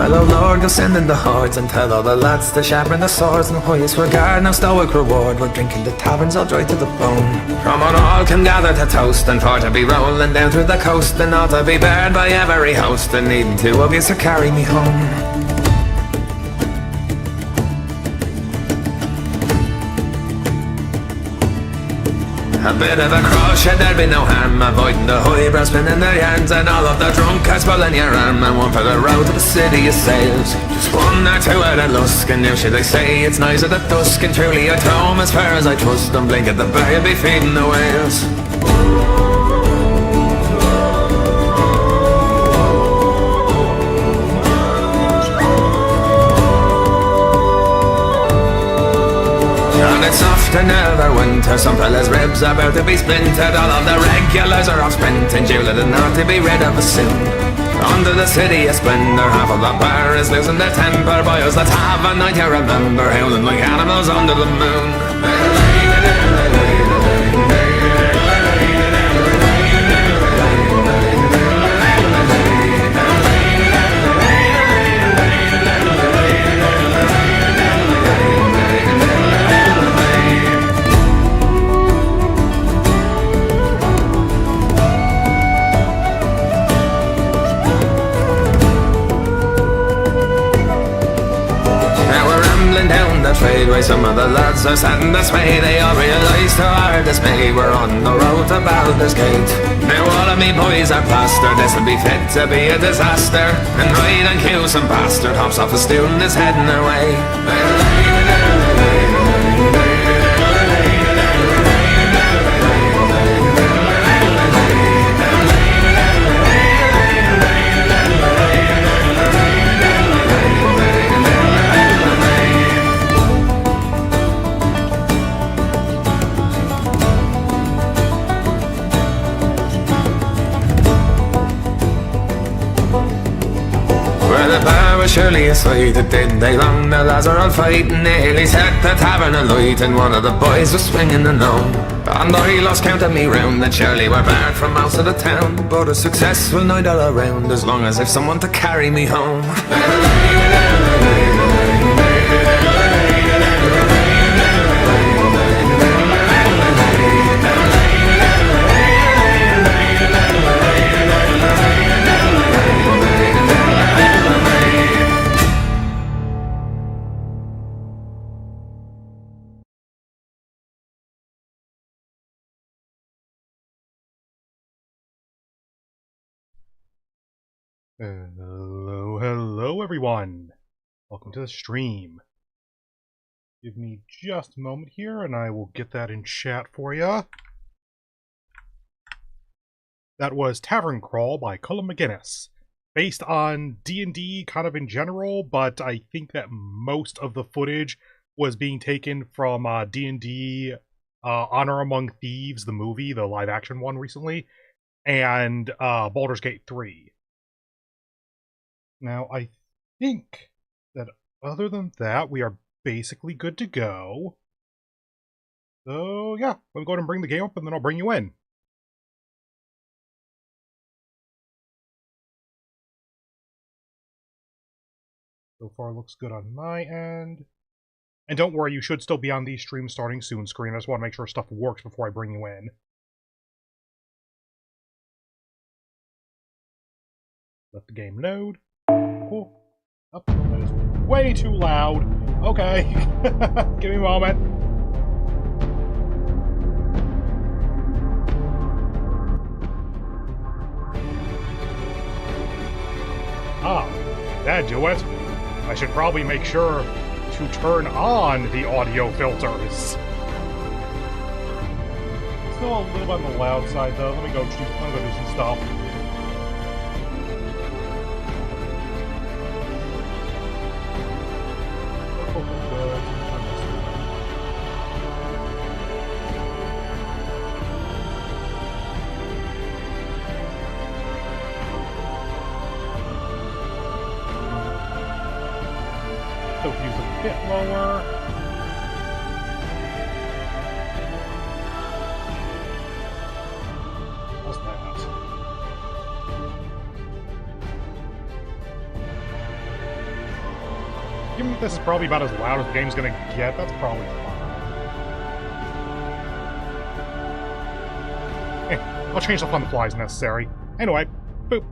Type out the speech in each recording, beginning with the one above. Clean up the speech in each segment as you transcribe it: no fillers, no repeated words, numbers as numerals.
Well, oh Lord, go send in the hordes and tell all the lads to sharpen the swords. No highest regard, no stoic reward. We're drinking the taverns all dry to the bone. From on all can gather to toast, and for to be rolling down through the coast, and all to be bared by every host, and needing two of you to carry me home. A bit of a crush and there'd be no harm, avoiding the highbrows spinning their yarns, and all of the drunkards pulling your arm, and one for the road to the city of sails. Just one or two at a lusk, and now should they say it's nice at the dusk, and truly I'd throw 'em as far as I trust, and blink at the bar you'd be feeding the whales. It's soft and never winter, some fellas' ribs about to be splintered, all of the regulars are off spent, and Juliet and not to be rid of us soon. Under the city of splendour, half of the bar is losing their temper, boys, let's have a night to remember, howling like animals under the moon. Why some of the lads are sat in this way, they all realise to our dismay we're on the road to Baldur's Gate. Now all of me boys are plastered, this'll be fit to be a disaster, and ride and cue some bastard hops off the stool and is heading away. Surely aside, it didn't take long, the lads are all fighting, nearly set the tavern alight, and one of the boys was swinging the gnome. And though he lost count of me round, then surely we're barred from most of the town, but a successful night all around, as long as I've someone to carry me home. Hello everyone! Welcome to the stream. Give me just a moment here and I will get that in chat for you. That was Tavern Crawl by Cullen McGuinness. Based on D&D kind of in general, but I think that most of the footage was being taken from D&D Honor Among Thieves, the movie, the live action one recently, and Baldur's Gate 3. Now, I think that other than that, we are basically good to go. So, yeah, we'll go ahead and bring the game up, and then I'll bring you in. So far, looks good on my end. And don't worry, you should still be on the stream starting soon screen. I just want to make sure stuff works before I bring you in. Let the game load. Cool. Oh, that is way too loud. Okay. Give me a moment. Ah, that'd do it. I should probably make sure to turn on the audio filters. Still a little on the loud side though. Let me go do some stuff. So use a bit lower. How's that? Given that this is probably about as loud as the game's gonna get, that's probably fine. I'll change stuff on the fly as necessary. Anyway, boop.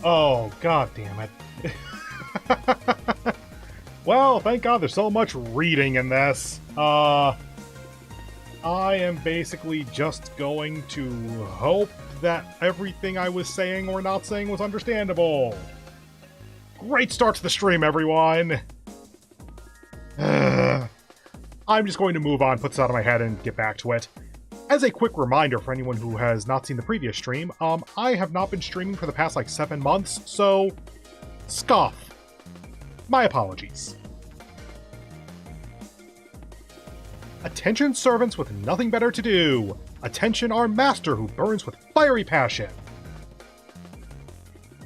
Oh, god damn it. Well, thank god there's so much reading in this. I am basically just going to hope that everything I was saying or not saying was understandable. Great start to the stream, everyone! I'm just going to move on, put this out of my head, and get back to it. As a quick reminder for anyone who has not seen the previous stream, I have not been streaming for the past, 7 months, so... scoff. My apologies. Attention servants with nothing better to do. Attention our master who burns with fiery passion.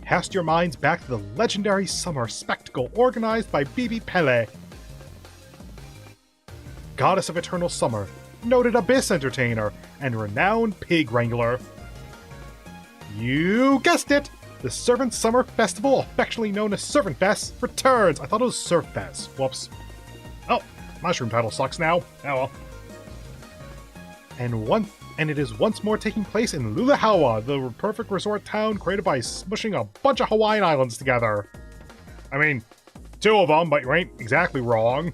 Cast your minds back to the legendary summer spectacle organized by Bibi Pele, goddess of eternal summer, noted abyss entertainer, and renowned pig wrangler. You guessed it! The Servant Summer Festival, affectionately known as Servant Fest, returns! I thought it was Surf Fest. Whoops. Oh, mushroom title sucks now. Oh well. And it is once more taking place in Lulahawa, the perfect resort town created by smushing a bunch of Hawaiian islands together. I mean, 2 of them, but you ain't exactly wrong.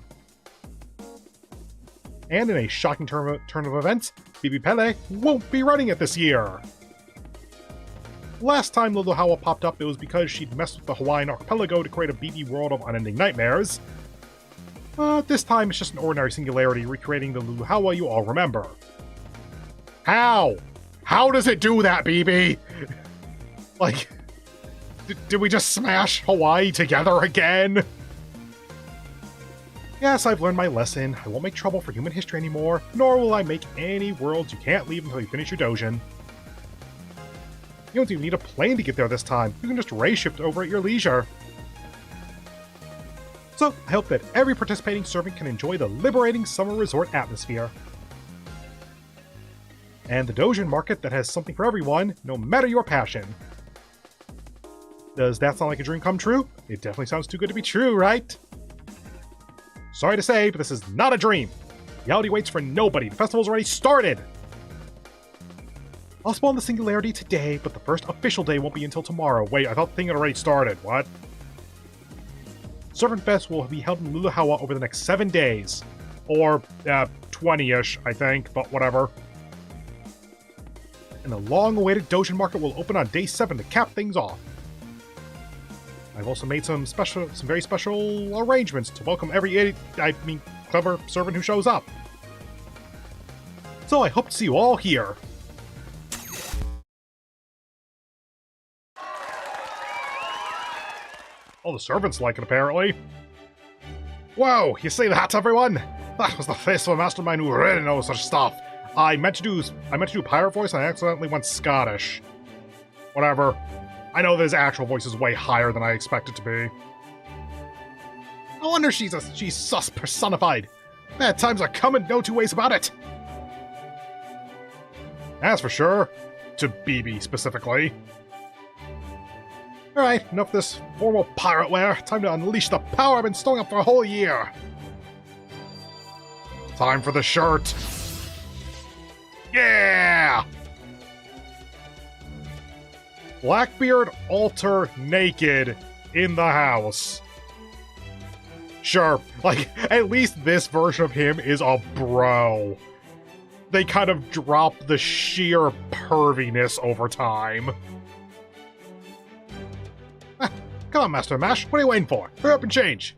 And in a shocking turn of events, Bibi Pele won't be running it this year. Last time Luluhawa popped up, it was because she'd messed with the Hawaiian archipelago to create a Bibi world of unending nightmares. But this time it's just an ordinary singularity recreating the Luluhawa you all remember. How? How does it do that, Bibi? Like, did we just smash Hawaii together again? Yes, I've learned my lesson. I won't make trouble for human history anymore, nor will I make any worlds you can't leave until you finish your dojin. You don't even need a plane to get there this time. You can just ray shift over at your leisure. So, I hope that every participating servant can enjoy the liberating summer resort atmosphere. And the dojin market that has something for everyone, no matter your passion. Does that sound like a dream come true? It definitely sounds too good to be true, right? Sorry to say, but this is not a dream. Reality waits for nobody. The festival's already started. I'll spawn the singularity today, but the first official day won't be until tomorrow. Wait, I thought the thing had already started. What? Servant Fest will be held in Luluhawa over the next 7 days. Or, 20-ish, I think, but whatever. And the long-awaited dojin market will open on day 7 to cap things off. I've also made some very special arrangements to welcome every clever servant who shows up. So I hope to see you all here. All the servants like it, apparently. Whoa, you see that, everyone? That was the face of a mastermind who really knows such stuff. I meant to do pirate voice and I accidentally went Scottish. Whatever. I know his actual voice is way higher than I expect it to be. No wonder she's sus personified. Bad times are coming, no 2 ways about it. That's for sure. To Bibi, specifically. Alright, enough this formal pirate wear. Time to unleash the power I've been storing up for a whole year. Time for the shirt. Yeah! Blackbeard altar naked in the house. Sure, like, at least this version of him is a bro. They kind of drop the sheer perviness over time. Come on, Master Mash, what are you waiting for? Hurry up and change!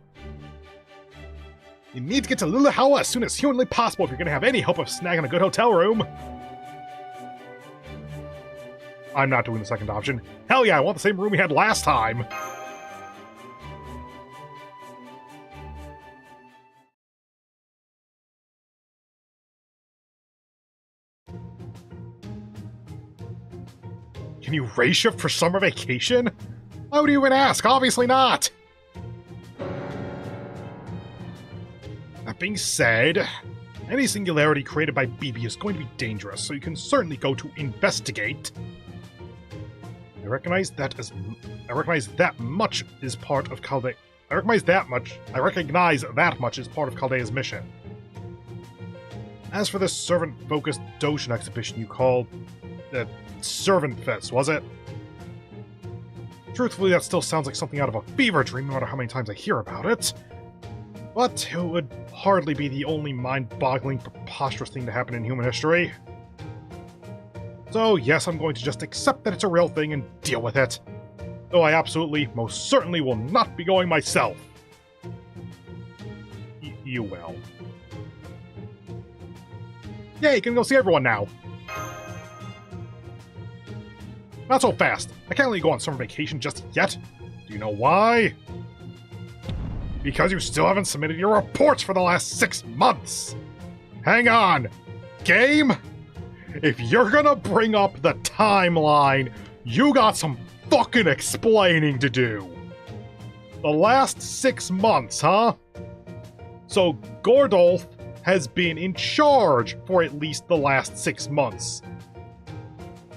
You need to get to Lulahawa as soon as humanly possible if you're gonna have any hope of snagging a good hotel room. I'm not doing the second option. Hell yeah, I want the same room we had last time! Can you raise shift for summer vacation? Why would you even ask? Obviously not! That being said, any singularity created by BB is going to be dangerous, so you can certainly go to investigate. I recognize that much is part of Caldea's mission. As for this servant-focused Doshin exhibition you called the Servant Fest, was it? Truthfully, that still sounds like something out of a fever dream, no matter how many times I hear about it. But it would hardly be the only mind-boggling, preposterous thing to happen in human history. So yes, I'm going to just accept that it's a real thing and deal with it. Though I absolutely, most certainly will not be going myself. You will. Yay, you can go see everyone now! Not so fast. I can't let you go on summer vacation just yet. Do you know why? Because you still haven't submitted your reports for the last 6 months! Hang on! Game? If you're gonna bring up the timeline, you got some fucking explaining to do! The last 6 months, huh? So Gordolf has been in charge for at least the last 6 months.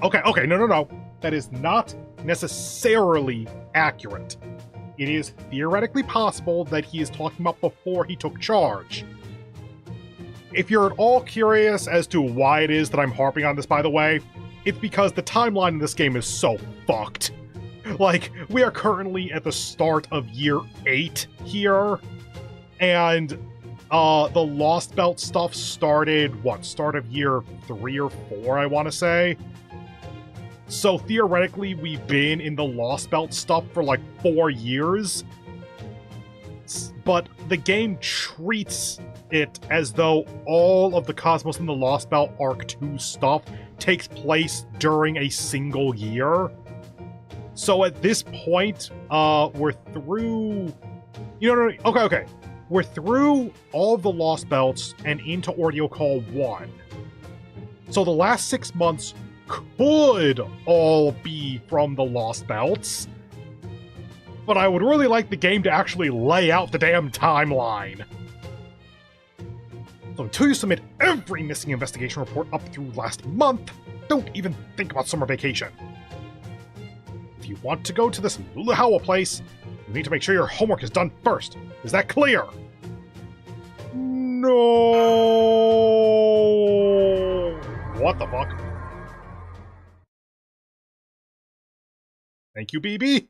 Okay, no. That is not necessarily accurate. It is theoretically possible that he is talking about before he took charge. If you're at all curious as to why it is that I'm harping on this, by the way, it's because the timeline in this game is so fucked. Like, we are currently at the start of year 8 here, and the Lost Belt stuff started, start of year 3 or 4, I want to say? So theoretically, we've been in the Lost Belt stuff for like 4 years, but the game treats it as though all of the Cosmos and the Lost Belt Arc 2 stuff takes place during a single year. So at this point, we're through... Okay. We're through all of the Lost Belts and into Ordeal Call 1. So the last 6 months could all be from the Lost Belts, but I would really like the game to actually lay out the damn timeline. So until you submit every missing investigation report up through last month, don't even think about summer vacation. If you want to go to this Lulahawa place, you need to make sure your homework is done first. Is that clear? No. What the fuck? Thank you, BB.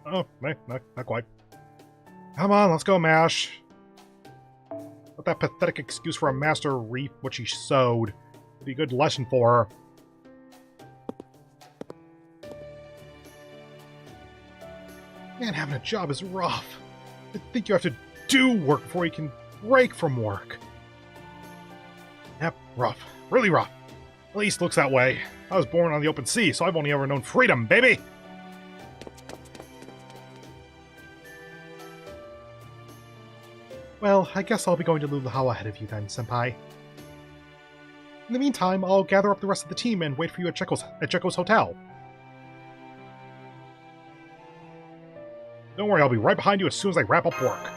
Oh, not quite. Come on, let's go, Mash. Let that pathetic excuse for a master reap what she sowed. It'd be a good lesson for her. Man, having a job is rough. I think you have to do work before you can break from work. Yep, rough. Really rough. At least looks that way. I was born on the open sea, so I've only ever known freedom, baby! Well, I guess I'll be going to Lulahawa ahead of you then, Senpai. In the meantime, I'll gather up the rest of the team and wait for you at Checo's hotel. Don't worry, I'll be right behind you as soon as I wrap up work.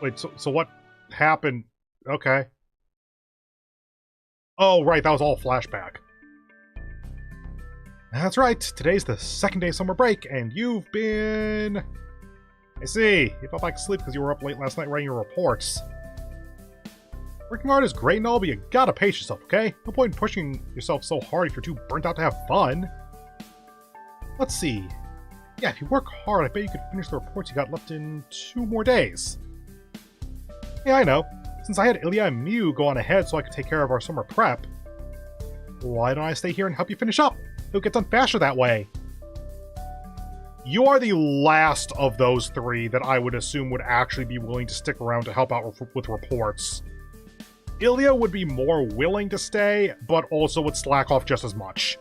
Wait, so what happened? Okay. Oh, right, that was all flashback. That's right, today's the second day of summer break, and you've been... I see, you fell back to sleep because you were up late last night writing your reports. Working hard is great and all, but you gotta pace yourself, okay? No point in pushing yourself so hard if you're too burnt out to have fun. Let's see. Yeah, if you work hard, I bet you could finish the reports you got left in 2 more days. Yeah, I know. Since I had Ilya and Mew go on ahead so I could take care of our summer prep, why don't I stay here and help you finish up? It'll get done faster that way. You are the last of those 3 that I would assume would actually be willing to stick around to help out with reports. Ilya would be more willing to stay, but also would slack off just as much.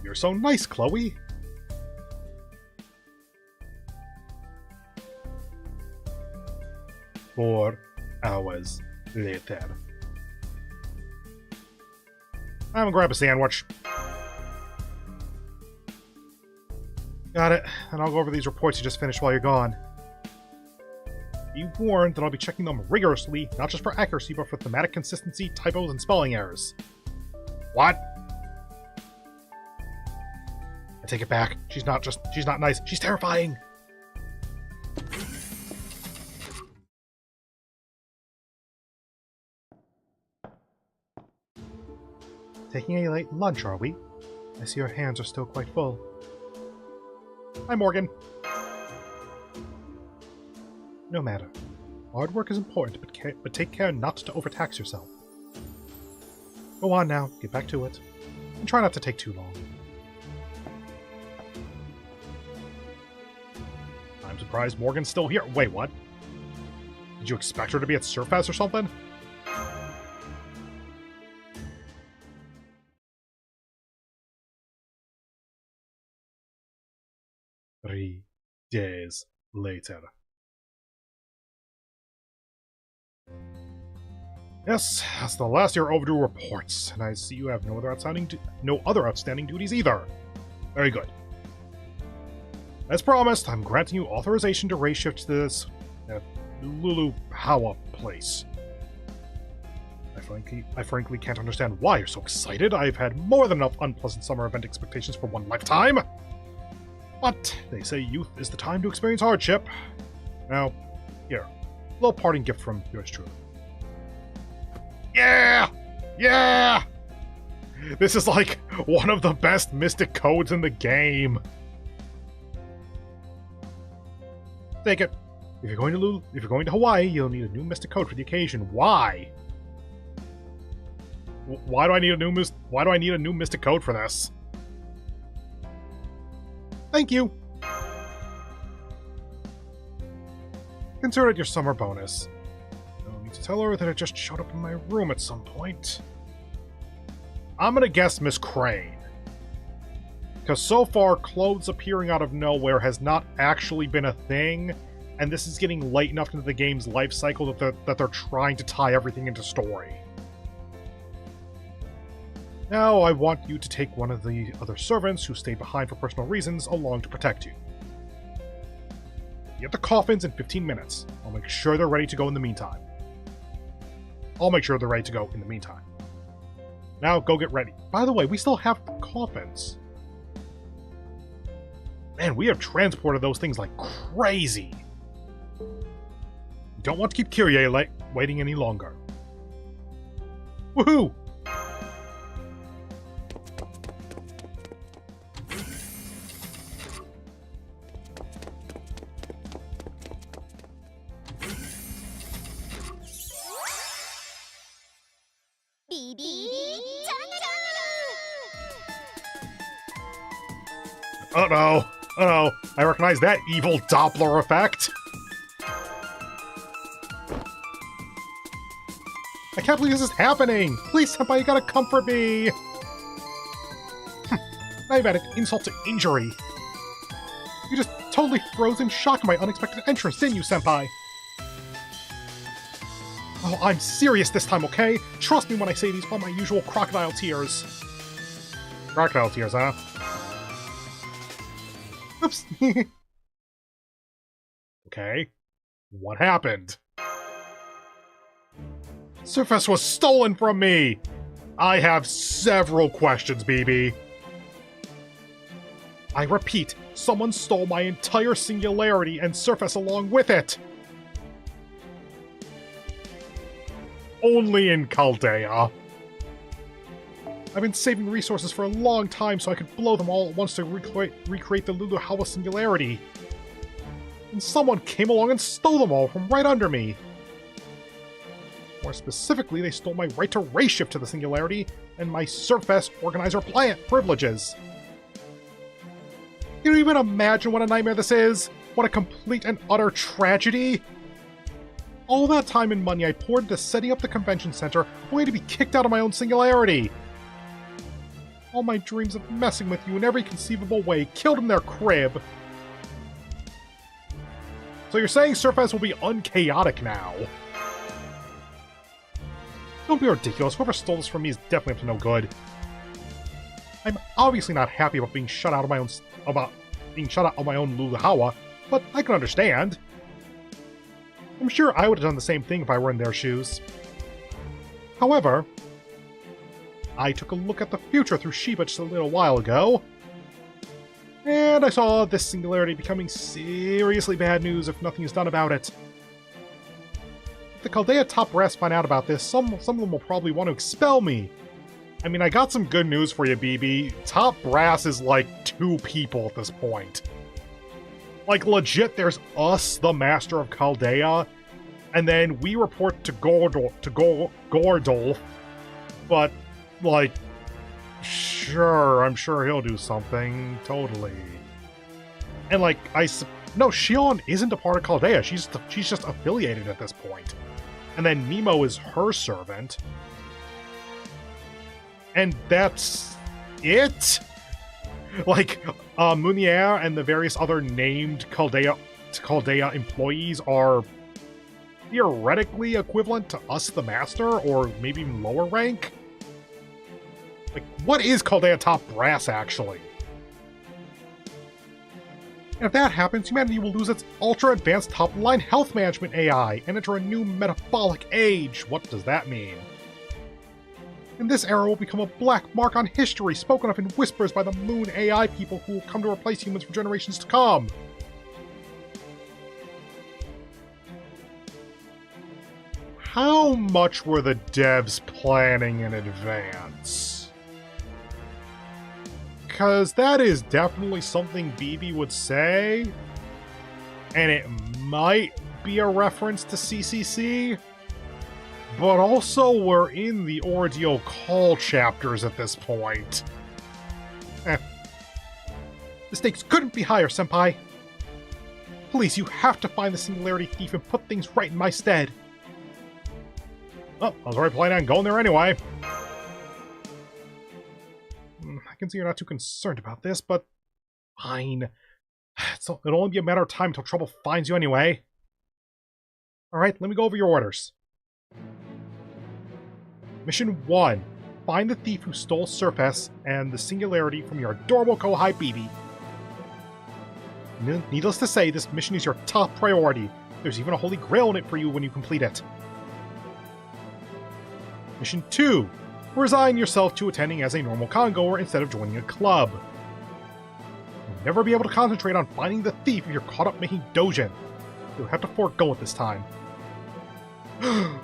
You're so nice, Chloe. Four hours later. I'm gonna grab a sandwich. Got it, and I'll go over these reports you just finished while you're gone. Be warned that I'll be checking them rigorously, not just for accuracy, but for thematic consistency, typos, and spelling errors. What? I take it back. She's not nice. She's terrifying! Taking a late lunch, are we? I see your hands are still quite full. Hi, Morgan. No matter. Hard work is important, but take care not to overtax yourself. Go on now, get back to it. And try not to take too long. I'm surprised Morgan's still here. Wait, what? Did you expect her to be at Surfest or something? Three days later. Yes, that's the last of your overdue reports, and I see you have no other outstanding duties either. Very good. As promised, I'm granting you authorization to race shift to this Lulu Hawa place. I frankly can't understand why you're so excited. I've had more than enough unpleasant summer event expectations for one lifetime. But they say youth is the time to experience hardship. Now, here, a little parting gift from yours truly. Yeah! Yeah! This is like one of the best mystic codes in the game. Take it. If you're going to Hawaii, you'll need a new mystic code for the occasion. Why? Why do I need a new mystic code for this? Thank you. Consider it your summer bonus. No need to tell her that it just showed up in my room at some point. I'm gonna guess Miss Crane. Because so far, clothes appearing out of nowhere has not actually been a thing, and this is getting late enough into the game's life cycle that they're trying to tie everything into story. Now, I want you to take one of the other servants who stayed behind for personal reasons along to protect you. Get the coffins in 15 minutes. I'll make sure they're ready to go in the meantime. Now, go get ready. By the way, we still have coffins. Man, we have transported those things like crazy. Don't want to keep Kyrie waiting any longer. Woohoo! Uh-oh. Uh-oh. I recognize that evil Doppler effect. I can't believe this is happening. Please, Senpai, you gotta comfort me. I've added insult to injury. You just totally froze in shock at my unexpected entrance, didn't you, Senpai? Oh, I'm serious this time, okay? Trust me when I say these are my usual crocodile tears. Crocodile tears, huh? Oops. Okay. What happened? Surface was stolen from me! I have several questions, BB. I repeat, someone stole my entire singularity and Surface along with it! Only in Chaldea. I've been saving resources for a long time so I could blow them all at once to recreate the Luluhawa singularity. And someone came along and stole them all from right under me. More specifically, they stole my right to race shift to the singularity and my Surfest organizer privileges. Can you even imagine what a nightmare this is? What a complete and utter tragedy! All that time and money I poured into setting up the convention center only to be kicked out of my own singularity. All my dreams of messing with you in every conceivable way killed in their crib. So you're saying Surfest will be unchaotic now? Don't be ridiculous. Whoever stole this from me is definitely up to no good. I'm obviously not happy about being shut out of my own Luluhawa, but I can understand. I'm sure I would have done the same thing if I were in their shoes. However, I took a look at the future through Shiba just a little while ago, and I saw this singularity becoming seriously bad news if nothing is done about it. If the Chaldea top brass find out about this, some of them will probably want to expel me. I mean, I got some good news for you, BB. Top brass is like 2 people at this point. Like, legit, there's us, the Master of Chaldea, and then we report to Gordolf, but, like, sure, I'm sure he'll do something, totally. And, like, no, Shion isn't a part of Chaldea, she's just affiliated at this point. And then Nemo is her servant. And that's it? Like, Munier and the various other named Chaldea employees are theoretically equivalent to us, the Master, or maybe even lower rank? Like, what is Chaldea Top Brass, actually? And if that happens, humanity will lose its ultra-advanced top-line health management AI and enter a new metabolic age. What does that mean? And this era will become a black mark on history, spoken of in whispers by the Moon AI people who will come to replace humans for generations to come. How much were the devs planning in advance? Because that is definitely something BB would say, and it might be a reference to CCC. But also, we're in the Ordeal Call chapters at this point. The stakes couldn't be higher, Senpai. Please, you have to find the Singularity Thief and put things right in my stead. Oh, I was already planning on going there anyway. I can see you're not too concerned about this, but fine. It'll only be a matter of time until trouble finds you anyway. Alright, let me go over your orders. Mission 1. Find the thief who stole Surface and the Singularity from your adorable Kohai BB. Needless to say, this mission is your top priority. There's even a holy grail in it for you when you complete it. Mission 2. Resign yourself to attending as a normal congoer instead of joining a club. You'll never be able to concentrate on finding the thief if you're caught up making dojin. You'll have to forego it this time. And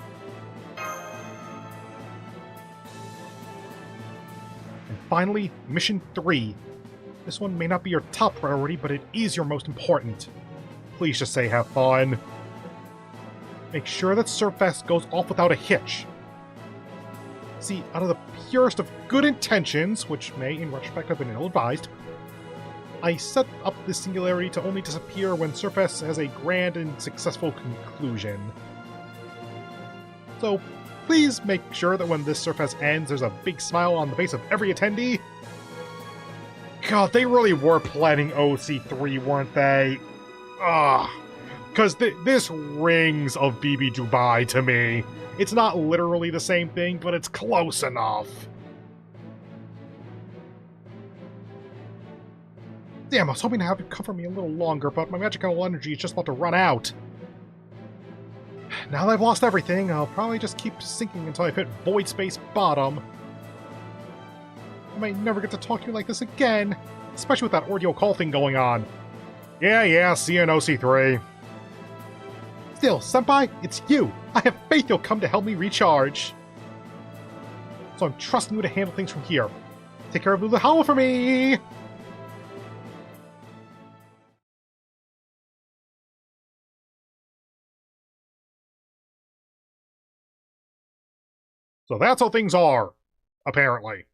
finally, Mission 3. This one may not be your top priority, but it is your most important. Please just say have fun. Make sure that Surfest goes off without a hitch. See, out of the purest of good intentions, which may in retrospect have been ill-advised, I set up this singularity to only disappear when Surfest has a grand and successful conclusion. So, please make sure that when this Surfest ends, there's a big smile on the face of every attendee. God, they really were planning OC3, weren't they? Ugh. Because this rings of BB Dubai to me. It's not literally the same thing, but it's close enough. Damn, I was hoping to have it cover me a little longer, but my magical energy is just about to run out. Now that I've lost everything, I'll probably just keep sinking until I've hit void space bottom. I might never get to talk to you like this again, especially with that Ordeal Call thing going on. Yeah, see you in OC3. Still, Senpai, it's you. I have faith you'll come to help me recharge. so I'm trusting you to handle things from here. Take care of Luluhawa for me! So that's how things are, apparently.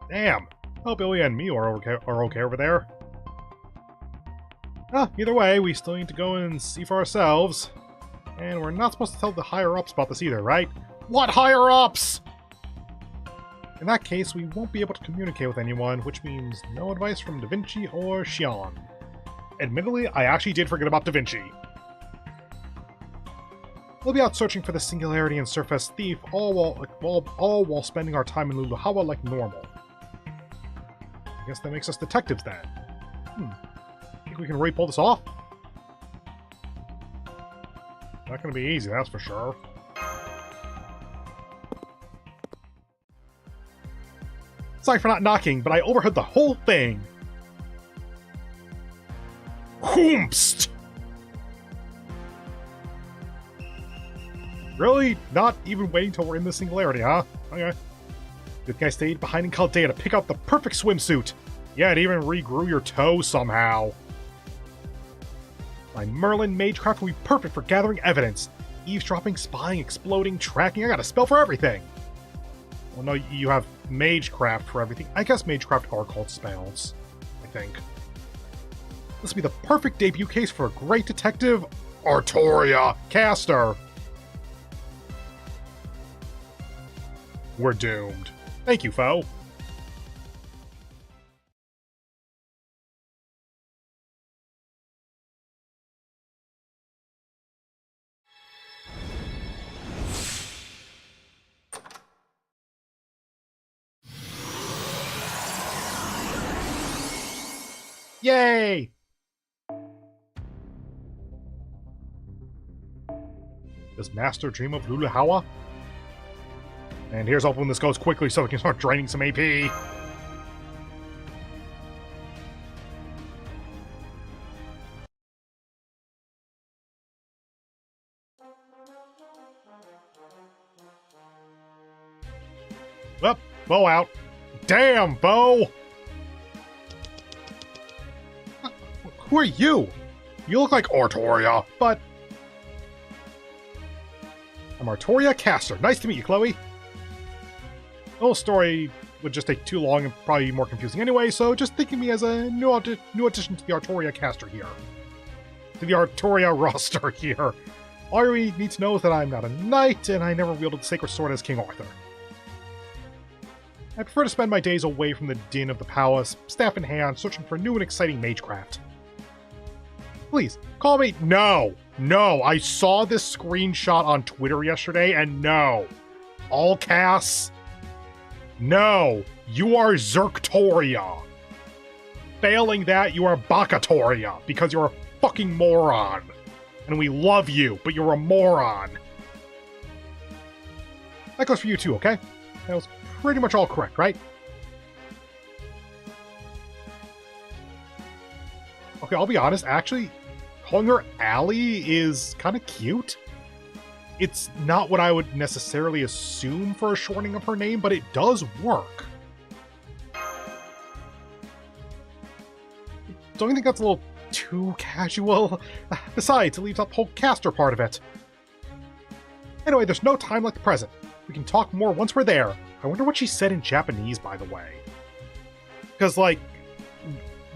Damn. Oh, Billy and me are okay over there. Either way, we still need to go and see for ourselves. And we're not supposed to tell the higher-ups about this either, right? What higher-ups?! In that case, we won't be able to communicate with anyone, which means no advice from Da Vinci or Xian. Admittedly, I actually did forget about Da Vinci. We'll be out searching for the Singularity and Surface Thief, all while spending our time in Luluhawa like normal. I guess that makes us detectives then. Think we can really pull this off? Not gonna be easy, that's for sure. Sorry for not knocking, but I overheard the whole thing! Whoomst! Really? Not even waiting till we're in the Singularity, huh? Okay. Good guy stayed behind in Chaldea to pick out the perfect swimsuit. Yeah, it even regrew your toe somehow. My Merlin Magecraft will be perfect for gathering evidence. Eavesdropping, spying, exploding, tracking, I got a spell for everything. Well, no, you have Magecraft for everything. I guess Magecraft are called spells, I think. This will be the perfect debut case for a great detective, Artoria Caster. We're doomed. Thank you, foe. Yay! Does Master dream of Luluhawa? And here's hoping this goes quickly so we can start draining some AP. Well, bow out. Damn, Bo! Who are you? You look like Artoria, but... I'm Artoria Caster. Nice to meet you, Chloe. The whole story would just take too long and probably be more confusing anyway, so just think of me as a new addition to the Artoria caster here. To the Artoria roster here. All you need to know is that I'm not a knight, and I never wielded the sacred sword as King Arthur. I prefer to spend my days away from the din of the palace, staff in hand, searching for new and exciting magecraft. Please, call me... No! No! I saw this screenshot on Twitter yesterday, and no! All casts... No! You are Zerktoria! Failing that, you are Bakatoria, because you're a fucking moron! And we love you, but you're a moron! That goes for you too, okay? That was pretty much all correct, right? Okay, I'll be honest, actually, calling her Allie is kind of cute. It's not what I would necessarily assume for a shortening of her name, but it does work. Don't you think that's a little too casual? Besides, it leaves out the whole caster part of it. Anyway, there's no time like the present. We can talk more once we're there. I wonder what she said in Japanese, by the way. Because, like,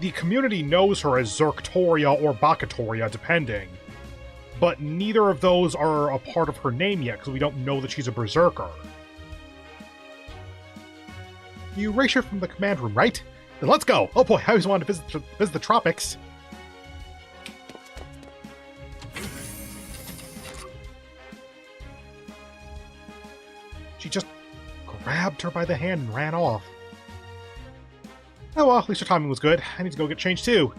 the community knows her as Zerktoria or Bakatoria, depending. But neither of those are a part of her name yet, because we don't know that she's a berserker. You race her from the command room, right? Then let's go! Oh boy, I always wanted to visit the tropics. She just grabbed her by the hand and ran off. Oh well, at least her timing was good. I need to go get changed too.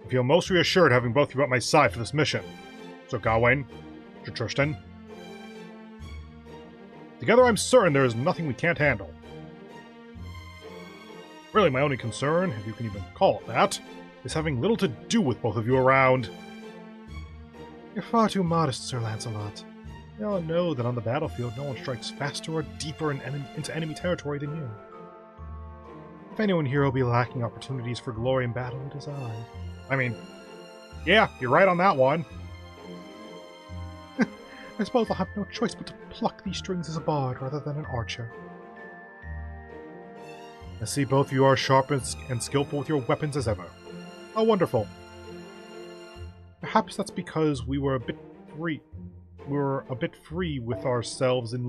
I feel most reassured having both of you at my side for this mission. So Gawain, Tristan. Together I'm certain there is nothing we can't handle. Really, my only concern, if you can even call it that, is having little to do with both of you around. You're far too modest, Sir Lancelot. We all know that on the battlefield no one strikes faster or deeper into enemy territory than you. If anyone here will be lacking opportunities for glory in battle, it is I. I mean, yeah, you're right on that one. I suppose I'll have no choice but to pluck these strings as a bard rather than an archer. I see both of you are sharp and skillful with your weapons as ever. How wonderful. Perhaps that's because we were a bit free. We were a bit free with ourselves in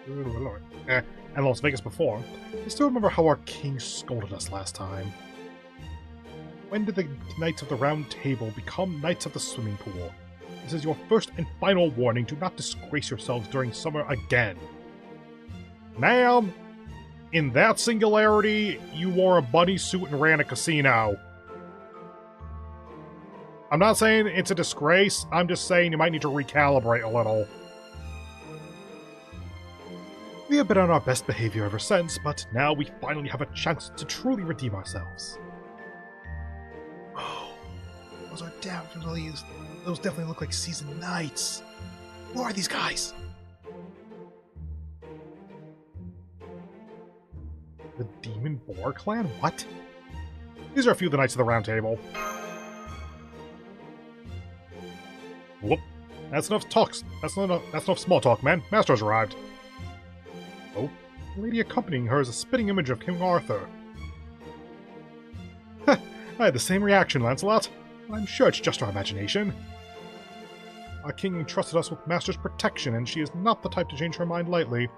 and Las Vegas before. I still remember how our king scolded us last time. When did the Knights of the Round Table become Knights of the Swimming Pool? This is your first and final warning. Do not disgrace yourselves during summer again. Ma'am, in that singularity, you wore a bunny suit and ran a casino. I'm not saying it's a disgrace, I'm just saying you might need to recalibrate a little. We have been on our best behavior ever since, but now we finally have a chance to truly redeem ourselves. Oh, those definitely look like seasoned knights. Who are these guys? The Demon Boar Clan? What? These are a few of the Knights of the Round Table. Whoop. That's enough talks. That's enough small talk, man. Master's arrived. Oh, the lady accompanying her is a spitting image of King Arthur. I had the same reaction, Lancelot. I'm sure it's just our imagination. Our king entrusted us with Master's protection, and she is not the type to change her mind lightly.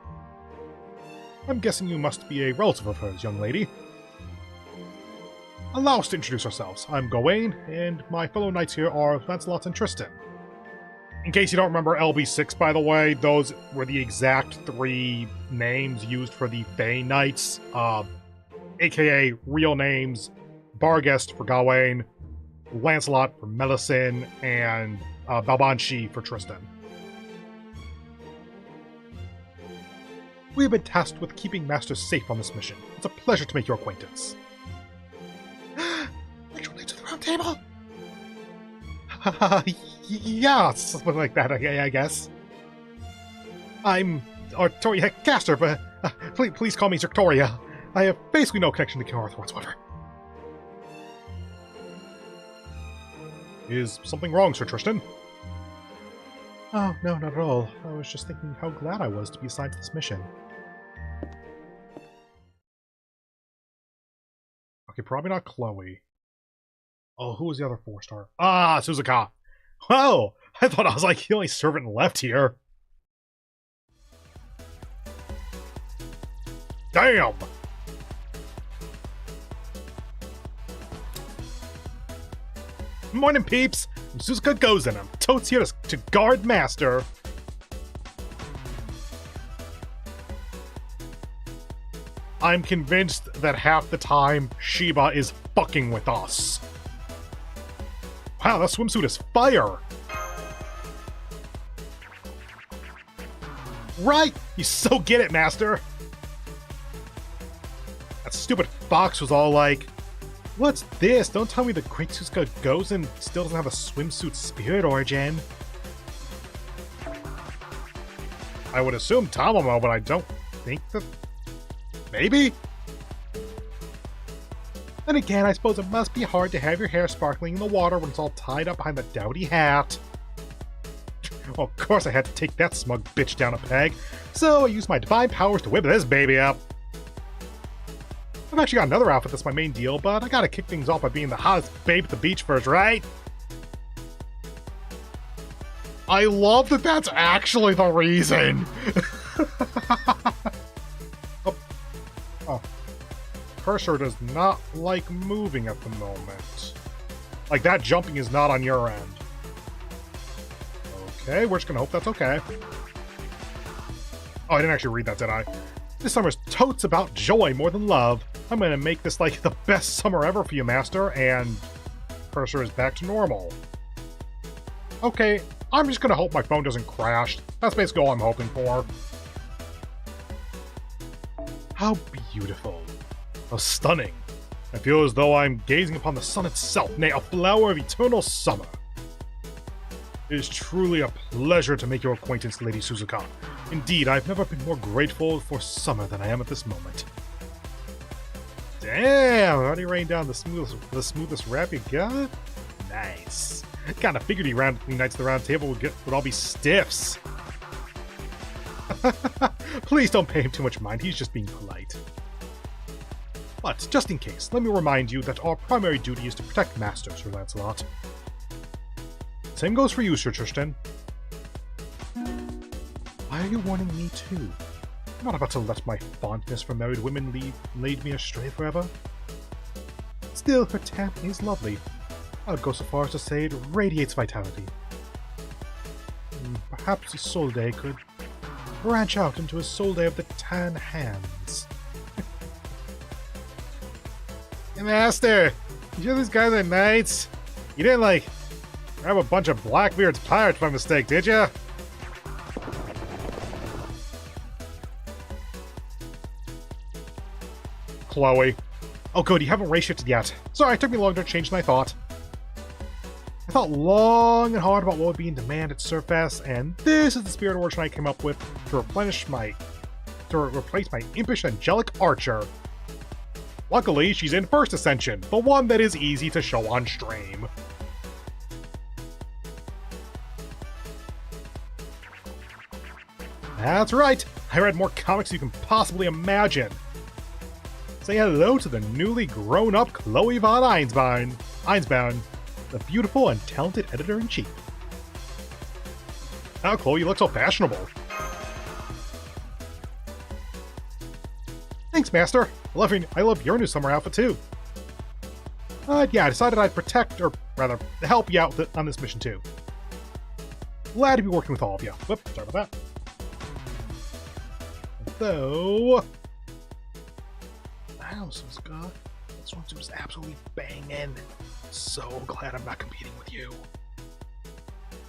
I'm guessing you must be a relative of hers, young lady. Allow us to introduce ourselves. I'm Gawain, and my fellow knights here are Lancelot and Tristan. In case you don't remember LB6, by the way, those were the exact 3 names used for the Fey Knights, aka real names, Barghest for Gawain, Lancelot for Melisande, and Balbanshi for Tristan. We have been tasked with keeping Master safe on this mission. It's a pleasure to make your acquaintance. Actual Knights of the Round Table? Yeah, something like that, I guess. I'm Artoria Caster, but please call me Victoria. I have basically no connection to King Arthur whatsoever. Is something wrong, Sir Tristan? Oh, no, not at all. I was just thinking how glad I was to be assigned to this mission. Okay, probably not Chloe. Oh, who was the other 4-star? Ah, Suzuka! Oh, I thought I was like the only servant left here. Damn! Morning, peeps! I'm Suzuka Gozen. I'm totes here to guard Master. I'm convinced that half the time Sheba is fucking with us. Wow, that swimsuit is fire! Right! You so get it, Master! That stupid fox was all like, what's this? Don't tell me the great Suzuka Gozen still doesn't have a swimsuit spirit origin. I would assume Tamamo, but I don't think that... Maybe? Then again, I suppose it must be hard to have your hair sparkling in the water when it's all tied up behind the dowdy hat. Well, of course I had to take that smug bitch down a peg, so I used my divine powers to whip this baby up. I've actually got another outfit that's my main deal, but I gotta kick things off by being the hottest babe at the beach first, right? I love that that's actually the reason! Oh. Cursor does not like moving at the moment. Like, that jumping is not on your end. Okay, we're just gonna hope that's okay. Oh, I didn't actually read that, did I? This summer's totes about joy more than love. I'm gonna make this like the best summer ever for you, Master, and Cursor is back to normal. Okay, I'm just gonna hope my phone doesn't crash. That's basically all I'm hoping for. How beautiful. How stunning. I feel as though I'm gazing upon the sun itself, nay, a flower of eternal summer. It is truly a pleasure to make your acquaintance, Lady Suzuka. Indeed, I've never been more grateful for summer than I am at this moment. Damn, already rained down the smoothest rap you got? Nice. Kinda figured Knights of the Round Table would all be stiffs. Please don't pay him too much mind, he's just being polite. But, just in case, let me remind you that our primary duty is to protect Master, Sir Lancelot. Same goes for you, Sir Tristan. Why are you warning me too? I'm not about to let my fondness for married women lead me astray forever. Still, her tan is lovely. I would go so far as to say it radiates vitality. Perhaps Isolde could branch out into Isolde of the tan hands. Hey, Master! You sure these guys are knights? You didn't, like, grab a bunch of Blackbeard's pirates by mistake, did ya? Chloe. Oh good, you haven't race shifted yet. Sorry, it took me longer to change than I thought. I thought long and hard about what would be in demand at Surfest, and this is the spirit origin I came up with to replace my impish angelic archer. Luckily, she's in First Ascension, the one that is easy to show on stream. That's right, I read more comics than you can possibly imagine. Say hello to the newly grown-up Chloe von Einsbaum, the beautiful and talented editor-in-chief. Oh, Chloe, you look so fashionable. Thanks, Master. I love your new summer outfit, too. Yeah, I decided I'd help you out on this mission, too. Glad to be working with all of you. Whoop, sorry about that. Though... Wow, Suzuka. This one was absolutely banging. So glad I'm not competing with you.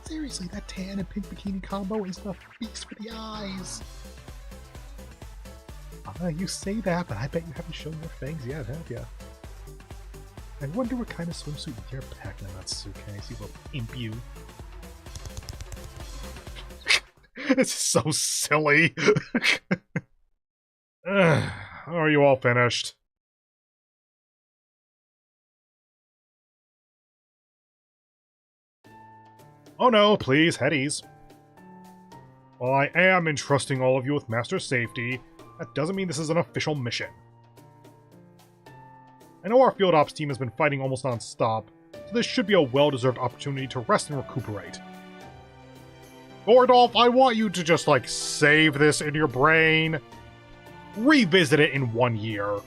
Seriously, that tan and pink bikini combo is the feast for the eyes. You say that, but I bet you haven't shown your fangs yet, have ya? I wonder what kind of swimsuit you're packing in that suitcase, you little imp you. It's so silly. Are you all finished? Oh no, please, head ease. While I am entrusting all of you with Master Safety, that doesn't mean this is an official mission. I know our field ops team has been fighting almost non-stop, so this should be a well-deserved opportunity to rest and recuperate. Gordolf, I want you to just, like, save this in your brain. Revisit it in 1 year.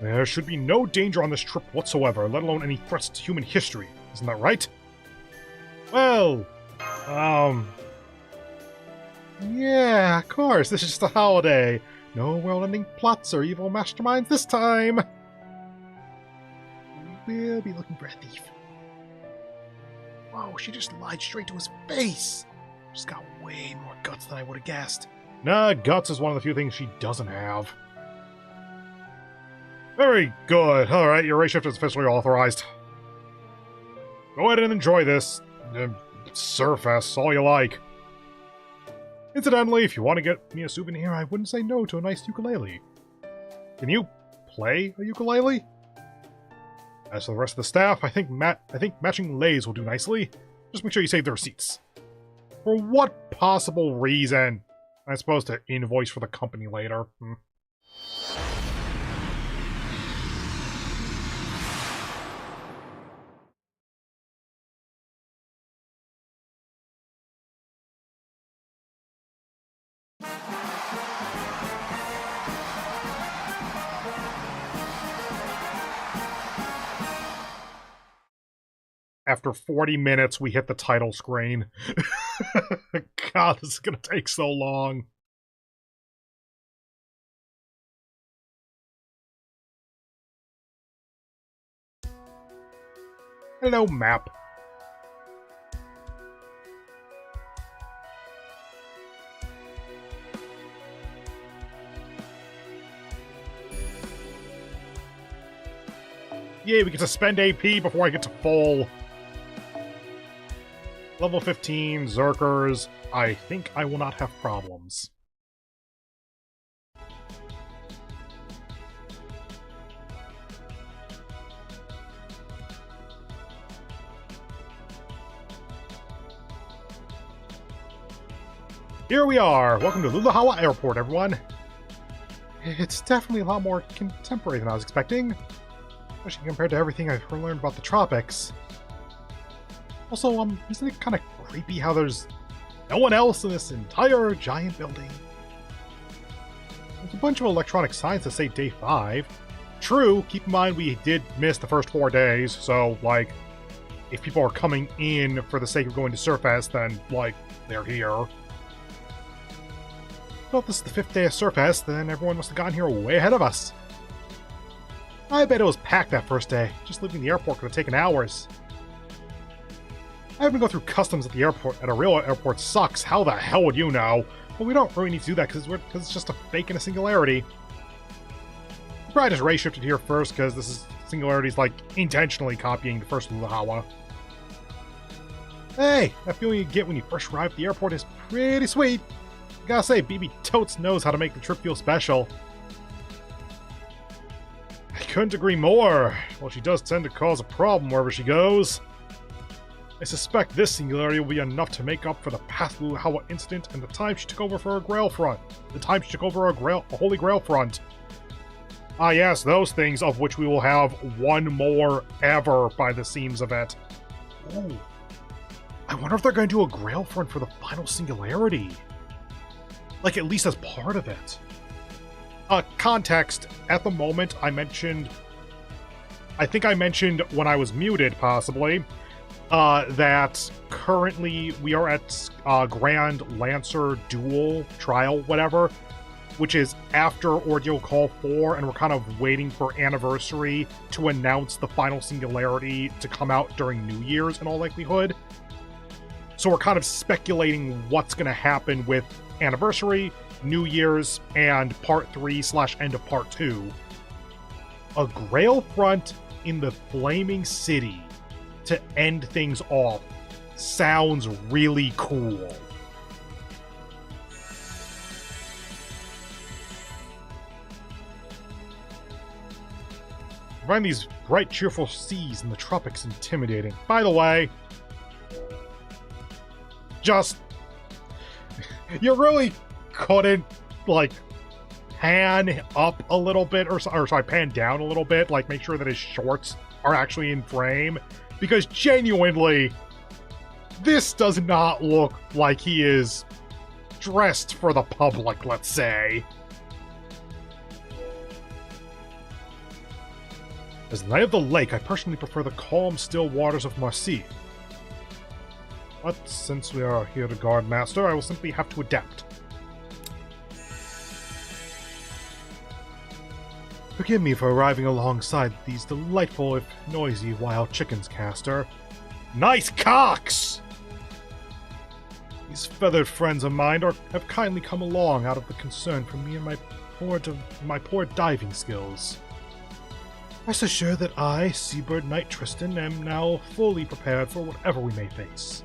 There should be no danger on this trip whatsoever, let alone any threats to human history. Isn't that right? Well, yeah, of course, this is just a holiday. No world-ending plots or evil masterminds this time. We'll be looking for a thief. Whoa, she just lied straight to his face. She's got way more guts than I would have guessed. Nah, guts is one of the few things she doesn't have. Very good. Alright, your race shift is officially authorized. Go ahead and enjoy this. Surfest, all you like. Incidentally, if you want to get me a souvenir, I wouldn't say no to a nice ukulele. Can you play a ukulele? As for the rest of the staff, I think matching leis will do nicely. Just make sure you save the receipts. For what possible reason? I'm supposed to invoice for the company later. After 40 minutes, we hit the title screen. God, this is gonna take so long. Hello, map. Yay, we get to spend AP before I get to full. Level 15, Zerkers. I think I will not have problems. Here we are! Welcome to Lulahawa Airport, everyone! It's definitely a lot more contemporary than I was expecting, especially compared to everything I've learned about the tropics. Also, isn't it kind of creepy how there's no one else in this entire giant building? There's a bunch of electronic signs that say day 5. True, keep in mind we did miss the first 4 days, so, like, if people are coming in for the sake of going to Surfest, then, like, they're here. Well, if this is the 5th day of Surfest, then everyone must have gotten here way ahead of us. I bet it was packed that first day. Just leaving the airport could have taken hours. Having to go through customs at the airport, at a real airport, sucks. How the hell would you know? But we don't really need to do that because it's just a fake and a singularity. We probably just ray shifted here first because this is singularity's like intentionally copying the first Lulahawa. Hey, that feeling you get when you first arrive at the airport is pretty sweet. I gotta say, BB totes knows how to make the trip feel special. I couldn't agree more. Well, she does tend to cause a problem wherever she goes. I suspect this singularity will be enough to make up for the past Lulahawa incident and the time she took over for a Grail front. The time she took over a Holy Grail front. Ah yes, those things of which we will have one more ever by the seams of it. Ooh. I wonder if they're going to do a Grail front for the final singularity. Like, at least as part of it. Context, at the moment, I think I mentioned when I was muted, possibly, that currently we are at Grand Lancer Duel Trial, whatever, which is after Ordeal Call 4, and we're kind of waiting for Anniversary to announce the final singularity to come out during New Year's, in all likelihood. So we're kind of speculating what's going to happen with Anniversary, New Year's, and Part 3/end of Part 2. A Grail front in the Flaming City to end things off sounds really cool. I find these bright, cheerful seas in the tropics intimidating. By the way, just... you really couldn't, like, pan up a little bit, or sorry, pan down a little bit, like, make sure that his shorts are actually in frame, because genuinely, this does not look like he is dressed for the public, let's say. As Knight of the Lake, I personally prefer the calm, still waters of Marseille. But since we are here to guard Master, I will simply have to adapt. Forgive me for arriving alongside these delightful, if noisy, wild chickens, Caster. Nice cocks! These feathered friends of mine have kindly come along out of the concern for me and my poor diving skills. Rest assured that I, Seabird Knight Tristan, am now fully prepared for whatever we may face.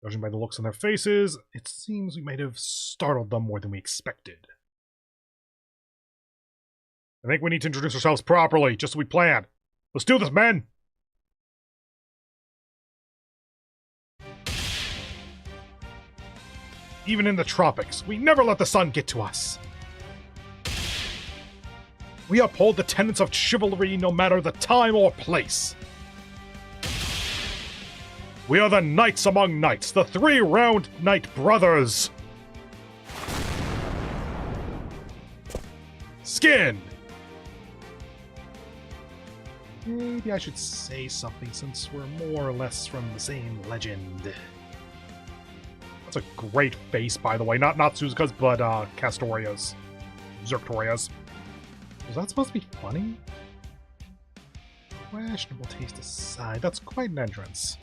Judging by the looks on their faces, it seems we might have startled them more than we expected. I think we need to introduce ourselves properly, just as we planned. Let's do this, men! Even in the tropics, we never let the sun get to us. We uphold the tenets of chivalry no matter the time or place. We are the knights among knights, the three-round knight brothers. Skin! Maybe I should say something since we're more or less from the same legend. That's a great face, by the way. Not Suzuka's, but Castoria's. Zerktoria's. Was that supposed to be funny? Questionable taste aside, that's quite an entrance.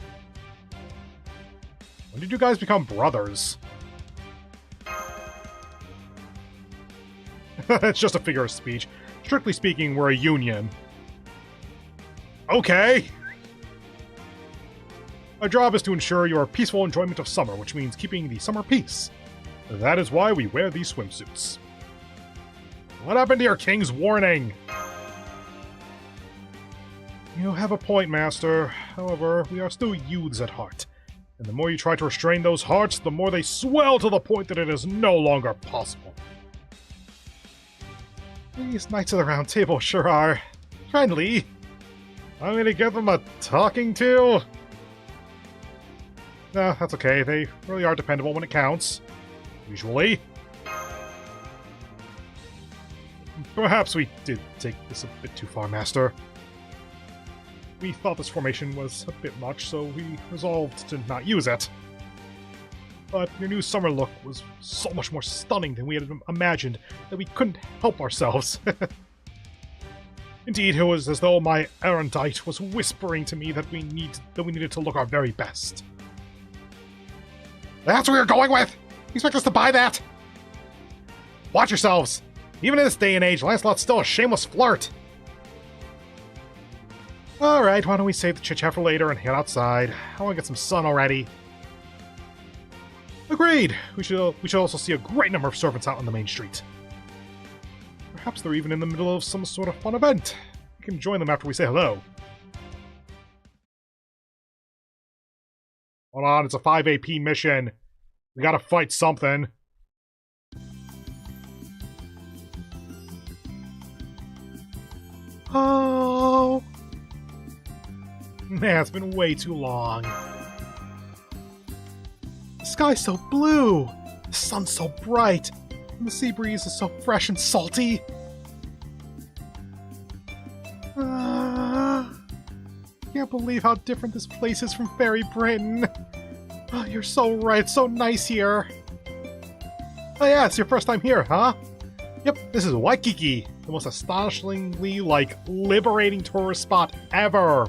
When did you guys become brothers? It's just a figure of speech. Strictly speaking, we're a union. Okay. Our job is to ensure your peaceful enjoyment of summer, which means keeping the summer peace. That is why we wear these swimsuits. What happened to your king's warning? You have a point, Master. However, we are still youths at heart. And the more you try to restrain those hearts, the more they swell to the point that it is no longer possible. These Knights of the Round Table sure are friendly. I'm gonna give them a talking to. No, that's okay. They really are dependable when it counts. Usually. Perhaps we did take this a bit too far, Master. We thought this formation was a bit much, so we resolved to not use it. But your new summer look was so much more stunning than we had imagined that we couldn't help ourselves. Indeed, it was as though my erudite was whispering to me that we needed to look our very best. That's what you're going with! You expect us to buy that? Watch yourselves! Even in this day and age, Lancelot's still a shameless flirt! Alright, why don't we save the chit-chat for later and head outside? I want to get some sun already. Agreed! We should also see a great number of servants out on the main street. Perhaps they're even in the middle of some sort of fun event. We can join them after we say hello. Hold on, it's a 5 AP mission. We gotta fight something. Oh... Man, it's been way too long. The sky's so blue, the sun's so bright, and the sea breeze is so fresh and salty. Can't believe how different this place is from Fairy Britain. Oh, you're so right, it's so nice here. Oh yeah, it's your first time here, huh? Yep, this is Waikiki, the most astonishingly, liberating tourist spot ever.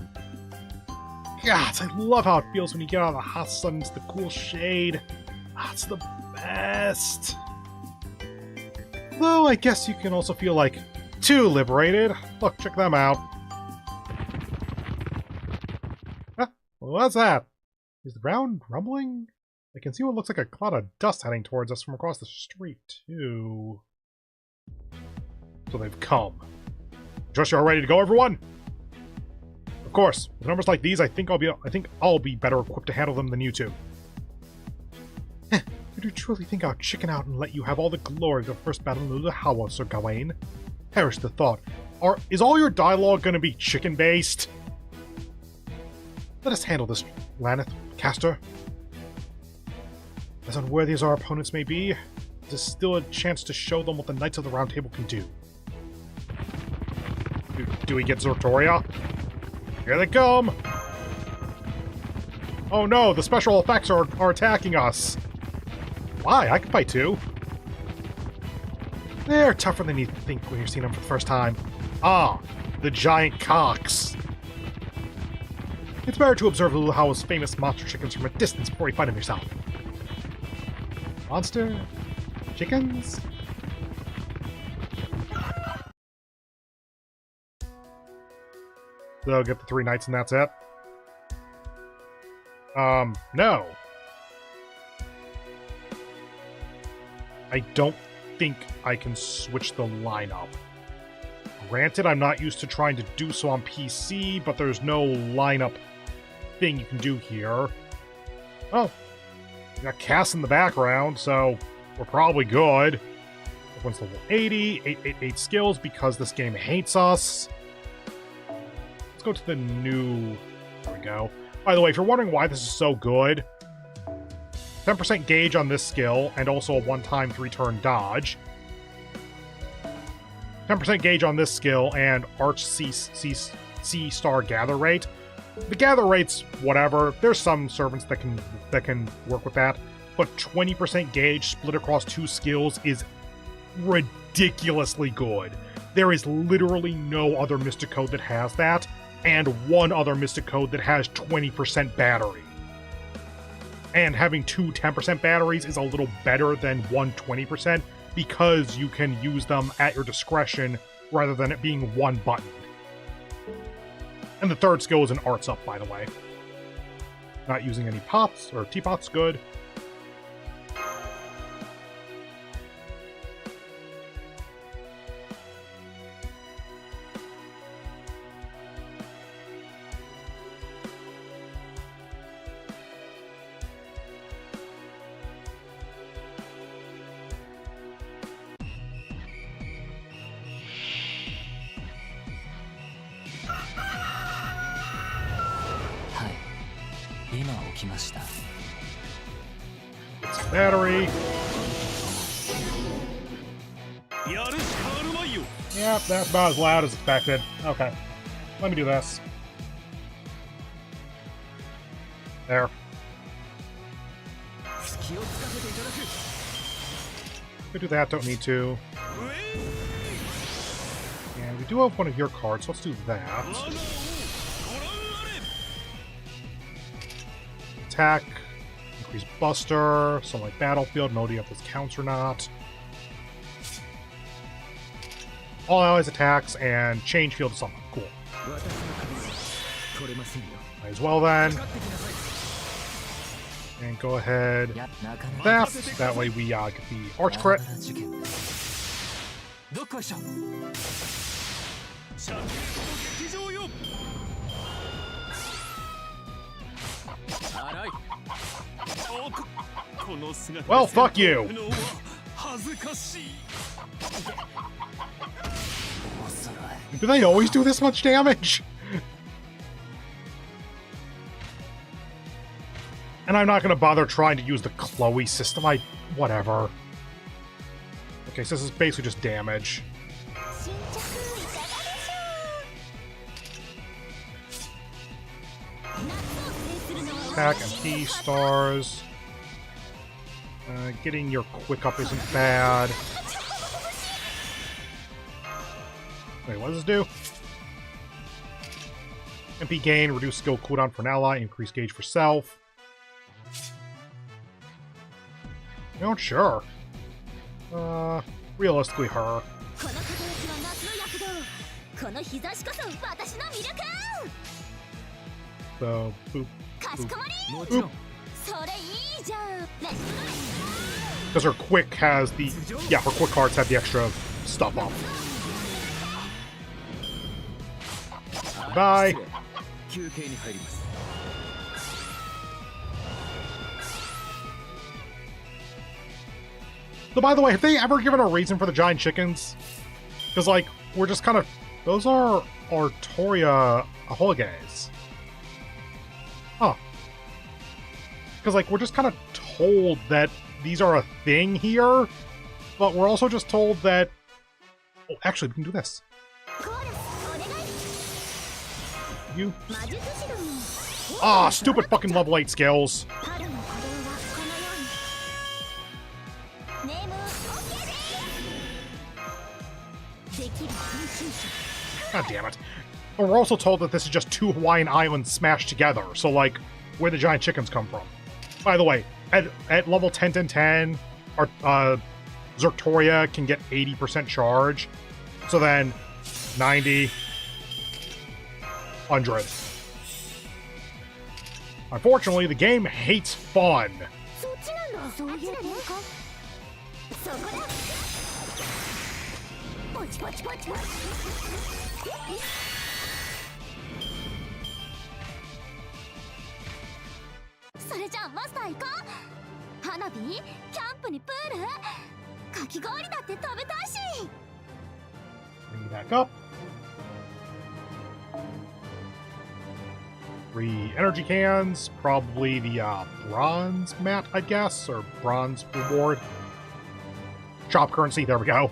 God, I love how it feels when you get out of the hot sun into the cool shade. That's the best. Though I guess you can also feel too liberated. Look, check them out. Huh? What's that? Is the ground rumbling? I can see what looks like a cloud of dust heading towards us from across the street, too. So they've come. Trust you're all ready to go, everyone? Of course, with numbers like these, I think I'll be better equipped to handle them than you two. Did you truly think I'll chicken out and let you have all the glory of the first battle of the Hawa, Sir Gawain? Perish the thought. Is all your dialogue going to be chicken-based? Let us handle this, Laneth, Castor. As unworthy as our opponents may be, there's still a chance to show them what the Knights of the Round Table can do. Do we get Zortoria? Here they come! Oh no, the special effects are attacking us! Why? I can fight too. They're tougher than you think when you're seeing them for the first time. Ah, the giant cocks. It's better to observe Little Howell's famous monster chickens from a distance before you fight them yourself. Monster chickens? So get the 3 knights and that's it? No. I don't think I can switch the lineup. Granted, I'm not used to trying to do so on PC, but there's no lineup thing you can do here. Oh, we got Cass in the background, so we're probably good. Everyone's level 80, 888 skills because this game hates us. Let's go to the new... There we go. By the way, if you're wondering why this is so good, 10% gauge on this skill, and also a one-time 3-turn dodge. 10% gauge on this skill, and Arch C-Star gather rate. The gather rate's whatever. There's some servants that can work with that, but 20% gauge split across 2 skills is ridiculously good. There is literally no other Mystic Code that has that, and one other Mystic Code that has 20% battery. And having 2 10% batteries is a little better than one 20%, because you can use them at your discretion rather than it being one button. And the third skill is an arts up, by the way. Not using any pots or teapots, good. It's battery. Yep, that's about as loud as expected. Okay. Let me do this. There. Could do that, don't need to. And we do have one of your cards, so let's do that. Attack, increase Buster, so like Battlefield, no idea if this counts or not. All allies attacks, and change field to something. Cool. Might as well then. And go ahead. That way we get the Arch Crit. Well, fuck you! Do they always do this much damage? And I'm not gonna bother trying to use the Chloe system, whatever. Okay, so this is basically just damage. Attack and P stars. Getting your quick up isn't bad. Wait, what does this do? MP gain, reduce skill cooldown for an ally, increase gauge for self. You know, sure. Realistically, her. So, boop, boop, boop. Because her quick has the... Yeah, her quick cards have the extra stuff up. Bye. So, by the way, have they ever given a reason for the giant chickens? Because, like, we're just kind of... Those are Artoria Holigays. Huh. Because, like, we're just kind of told that these are a thing here, but we're also just told that... Oh, actually, we can do this. You... Ah, stupid fucking level 8 skills. God damn it. But we're also told that this is just two Hawaiian islands smashed together, so, like, where the giant chickens come from. By the way, at level 10, 10, 10, Zertoria can get 80% charge, so then 90, 100. Unfortunately, the game hates fun. Bring it back up. 3 energy cans, probably the bronze mat, I guess, or bronze reward. Shop currency, there we go.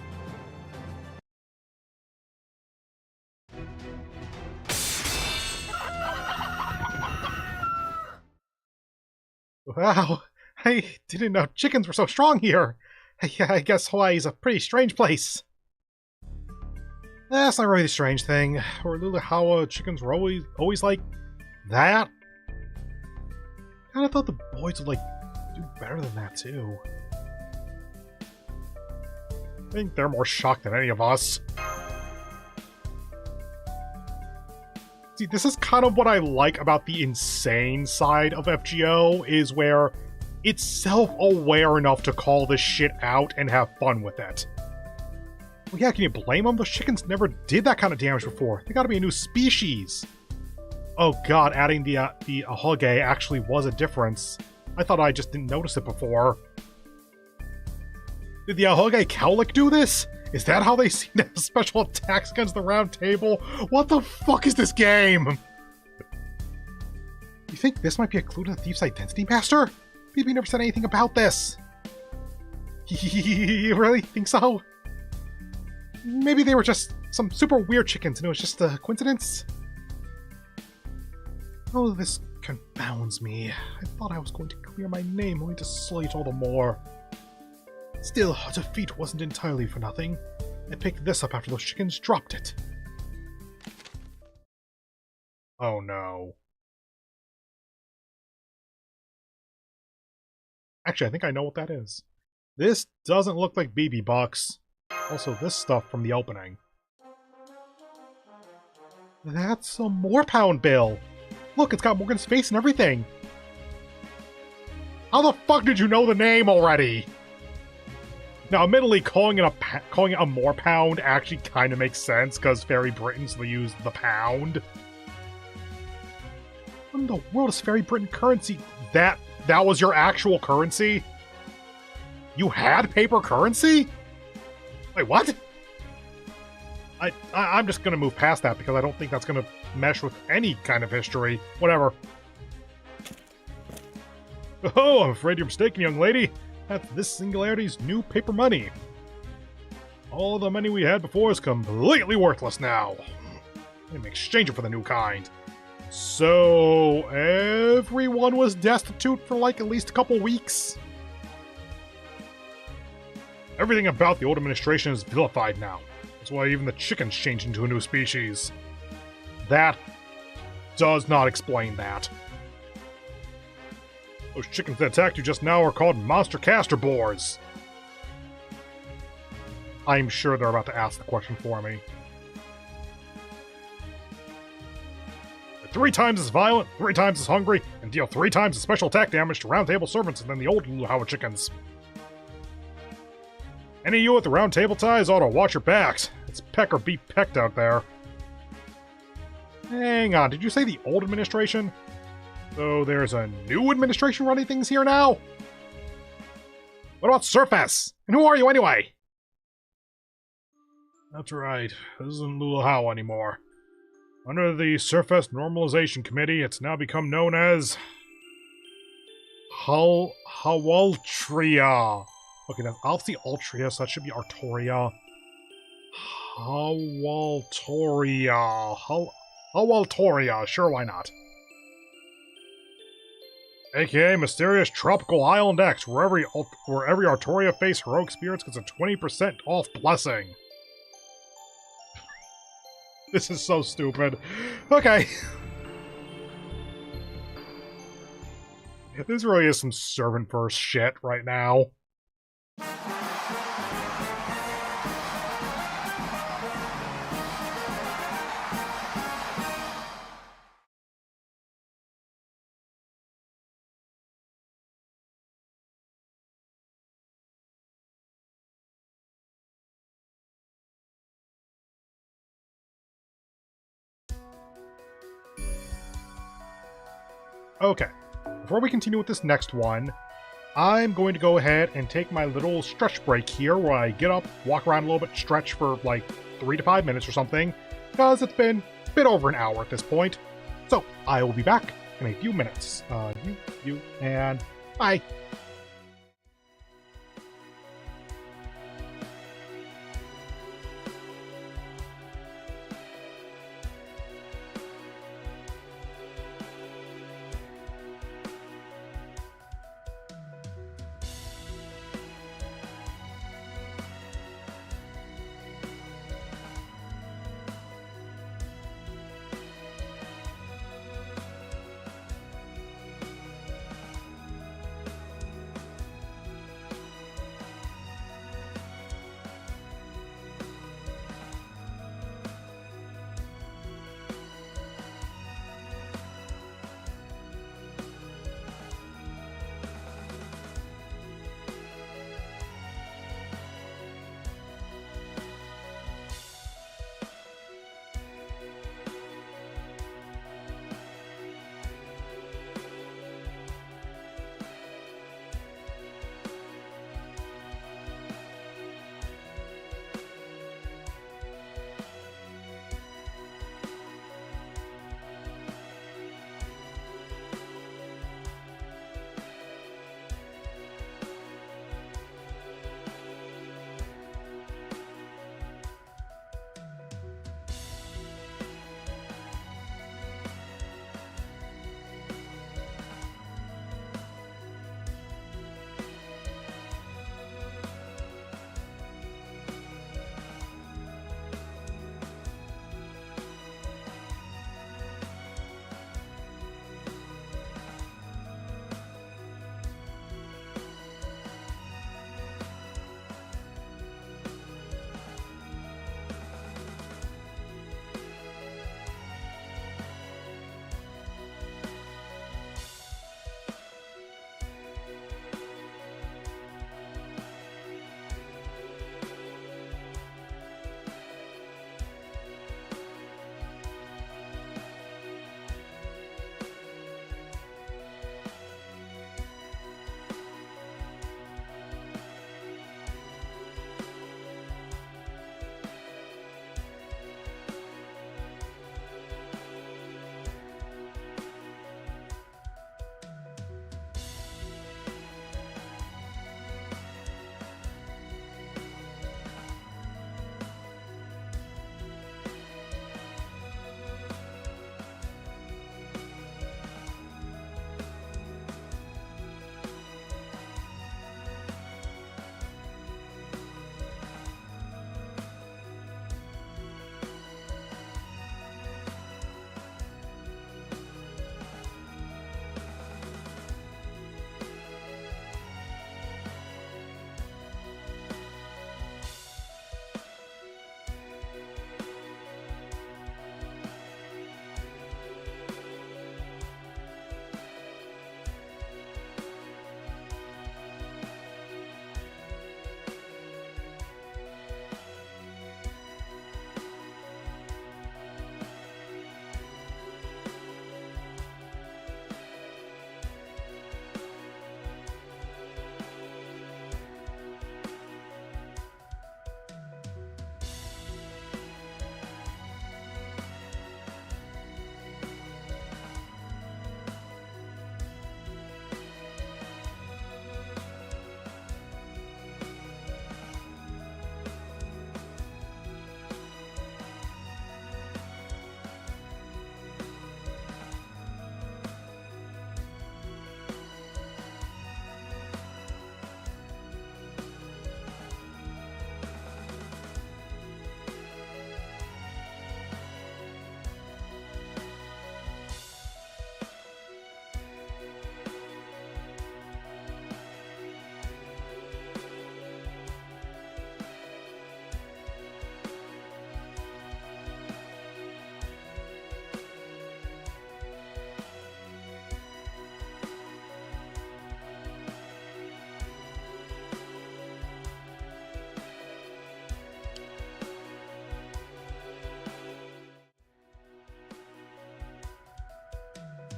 Wow, I didn't know chickens were so strong here. I guess Hawaii's a pretty strange place. That's not really the strange thing. Or Luluhawa chickens were always like that. Kinda thought the boys would, like, do better than that, too. I think they're more shocked than any of us. See, this is kind of what I like about the insane side of FGO, is where it's self-aware enough to call this shit out and have fun with it. Well, yeah, can you blame them? Those chickens never did that kind of damage before. They gotta be a new species. Oh god, adding the Ahoge actually was a difference. I thought I just didn't notice it before. Did the Ahoge Cowlick do this? Is that how they seem to have special attacks against the round table? What the fuck is this game? You think this might be a clue to the thief's identity, Master? BB never said anything about this. You really think so? Maybe they were just some super weird chickens and it was just a coincidence? Oh, this confounds me. I thought I was going to clear my name only to slate all the more. Still, our defeat wasn't entirely for nothing. I picked this up after those chickens dropped it. Oh no. Actually, I think I know what that is. This doesn't look like BB bucks. Also, this stuff from the opening. That's a more pound bill. Look, it's got Morgan's face and everything. How the fuck did you know the name already? Now, admittedly, calling it a more pound actually kind of makes sense, because Fairy Britain, so they use the pound. What in the world is Fairy Britain currency? That was your actual currency? You had paper currency? Wait, what? I'm just gonna move past that because I don't think that's gonna mesh with any kind of history. Whatever. Oh, I'm afraid you're mistaken, young lady. That's this singularity's new paper money. All the money we had before is completely worthless now. I'm exchanging for the new kind. So, everyone was destitute for like at least a couple weeks? Everything about the old administration is vilified now. That's why even the chickens changed into a new species. That does not explain that. Those chickens that attacked you just now are called monster castor boars. I'm sure they're about to ask the question for me. They're 3 times as violent, 3 times as hungry, and deal 3 times as special attack damage to round table servants than the old Luhawa chickens. Any of you with the round table ties ought to watch your backs. It's peck or be pecked out there. Hang on, did you say the old administration? So there's a new administration running things here now? What about Surface? And who are you anyway? That's right, this isn't Luhawa anymore. Under the Surface Normalization Committee, it's now become known as Hawaltria. Okay, that's obviously Altria, so that should be Artoria. Hawaltoria, sure, why not? AKA Mysterious Tropical Island X, where every Artoria face heroic spirits gets a 20% off blessing. This is so stupid. Okay. This really is some servant first shit right now. Okay, before we continue with this next one, I'm going to go ahead and take my little stretch break here where I get up, walk around a little bit, stretch for like 3 to 5 minutes or something, because it's been a bit over an hour at this point. So, I will be back in a few minutes. And bye!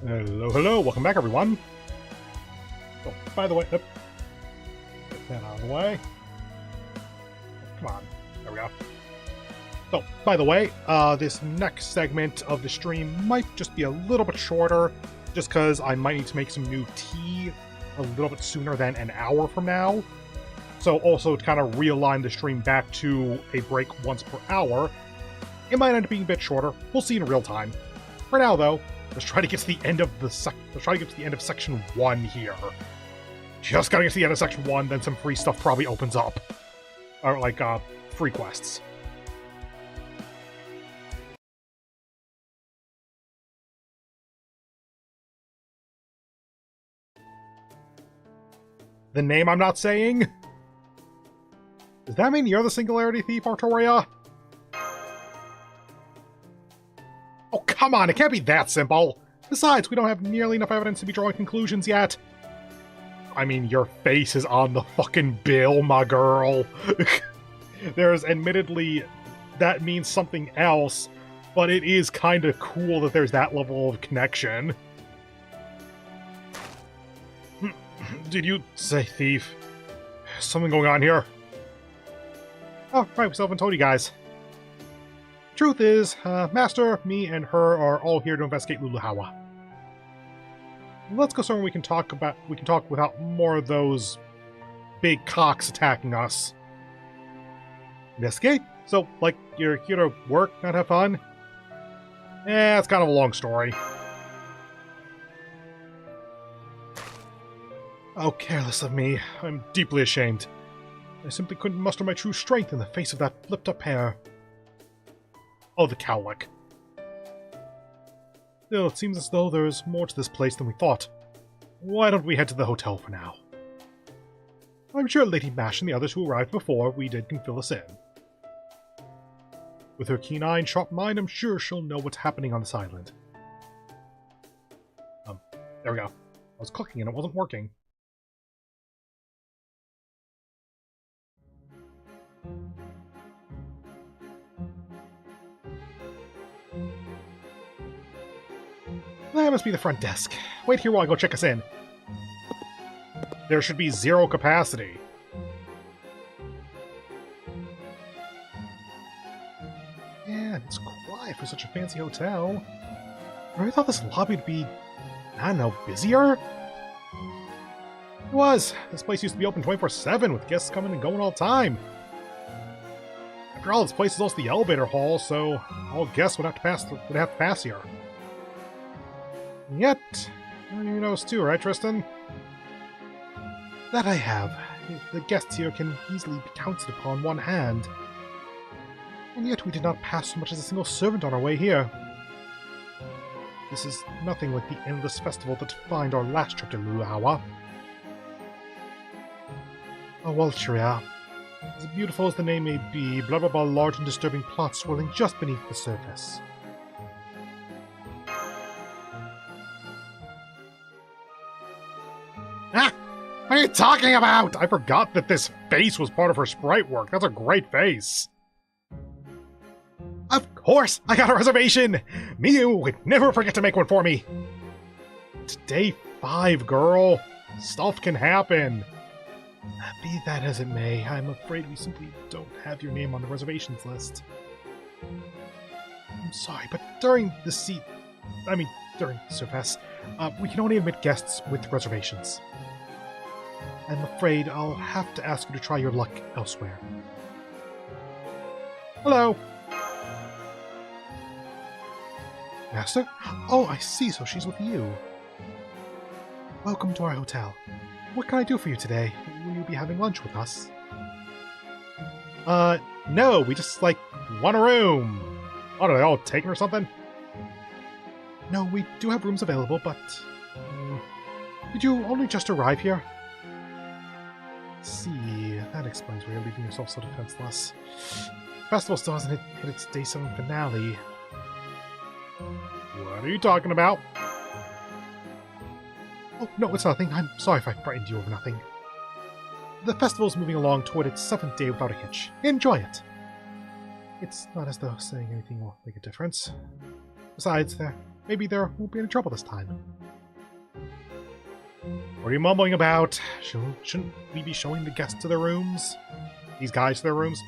Hello, hello, welcome back everyone. Oh, by the way, get that out of the way. Come on, there we go. So, by the way, this next segment of the stream might just be a little bit shorter, just because I might need to make some new tea a little bit sooner than an hour from now. So also to kind of realign the stream back to a break once per hour, it might end up being a bit shorter. We'll see in real time. For now, though, let's try to get to the end of section 1 here. Just gotta get to the end of section 1, then some free stuff probably opens up, or like free quests. The name I'm not saying? Does that mean you're the Singularity Thief, Artoria? Oh, come on, it can't be that simple! Besides, we don't have nearly enough evidence to be drawing conclusions yet. I mean, your face is on the fucking bill, my girl. There's admittedly, that means something else, but it is kind of cool that there's that level of connection. Did you say thief? Something going on here. Oh, right, we still haven't told you guys. Truth is, Master, me, and her are all here to investigate Luluhawa. Let's go somewhere we can talk without more of those big cocks attacking us. Investigate? So, like, you're here to work, not have fun? Eh, it's kind of a long story. How careless of me. I'm deeply ashamed. I simply couldn't muster my true strength in the face of that flipped-up pair. Oh, the cowlick. Still, it seems as though there's more to this place than we thought. Why don't we head to the hotel for now? I'm sure Lady Mash and the others who arrived before we did can fill us in. With her keen eye and sharp mind, I'm sure she'll know what's happening on this island. There we go. I was clicking and it wasn't working. That must be the front desk. Wait here while I go check us in. There should be 0 capacity. Yeah, it's quiet for such a fancy hotel. I really thought this lobby would be, I don't know, busier? It was. This place used to be open 24/7 with guests coming and going all the time. After all, this place is also the elevator hall, so all guests would have to pass here. And yet, you knows too, right, Tristan? That I have. The guests here can easily be counted upon one hand. And yet we did not pass so much as a single servant on our way here. This is nothing like the endless festival that defined our last trip to Luluhawa. Oh well, Shreya. As beautiful as the name may be, blah blah blah, large and disturbing plots swirling just beneath the surface. What are you talking about? I forgot that this face was part of her sprite work. That's a great face. Of course, I got a reservation. Miyu would never forget to make one for me. It's day 5, girl. Stuff can happen. Be that as it may, I'm afraid we simply don't have your name on the reservations list. I'm sorry, but during the Surface, we can only admit guests with reservations. I'm afraid I'll have to ask you to try your luck elsewhere. Hello! Master? Oh, I see, so she's with you. Welcome to our hotel. What can I do for you today? Will you be having lunch with us? No, we just, want a room. Oh, are they all taken or something? No, we do have rooms available, but... did you only just arrive here? See, that explains why you're leaving yourself so defenseless. Festival still hasn't hit its Day 7 finale. What are you talking about? Oh, no, it's nothing. I'm sorry if I frightened you over nothing. The festival's moving along toward its 7th day without a hitch. Enjoy it! It's not as though saying anything will make a difference. Besides, there maybe there won't be any trouble this time. What are you mumbling about? Shouldn't we be showing the guests to their rooms? These guys to their rooms?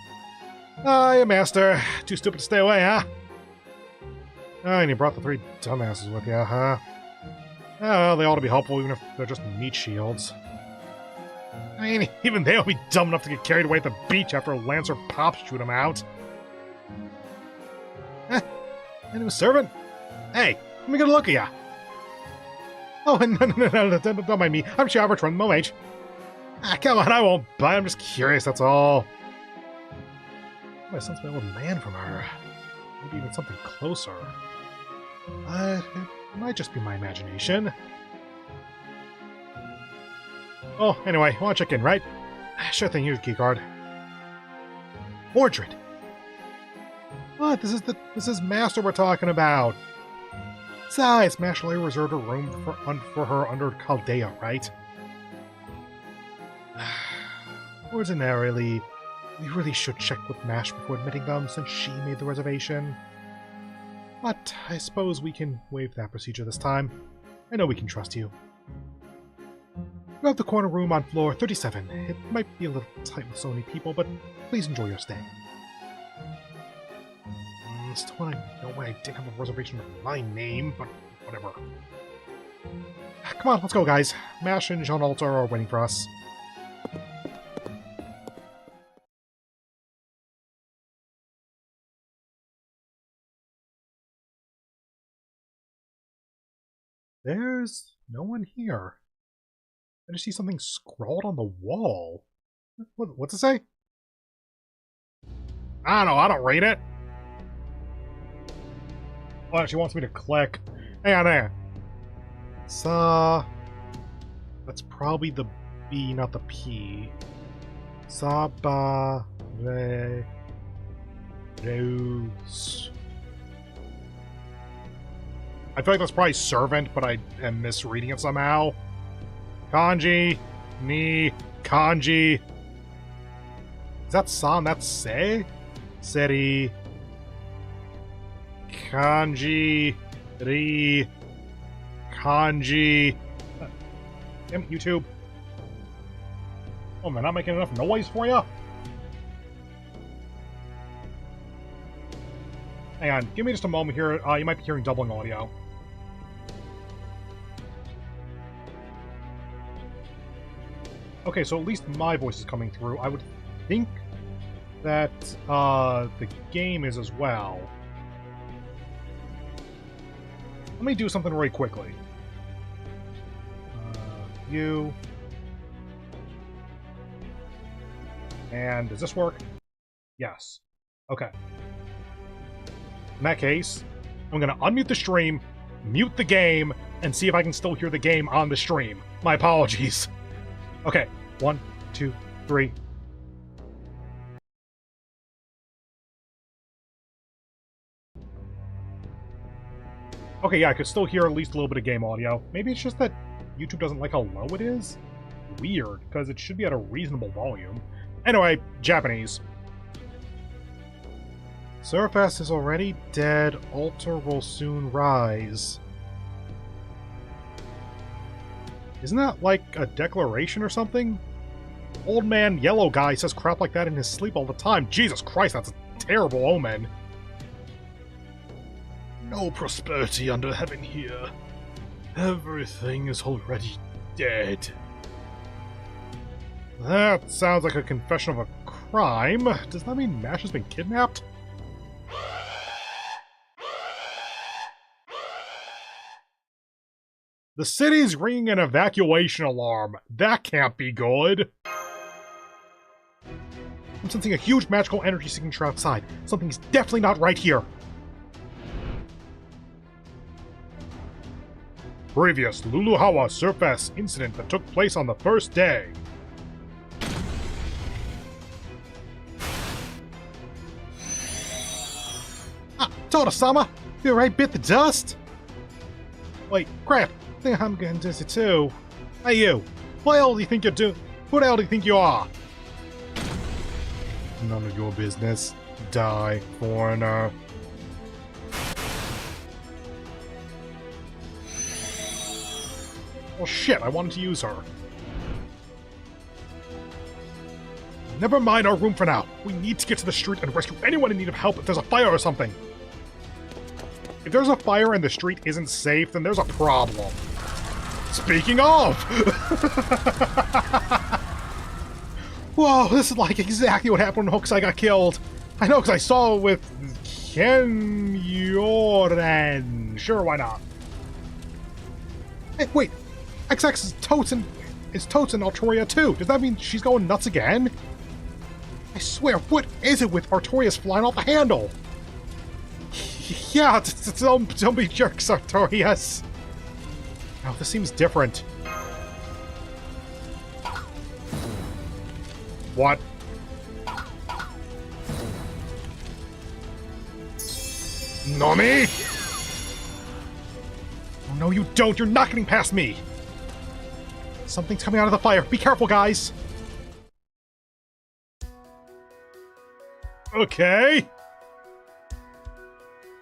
Aye, master. Too stupid to stay away, huh? Oh, and you brought the 3 dumbasses with you, huh? Oh, well, they ought to be helpful even if they're just meat shields. I mean, even they'll be dumb enough to get carried away at the beach after Lancer Pops shoot them out. Eh, a new servant? Hey, let me get a look at ya. Oh, no, don't mind me. I'm Shavert from the MoMH. Ah, come on, I won't bite. I'm just curious, that's all. I sense my old man from her. Maybe even something closer. It might just be my imagination. Oh, anyway, wanna check in, right? Sure thing, here's your keycard. Mordred! What? This is Master we're talking about! Besides, Master reserved a room for her under Chaldea, right? Ordinarily, we really should check with Mash before admitting them, since she made the reservation. But I suppose we can waive that procedure this time. I know we can trust you. You have the corner room on floor 37. It might be a little tight with so many people, but please enjoy your stay. Still want to know why I didn't have a reservation with my name, but whatever. Come on, let's go, guys. Mash and Jean Alter are waiting for us. There's no one here. I just see something scrawled on the wall. What's it say? I don't know, I don't read it. Well, she wants me to click. Hang on there. That's probably the B, not the P. Rose. I feel like that's probably servant, but I am misreading it somehow. Kanji, ni, kanji. Is that san? That's se? Seri. Kanji, ri, kanji. Damn it, YouTube. Oh, am I not making enough noise for you? Hang on, give me just a moment here. You might be hearing doubling audio. Okay, so at least my voice is coming through. I would think that the game is as well. Let me do something really quickly. You. And does this work? Yes. Okay. In that case, I'm going to unmute the stream, mute the game, and see if I can still hear the game on the stream. My apologies. Okay. 1, 2, 3. Okay, yeah, I could still hear at least a little bit of game audio. Maybe it's just that YouTube doesn't like how low it is? Weird, because it should be at a reasonable volume. Anyway, Japanese. Surface is already dead. Altar will soon rise. Isn't that like a declaration or something? Old man yellow guy says crap like that in his sleep all the time. Jesus Christ, that's a terrible omen. No prosperity under heaven here. Everything is already dead. That sounds like a confession of a crime. Does that mean Mash has been kidnapped? The city's ringing an evacuation alarm. That can't be good. I'm sensing a huge magical energy signature outside. Something's definitely not right here. Previous Luluhawa Surface incident that took place on the first day. Ah, Toda-sama! You alright, bit the dust? Wait, crap! I think I'm getting dizzy too. Hey you! What the hell do you think you're doing? Who the hell do you think you are? None of your business. Die, foreigner. Well, shit, I wanted to use her. Never mind our room for now. We need to get to the street and rescue anyone in need of help if there's a fire or something. If there's a fire and the street isn't safe, then there's a problem. Speaking of! Whoa, this is like exactly what happened when Hokusai got killed. I know, because I saw it with Kenyoren. Sure, why not? Hey, wait. XX is totes in Artoria too. Does that mean she's going nuts again? I swear, what is it with Artorias flying off the handle? Yeah, don't be jerks, Artorias. Oh, this seems different. What? Nami? Oh, no, you don't. You're not getting past me. Something's coming out of the fire. Be careful, guys. Okay.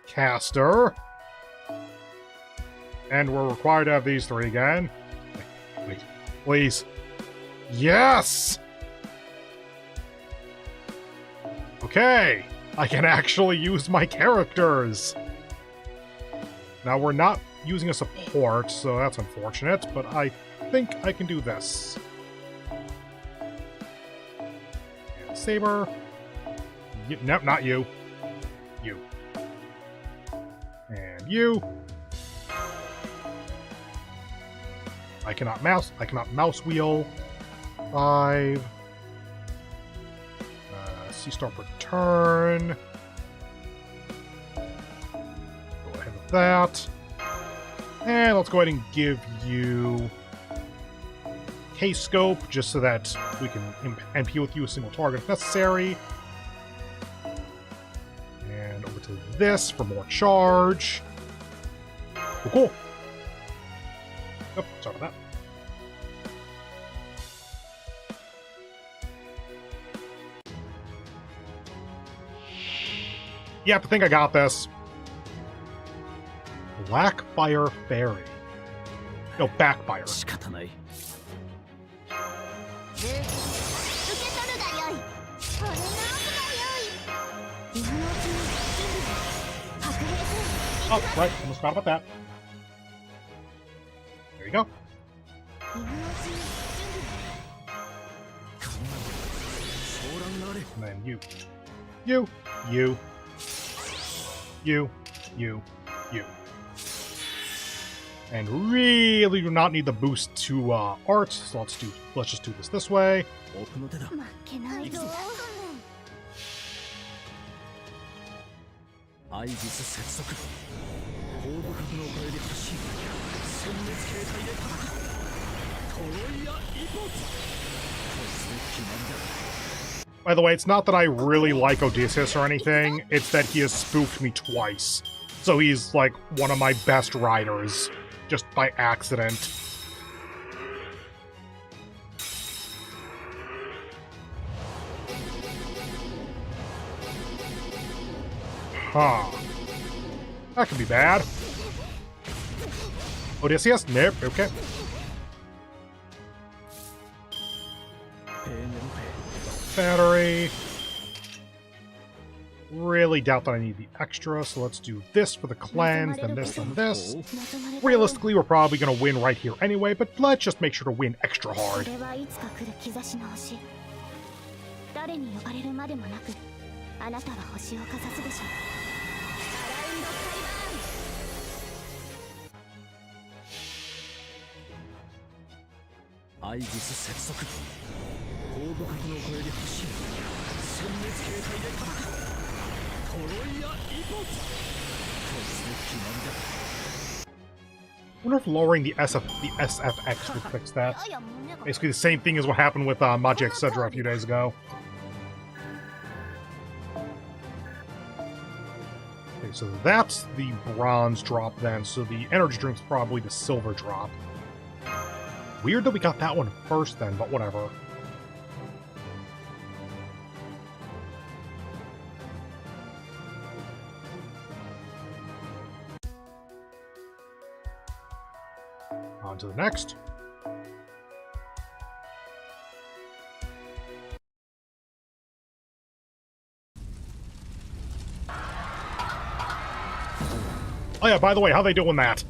Caster. And we're required to have these three again. Wait, please. Yes! Okay. I can actually use my characters. Now, we're not using a support, so that's unfortunate, but I think I can do this. And Saber. Nope, not you. You. And you. I cannot mouse wheel. 5. C-Stomp return. Go ahead with that. And let's go ahead and give you K-Scope, just so that we can MP with you a single target if necessary. And over to this for more charge. Cool. Oh, sorry about that. Yep, I think I got this. Blackfire Fairy. No, Backfire. Oh, right. Almost forgot about that. There you go. And then you. You. You. You. You. You. And really do not need the boost to art, so let's just do this way. By the way, it's not that I really like Odysseus or anything, it's that he has spooked me twice. So he's like one of my best riders, just by accident. Huh. That could be bad. Odysseus? Nope, okay. Battery. Really doubt that I need the extra, so let's do this for the cleanse, then this, then this. Realistically, we're probably going to win right here anyway, but let's just make sure to win extra hard. I wonder if lowering the SFX would fix that. Basically the same thing as what happened with Maji Etc. a few days ago. Okay, so that's the bronze drop then, so the energy drink's probably the silver drop. Weird that we got that one first then, but whatever. On to the next. Oh yeah, by the way, how they doing that?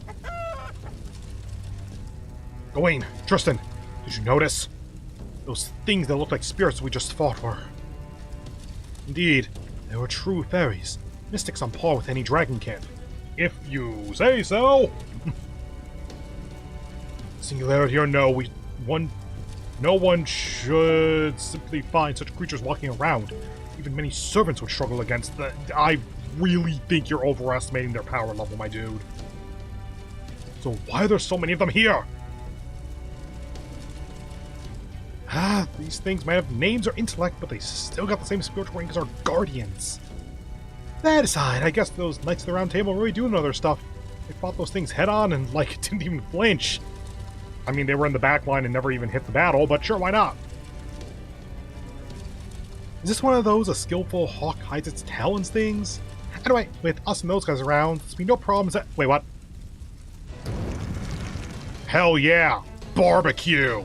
Gawain, Tristan, did you notice? Those things that look like spirits we just fought were... Indeed, they were true fairies. Mystics on par with any dragonkin. If you say so! Singularity or no, no one should simply find such creatures walking around. Even many servants would struggle against the... I really think you're overestimating their power level, my dude. So why are there so many of them here? These things might have names or intellect, but they still got the same spiritual rank as our guardians. That aside, I guess those Knights of the Round Table really do know their stuff. They fought those things head-on and, like, didn't even flinch. I mean, they were in the back line and never even hit the battle, but sure, why not? Is this one of those a skillful hawk hides its talons things? Anyway, with us and those guys around, there's be no problems that... Wait, what? Hell yeah! Barbecue!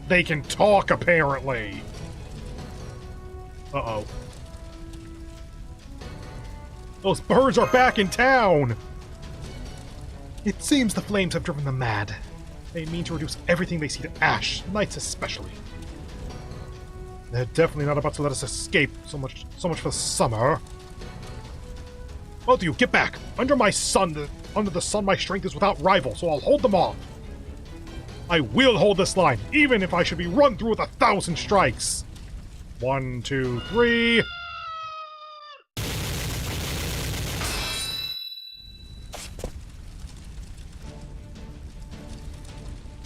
They can talk, apparently! Uh-oh. Those birds are back in town! It seems the flames have driven them mad. They mean to reduce everything they see to ash, knights especially. They're definitely not about to let us escape. So much for the summer. Both of you, get back! Under the sun, my strength is without rival, so I'll hold them off. I will hold this line, even if I should be run through with 1,000 strikes. 1, 2, 3.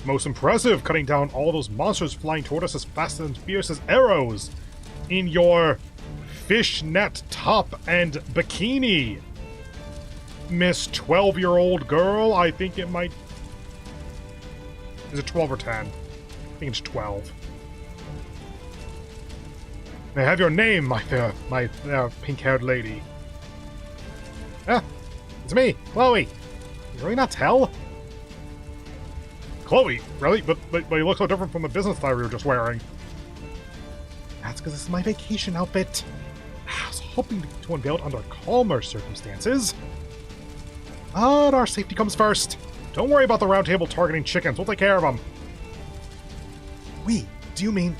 Most impressive, cutting down all those monsters flying toward us as fast and fierce as arrows. In your fishnet top and bikini. Miss 12-year-old girl, I think it might... Is it 12 or 10? I think it's 12. May I have your name, my fair pink-haired lady? Ah, it's me, Chloe. You really not tell? Chloe, really? But you look so different from the business attire you were just wearing. That's because this is my vacation outfit. I was hoping to unveil it under calmer circumstances. But our safety comes first. Don't worry about the round table targeting chickens. We'll take care of them. We? Do you mean...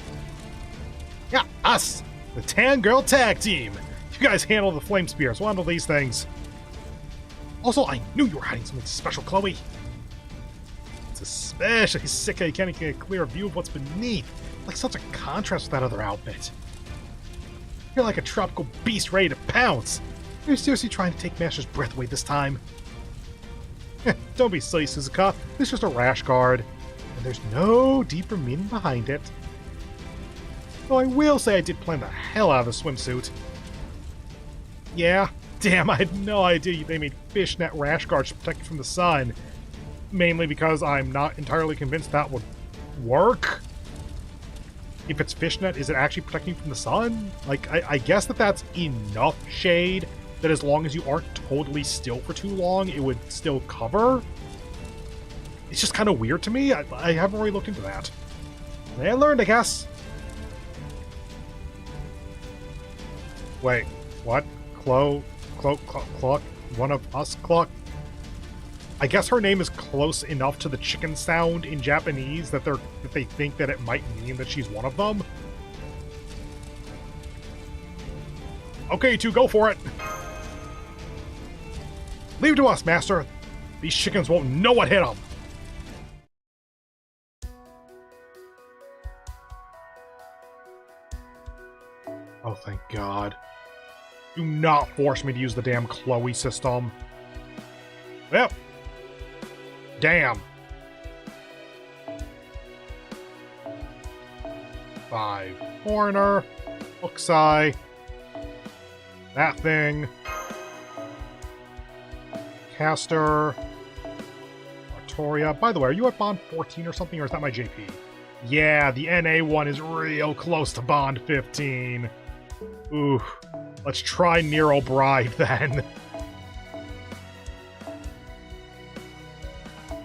Yeah, us! The Tan Girl Tag Team! You guys handle the flame spears. We'll handle these things. Also, I knew you were hiding something special, Chloe. It's especially sick that you can't get a clear view of what's beneath. Like such a contrast with that other outfit. You're like a tropical beast ready to pounce. You're seriously trying to take Master's breath away this time. Don't be silly, Suzuka. It's just a rash guard. And there's no deeper meaning behind it. Though I will say I did plan the hell out of the swimsuit. Yeah, damn, I had no idea they made fishnet rash guards to protect you from the sun. Mainly because I'm not entirely convinced that would work. If it's fishnet, is it actually protecting you from the sun? Like, I guess that's enough shade that as long as you aren't totally still for too long, it would still cover. It's just kind of weird to me. I haven't really looked into that. I learned, I guess. Wait, what? Cloak, one of us, Cloak? I guess her name is close enough to the chicken sound in Japanese that they think that it might mean that she's one of them. Okay, you two, go for it. Leave it to us, Master. These chickens won't know what hit them. Oh, thank God. Do not force me to use the damn Chloe system. Yep. Damn. 5. Foreigner. Uxai. That thing. Caster. Artoria. By the way, are you at Bond 14 or something, or is that my JP? Yeah, the NA one is real close to Bond 15. Ooh. Let's try Nero Bride, then.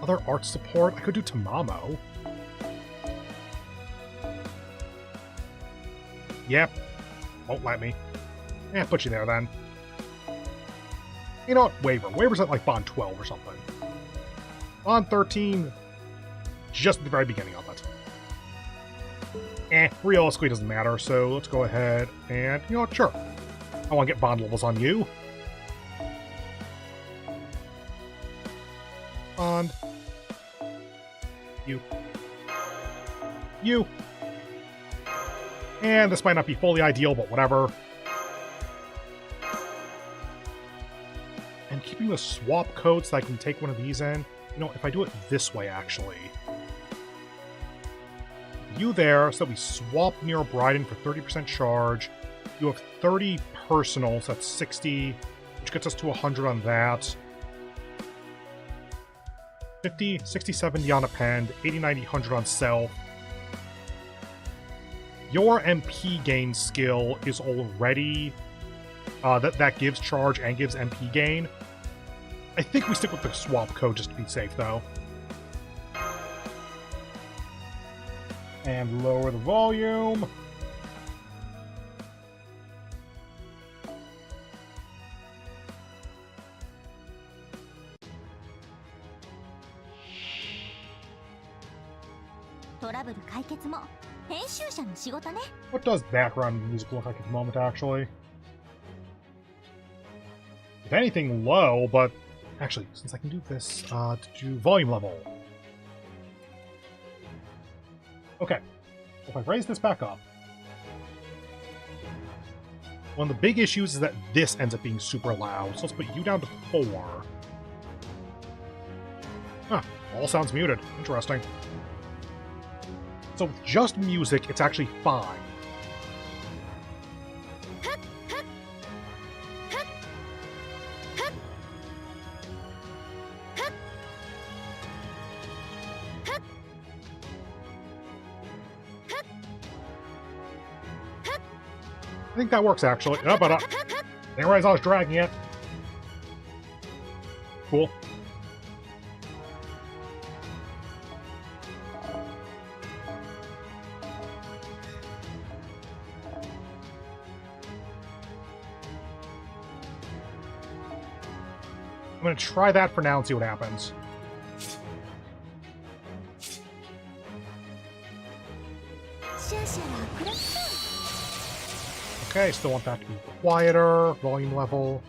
other art support? I could do Tamamo. Yep. Won't let me. Eh, put you there then. You know what? Waiver. Waiver's at like Bond 12 or something. Bond 13, just at the very beginning of it. Realistically doesn't matter, so let's go ahead and, you know what, sure. I want to get Bond levels on you. Bond. You. You. And this might not be fully ideal, but whatever. And keeping the swap code so I can take one of these in. You know, if I do it this way, actually. You there, so that we swap Nero Bryden for 30% charge. You have 30 personal, so that's 60, which gets us to 100 on that. 50, 60, 70 on Append, 80, 90, 100 on Self. Your MP gain skill is already... that gives charge and gives MP gain. I think we stick with the swap code just to be safe, though. And lower the volume. What does background music look like at the moment, actually? If anything, low, but... Actually, since I can do this, to do volume level. Okay. If I raise this back up... One of the big issues is that this ends up being super loud, so let's put you down to 4. Huh. All sounds muted. Interesting. So with just music, it's actually fine. I think that works, actually. Oh, but didn't realize I was dragging it. Cool. I'm going to try that for now and see what happens. Okay, still want that to be quieter. Volume level.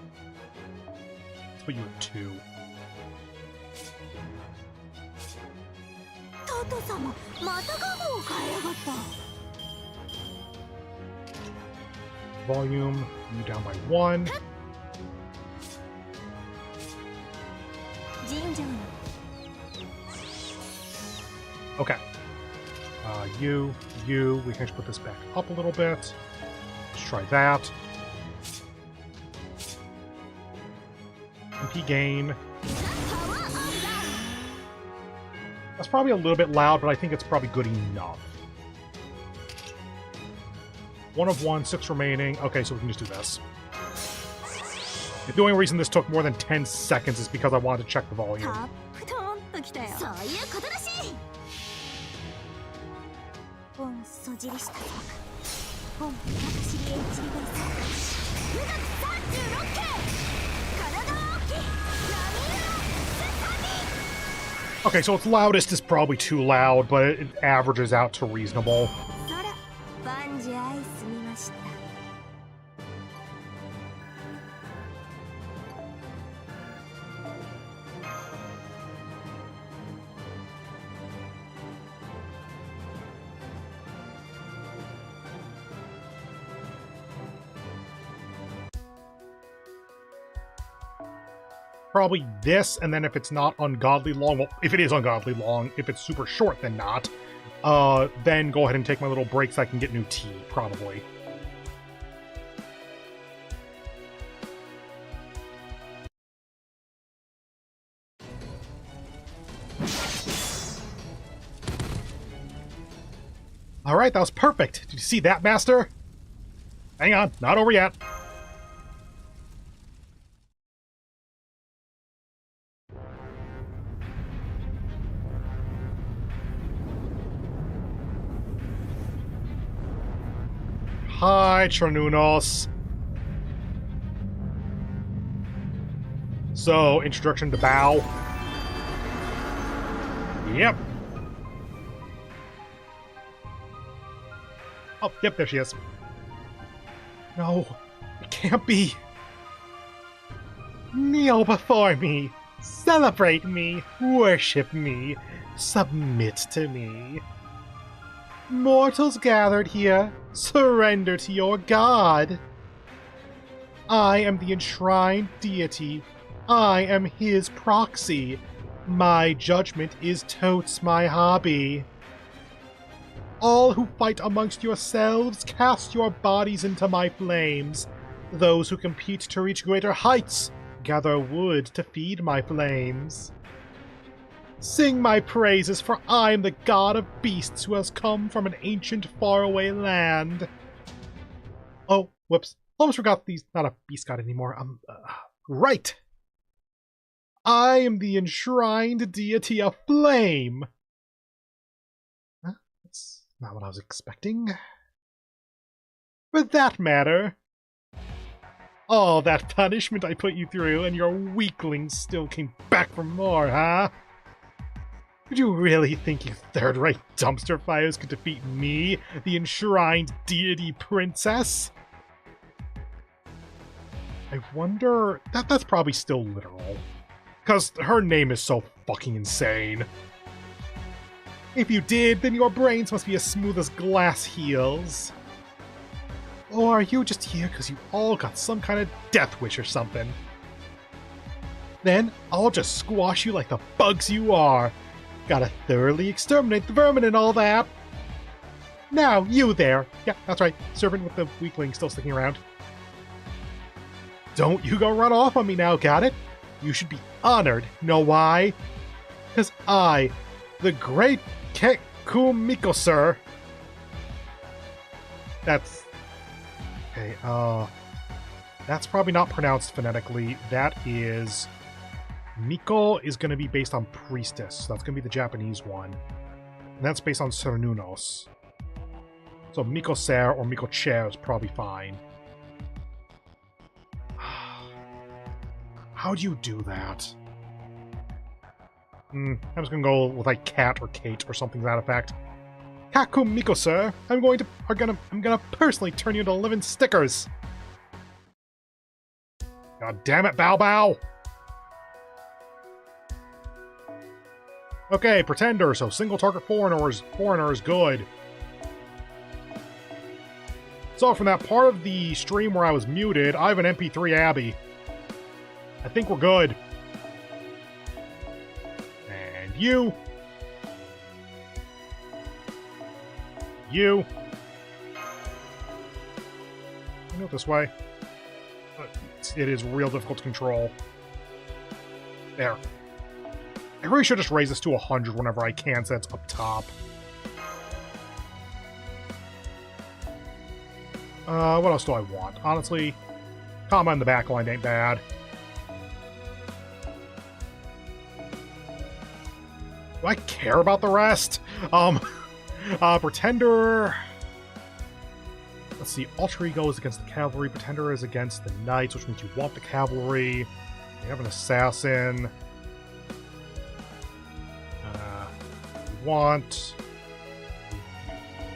Let's put you at 2. Volume, you down by 1. Okay. You, we can just put this back up a little bit. Let's try that. MP gain. That's probably a little bit loud, but I think it's probably good enough. 1 of 1, 6 remaining. Okay, so we can just do this. If the only reason this took more than 10 seconds is because I wanted to check the volume. Okay, so its loudest is probably too loud, but it averages out to reasonable. Probably this, and then if it's not ungodly long, well, if it is ungodly long, if it's super short, then not. Then go ahead and take my little break so I can get new tea, probably. Alright, that was perfect. Did you see that, Master? Hang on, not over yet. Hi, Tronunos. So, introduction to Bao. Yep. Oh, yep, there she is. No, it can't be. Kneel before me. Celebrate me. Worship me. Submit to me. Mortals gathered here, surrender to your god. I am the enshrined deity. I am his proxy. My judgment is totes my hobby. All who fight amongst yourselves, cast your bodies into my flames. Those who compete to reach greater heights, gather wood to feed my flames. Sing my praises, for I am the god of beasts who has come from an ancient faraway land. Oh, whoops. Almost forgot he's not a beast god anymore. Right. I am the enshrined deity of flame. Huh? That's not what I was expecting. For that matter, all that punishment I put you through and your weaklings still came back for more, huh? Did you really think you third-rate dumpster fires could defeat me, the enshrined deity princess? I wonder... That's probably still literal. Because her name is so fucking insane. If you did, then your brains must be as smooth as glass heels. Or are you just here because you all got some kind of death wish or something? Then I'll just squash you like the bugs you are. Gotta thoroughly exterminate the vermin and all that. Now, you there. Yeah, that's right. Servant with the weakling still sticking around. Don't you go run off on me now, got it? You should be honored. Know why? Because I, the great Kekumiko, sir. That's... Okay, that's probably not pronounced phonetically. That is... Miko is going to be based on priestess. So that's going to be the Japanese one. And that's based on Sernunos. So Miko Ser or Miko Chair is probably fine. How do you do that? I'm just gonna go with like Cat or Kate or something to that effect. Kakumiko, sir, I'm gonna personally turn you into living stickers. God damn it, Bao Bao! Okay, Pretender, so single target foreigner is good. So from that part of the stream where I was muted, I have an MP3 Abby. I think we're good. And you. You. I know this way. It is real difficult to control. There. I really should just raise this to 100 whenever I can, so it's up top. What else do I want? Honestly, combat in the backline ain't bad. Do I care about the rest? Pretender... Let's see, Alter Ego is against the Cavalry, Pretender is against the Knights, which means you want the Cavalry. You have an Assassin. You want...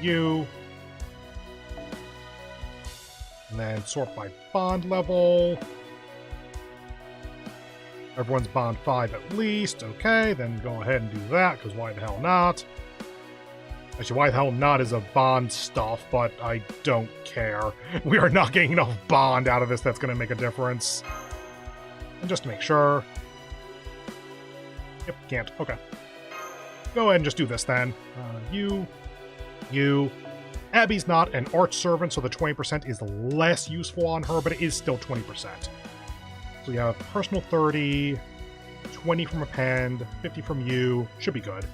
You. And then sort by bond level. Everyone's bond 5 at least. Okay, then go ahead and do that, because why the hell not? Actually, why the hell not is a bond stuff, but I don't care. We are not getting enough bond out of this that's going to make a difference. And just to make sure... Yep, can't. Okay. Go ahead and just do this then. You. Abby's not an arch servant, so the 20% is less useful on her, but it is still 20%. So you have personal 30, 20 from Append, 50 from you. Should be good.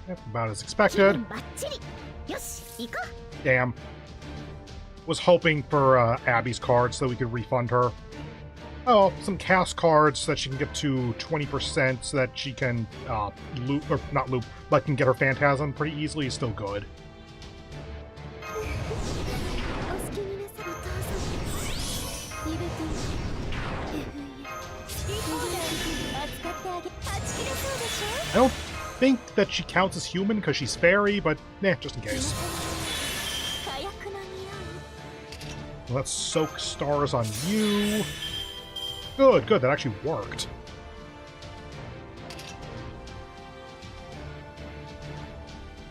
Yep, about as expected. Damn. Was hoping for Abby's card so that we could refund her. Oh, some cast cards so that she can get to 20% so that she can loop, or not loop, but can get her Phantasm pretty easily is still good. I don't think that she counts as human because she's fairy, but just in case. Let's soak stars on you. Good, that actually worked.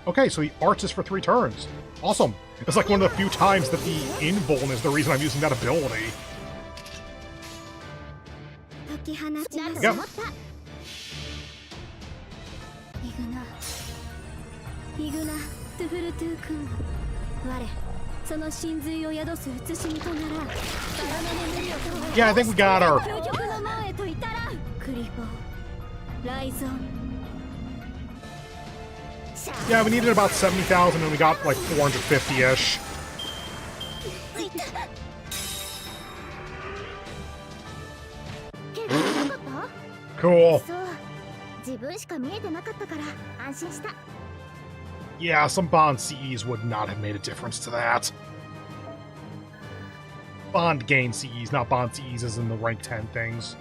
Okay, so he arts is for 3 turns. Awesome. It's like one of the few times that the invuln is the reason I'm using that ability. Yep. Yeah, I think we got her. Yeah, we needed about 70,000 and we got like 450-ish. Cool. Yeah, some Bond CEs would not have made a difference to that. Bond gain CEs, not Bond CEs as in the rank 10 things.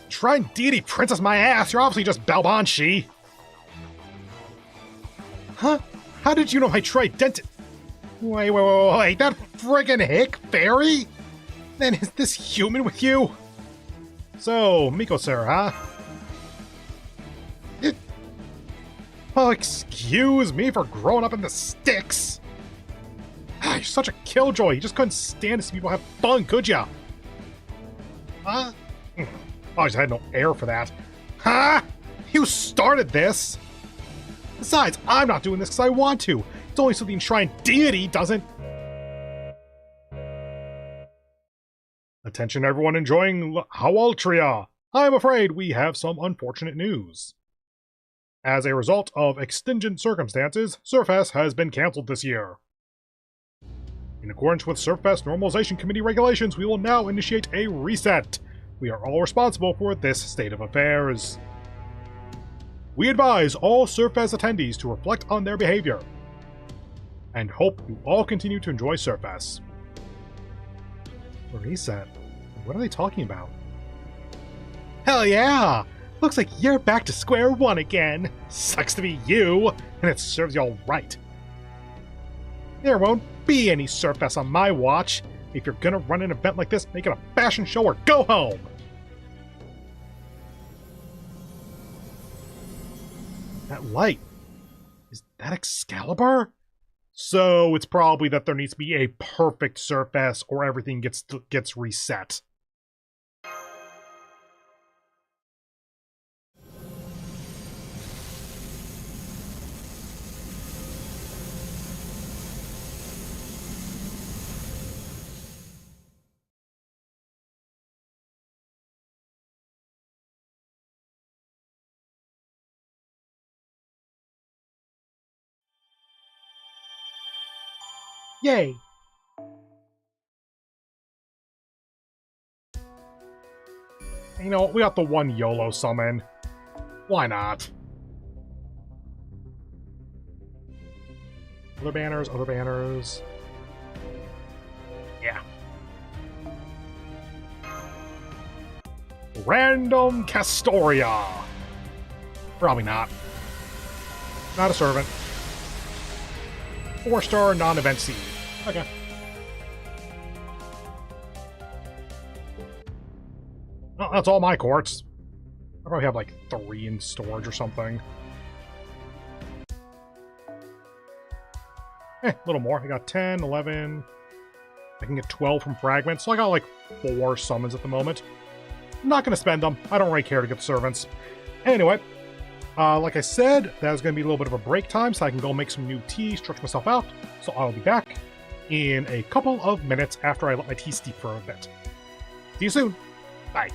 Shrine Deity Princess my ass, you're obviously just Balbanshi. Huh? How did you know I tried Wait, that friggin' hick fairy? Then is this human with you? So, Miko sir, huh? Oh, excuse me for growing up in the sticks. You're such a killjoy, you just couldn't stand to see people have fun, could ya? Huh? Oh, I just had no air for that. Huh? You started this! Besides, I'm not doing this because I want to. It's only so the enshrined deity doesn't... Attention everyone enjoying Hawaltria! I'm afraid we have some unfortunate news. As a result of extingent circumstances, Surfest has been cancelled this year. In accordance with Surfest Normalization Committee regulations, we will now initiate a reset. We are all responsible for this state of affairs. We advise all Surfest attendees to reflect on their behavior, and hope you all continue to enjoy Surfest. A reset? What are they talking about? Hell yeah! Looks like you're back to square one again! Sucks to be you, and it serves y'all right. There won't be any Surfest on my watch. If you're gonna run an event like this, make it a fashion show or go home! That light, is that Excalibur? So it's probably that there needs to be a perfect Surfest or everything gets reset. Yay! You know, we got the one YOLO summon. Why not? Other banners, other banners. Yeah. Random Castoria. Probably not. Not a servant. 4-star non-event seed. Okay. Well, that's all my quartz. I probably have like 3 in storage or something. A little more. I got 10, 11. I can get 12 from fragments, so I got like 4 summons at the moment. I'm not going to spend them. I don't really care to get the servants. Anyway, like I said, that was going to be a little bit of a break time, so I can go make some new tea, stretch myself out. So I'll be back in a couple of minutes after I let my tea steep for a bit. See you soon. Bye.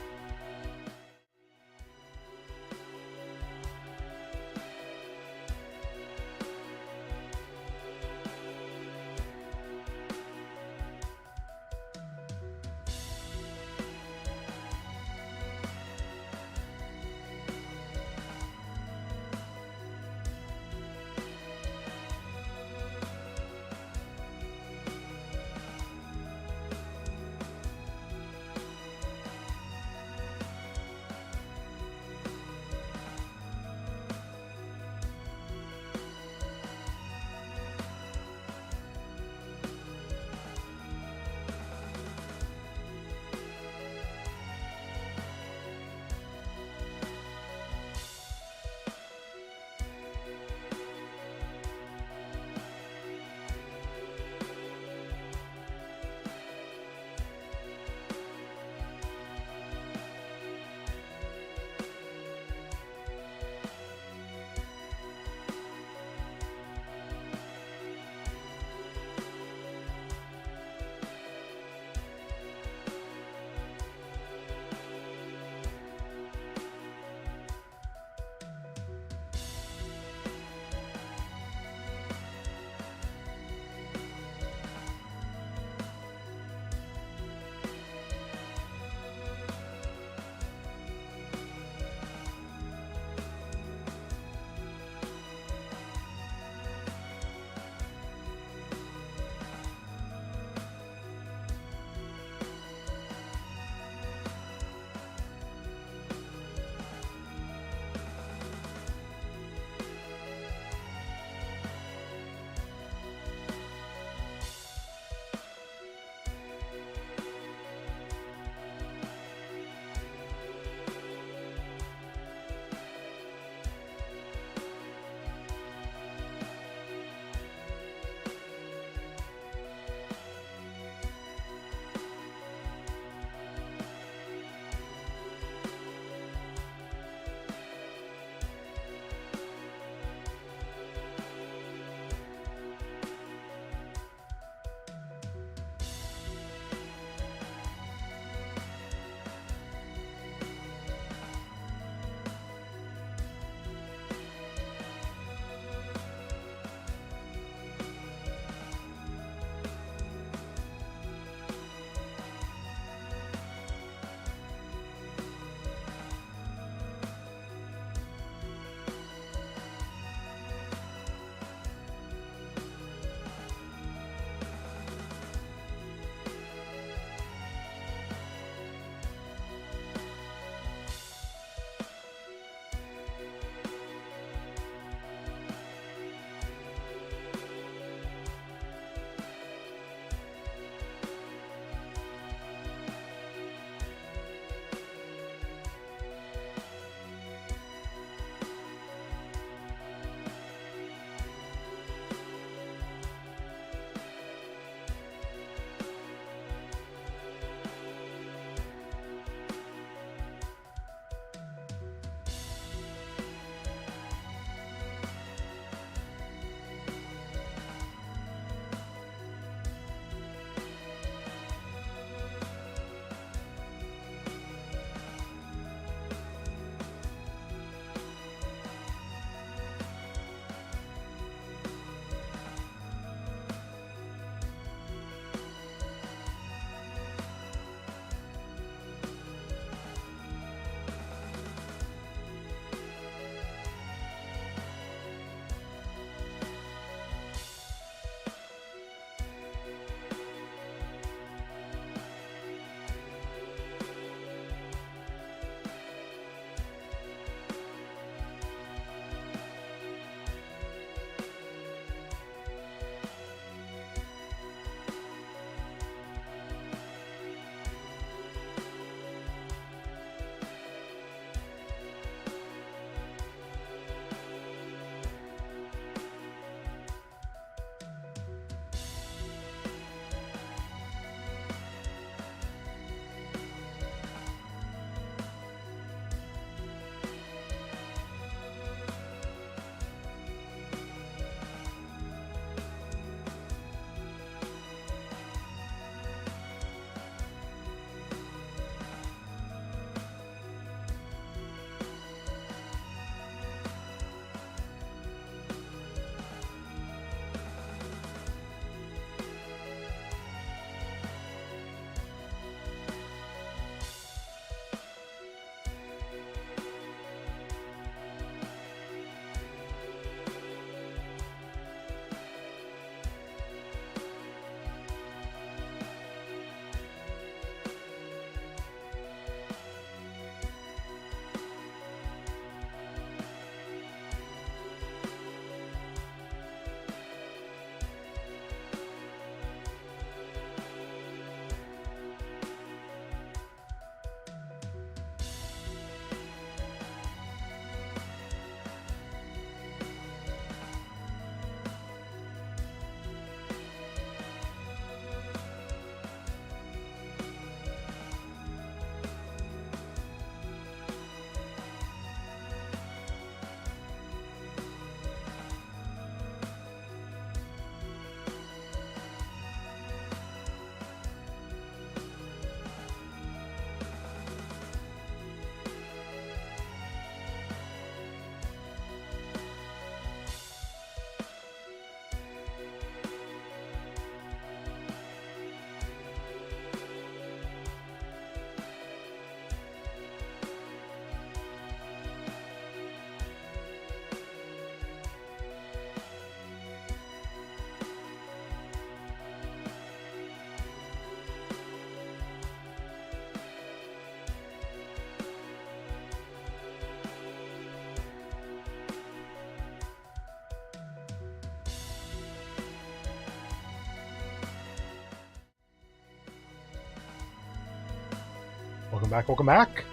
Welcome back, welcome back.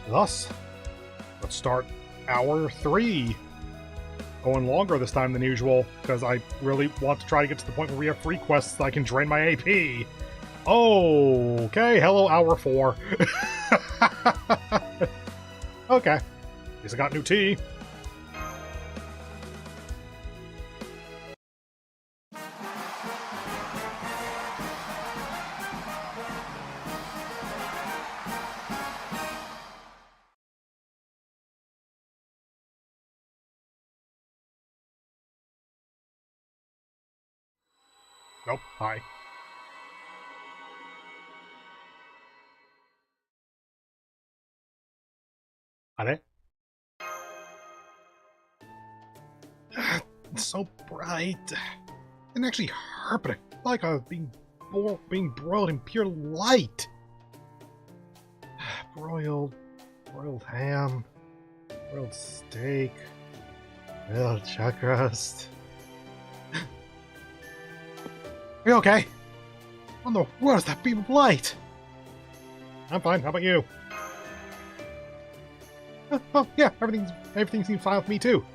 Thus, let's start hour 3. Going longer this time than usual, because I really want to try to get to the point where we have free quests that I can drain my AP. Okay, hello, hour 4. Okay. At least I got new tea. Nope, hi. Are it's so bright. It didn't actually hurt, but I felt like I was being broiled in pure light. Broiled ham, broiled steak, broiled chuck roast. Are you okay? What in the world is that beam of light? I'm fine. How about you? Oh yeah, everything seems fine with me too.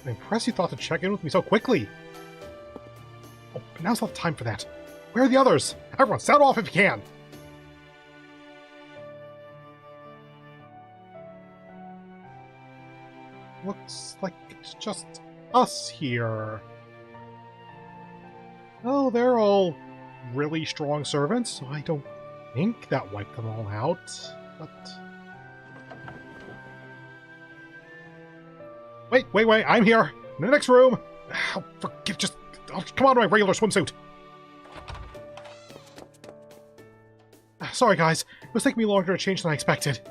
I'm impressed you thought to check in with me so quickly. Oh, but now's not the time for that. Where are the others? Everyone, sound off if you can. Looks like it's just us here. Oh, they're all really strong servants, so I don't think that wiped them all out, but... Wait, I'm here! In the next room! Oh, come on to my regular swimsuit! Sorry guys, it was taking me longer to change than I expected.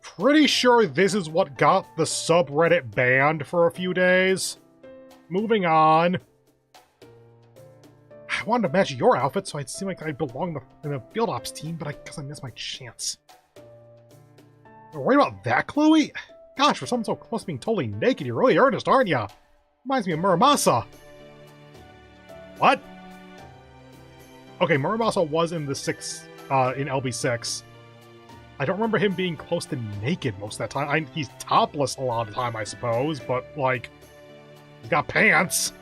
Pretty sure this is what got the subreddit banned for a few days. Moving on. I wanted to match your outfit so I'd seem like I belong in the field ops team, but I guess I missed my chance. You're worried about that, Chloe? Gosh, for someone so close to being totally naked, you're really earnest, aren't you? Reminds me of Muramasa. What? Okay, Muramasa was in the in LB6. I don't remember him being close to naked most of that time. He's topless a lot of the time, I suppose, but, like, he's got pants.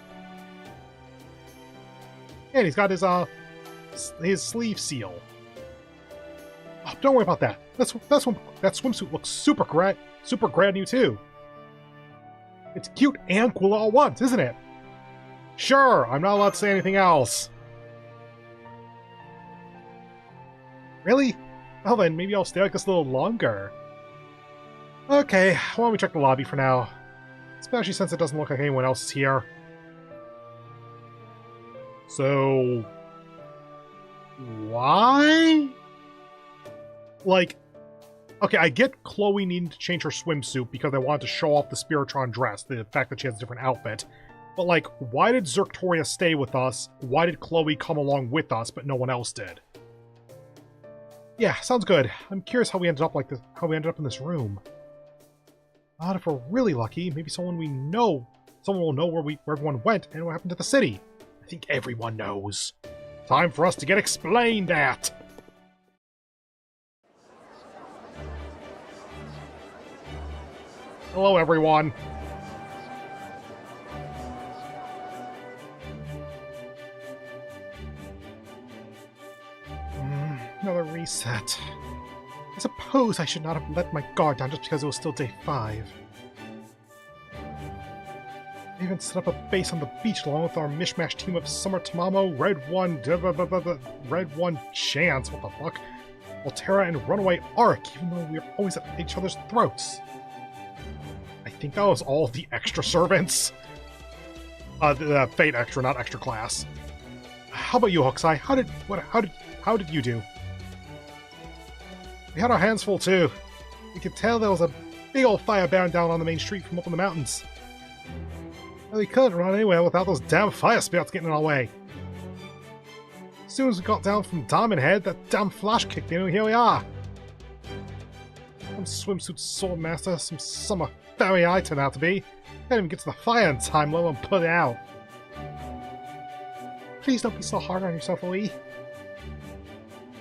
And he's got his sleeve seal. Oh, don't worry about that. That swimsuit looks super grand new too. It's cute and cool all at once, isn't it? Sure, I'm not allowed to say anything else. Really? Well then, maybe I'll stay like this a little longer. Okay, why don't we check the lobby for now? Especially since it doesn't look like anyone else is here. So... why? Like... okay, I get Chloe needing to change her swimsuit because I wanted to show off the Spiritron dress, the fact that she has a different outfit. But, like, why did Zerctoria stay with us? Why did Chloe come along with us, but no one else did? Yeah, sounds good. I'm curious how we ended up like this. How we ended up in this room. If we're really lucky, maybe someone will know where everyone went and what happened to the city. I think everyone knows. Time for us to get explained at. Hello, everyone. Another reset. I suppose I should not have let my guard down just because it was still day 5. I even set up a base on the beach along with our mishmash team of Summer Tamamo, Red One Chance, what the fuck? Altera and Runaway Arc, even though we were always at each other's throats. I think that was all the extra servants. The Fate extra, not extra class. How about you, Hokusai? How did you do? We had our hands full too. We could tell there was a big old fire bearing down on the main street from up in the mountains. Well, we couldn't run anywhere without those damn fire spirits getting in our way. As soon as we got down from Diamond Head, that damn flash kicked in, and here we are. Some swimsuit swordmaster, some summer fairy I turned out to be. Can't even get to the fire in time, let alone put it out. Please don't be so hard on yourself, Lee.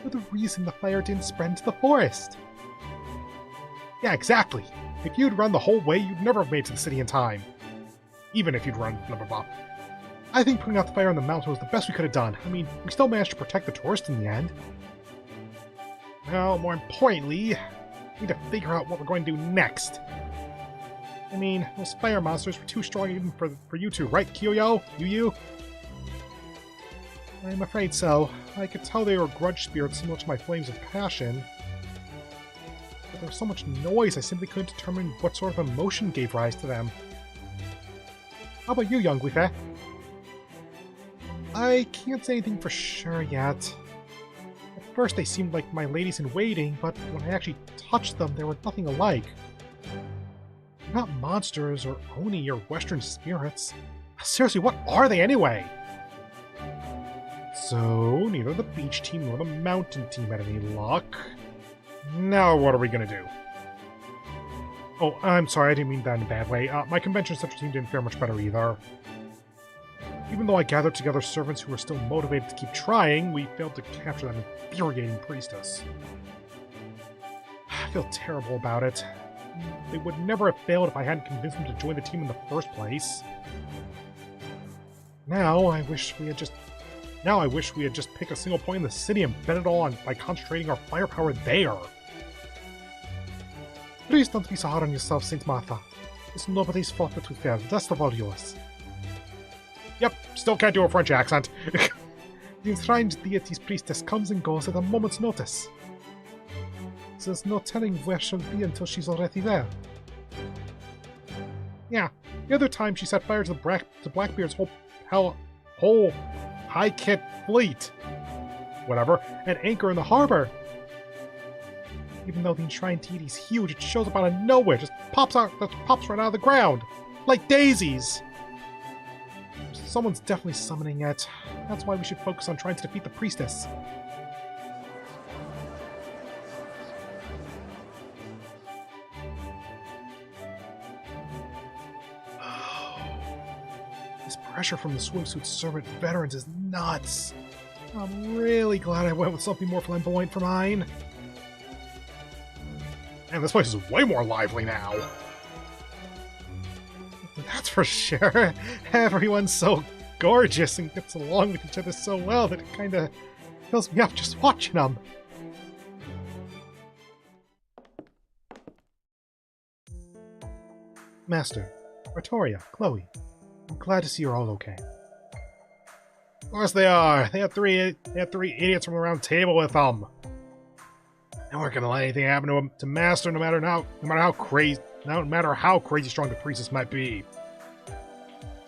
You're the reason the fire didn't spread into the forest. Yeah, exactly. If you'd run the whole way, you'd never have made it to the city in time. Even if you'd run blah blah blah. I think putting out the fire on the mountain was the best we could have done. I mean, we still managed to protect the tourists in the end. Now, more importantly, we need to figure out what we're going to do next. I mean, those fire monsters were too strong even for you two, right, Kyoyo? Yu? I'm afraid so. I could tell they were grudge spirits similar to my flames of passion. But there was so much noise, I simply couldn't determine what sort of emotion gave rise to them. How about you, young Guife? I can't say anything for sure yet. At first they seemed like my ladies-in-waiting, but when I actually touched them, they were nothing alike. They're not monsters or oni or western spirits. Seriously, what are they anyway? So, neither the beach team nor the mountain team had any luck. Now what are we gonna do? Oh, I'm sorry, I didn't mean that in a bad way. My convention center team didn't fare much better either. Even though I gathered together servants who were still motivated to keep trying, we failed to capture that infuriating priestess. I feel terrible about it. They would never have failed if I hadn't convinced them to join the team in the first place. Now I wish we had just picked a single point in the city and bet it all on by concentrating our firepower there. Please don't be so hard on yourself, Saint Martha. It's nobody's fault that we failed. That's of all yours. Yep, still can't do a French accent. The enshrined deity's priestess comes and goes at a moment's notice. There's no telling where she'll be until she's already there. Yeah, the other time she set fire to Blackbeard's whole high-kit fleet. Whatever, and anchor in the harbor. Even though the enshrined deity's huge, it shows up out of nowhere, just pops right out of the ground, like daisies. Someone's definitely summoning it. That's why we should focus on trying to defeat the priestess. This pressure from the swimsuit servant veterans is nuts. I'm really glad I went with something more flamboyant for mine. Man, this place is way more lively now. That's for sure. Everyone's so gorgeous and gets along with each other so well that it kinda fills me up just watching them. Master, Artoria, Chloe, I'm glad to see you're all okay. Of course they are. They had three idiots from the round table with them. They weren't gonna let anything happen to Master, no matter how crazy strong the priestess might be.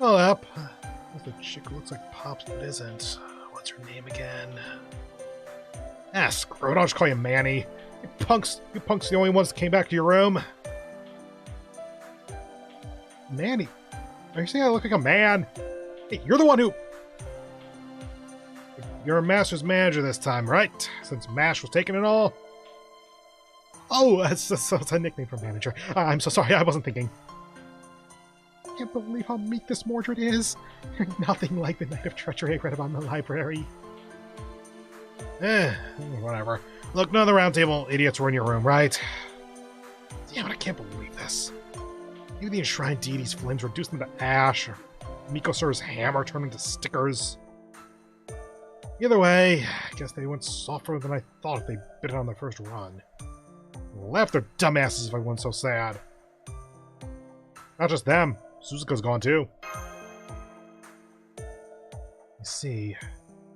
Oh, up. There's the chick who looks like Pops but isn't. What's her name again? Ah, screw it. I'll just call you Manny. You punks the only ones that came back to your room. Manny? Are you saying I look like a man? Hey, you're the one who... You're a Master's manager this time, right? Since Mash was taking it all? Oh, it's a nickname for manager. I'm so sorry, I wasn't thinking. I can't believe how meek this Mordred is. You're nothing like the Knight of Treachery I read about in the library. Whatever. Look, none of the round table idiots were in your room, right? Yeah, but I can't believe this. Maybe the enshrined deity's flames reduced them to ash, or Mikosur's hammer turned into stickers. Either way, I guess they went softer than I thought if they bit it on their first run. Left their dumbasses if I wasn't so sad. Not just them. Suzuka's gone too. I see.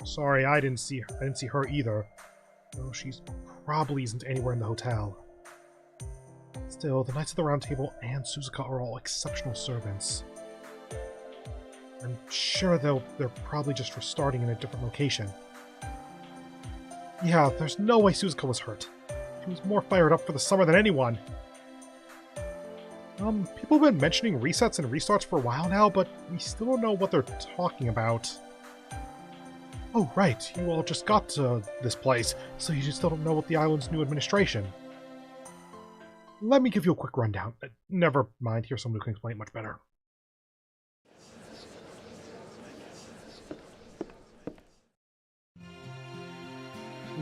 Sorry, I didn't see her either. Though she's probably isn't anywhere in the hotel. Still, the Knights of the Round Table and Suzuka are all exceptional servants. I'm sure they're probably just restarting in a different location. Yeah, there's no way Suzuka was hurt. She was more fired up for the summer than anyone. People have been mentioning resets and restarts for a while now, but we still don't know what they're talking about. Oh, right, you all just got to this place, so you just don't know what the island's new administration. Let me give you a quick rundown. Never mind, here's someone who can explain it much better.